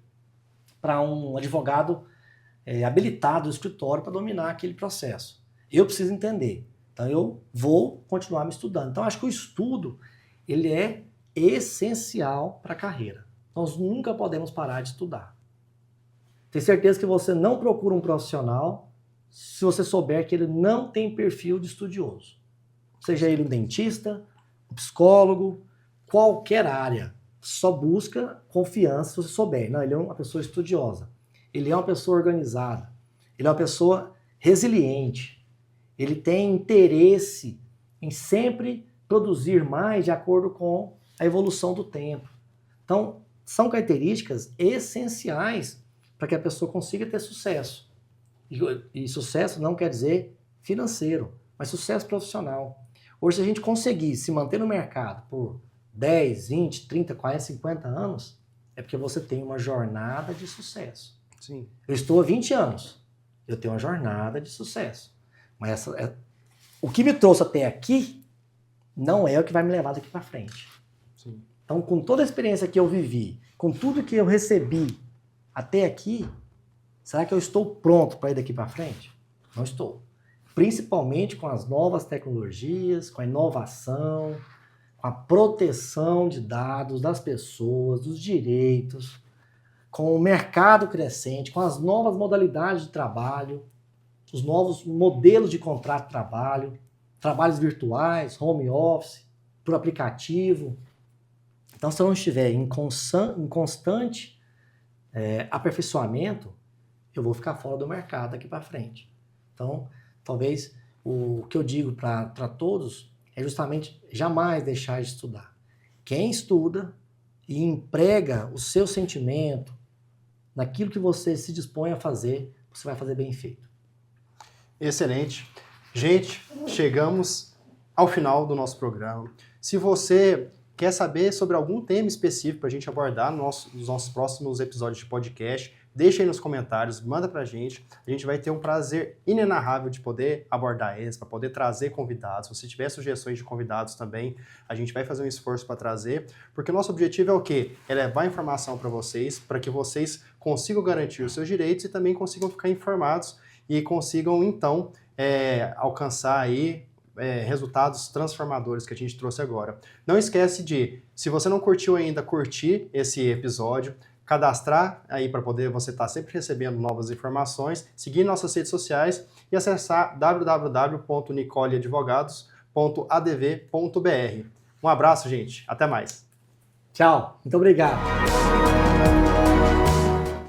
para um advogado habilitado do escritório para dominar aquele processo. Eu preciso entender. Então eu vou continuar me estudando. Então acho que o estudo ele é essencial para a carreira. Nós nunca podemos parar de estudar. Tenho certeza que você não procura um profissional se você souber que ele não tem perfil de estudioso. Seja ele um dentista, um psicólogo, qualquer área. Só busca confiança se você souber. Não, ele é uma pessoa estudiosa. Ele é uma pessoa organizada. Ele é uma pessoa resiliente. Ele tem interesse em sempre produzir mais de acordo com a evolução do tempo. Então, são características essenciais para que a pessoa consiga ter sucesso. E sucesso não quer dizer financeiro, mas sucesso profissional. Hoje, se a gente conseguir se manter no mercado por 10, 20, 30, 40, 50 anos, é porque você tem uma jornada de sucesso. Sim. Eu estou há 20 anos, eu tenho uma jornada de sucesso. Mas o que me trouxe até aqui não é o que vai me levar daqui para frente. Sim. Então, com toda a experiência que eu vivi, com tudo que eu recebi até aqui, será que eu estou pronto para ir daqui para frente? Não estou. Principalmente com as novas tecnologias, com a inovação, com a proteção de dados das pessoas, dos direitos, com o mercado crescente, com as novas modalidades de trabalho, os novos modelos de contrato de trabalho, trabalhos virtuais, home office, por aplicativo. Então, se eu não estiver em constante aperfeiçoamento, eu vou ficar fora do mercado daqui para frente. Então, talvez o que eu digo para todos é justamente jamais deixar de estudar. Quem estuda e emprega o seu sentimento naquilo que você se dispõe a fazer, você vai fazer bem feito. Excelente. Gente, chegamos ao final do nosso programa. Se você quer saber sobre algum tema específico para a gente abordar nos nossos próximos episódios de podcast, deixa aí nos comentários, manda pra gente. A gente vai ter um prazer inenarrável de poder abordar eles, para poder trazer convidados. Se tiver sugestões de convidados também, a gente vai fazer um esforço para trazer, porque o nosso objetivo é o quê? É levar informação para vocês, para que vocês consigam garantir os seus direitos e também consigam ficar informados e consigam, então, alcançar aí resultados transformadores que a gente trouxe agora. Não esquece de, se você não curtiu ainda, curtir esse episódio, cadastrar aí para poder você estar sempre recebendo novas informações, seguir nossas redes sociais e acessar www.nicoleadvogados.adv.br. Um abraço, gente. Até mais. Tchau. Muito obrigado.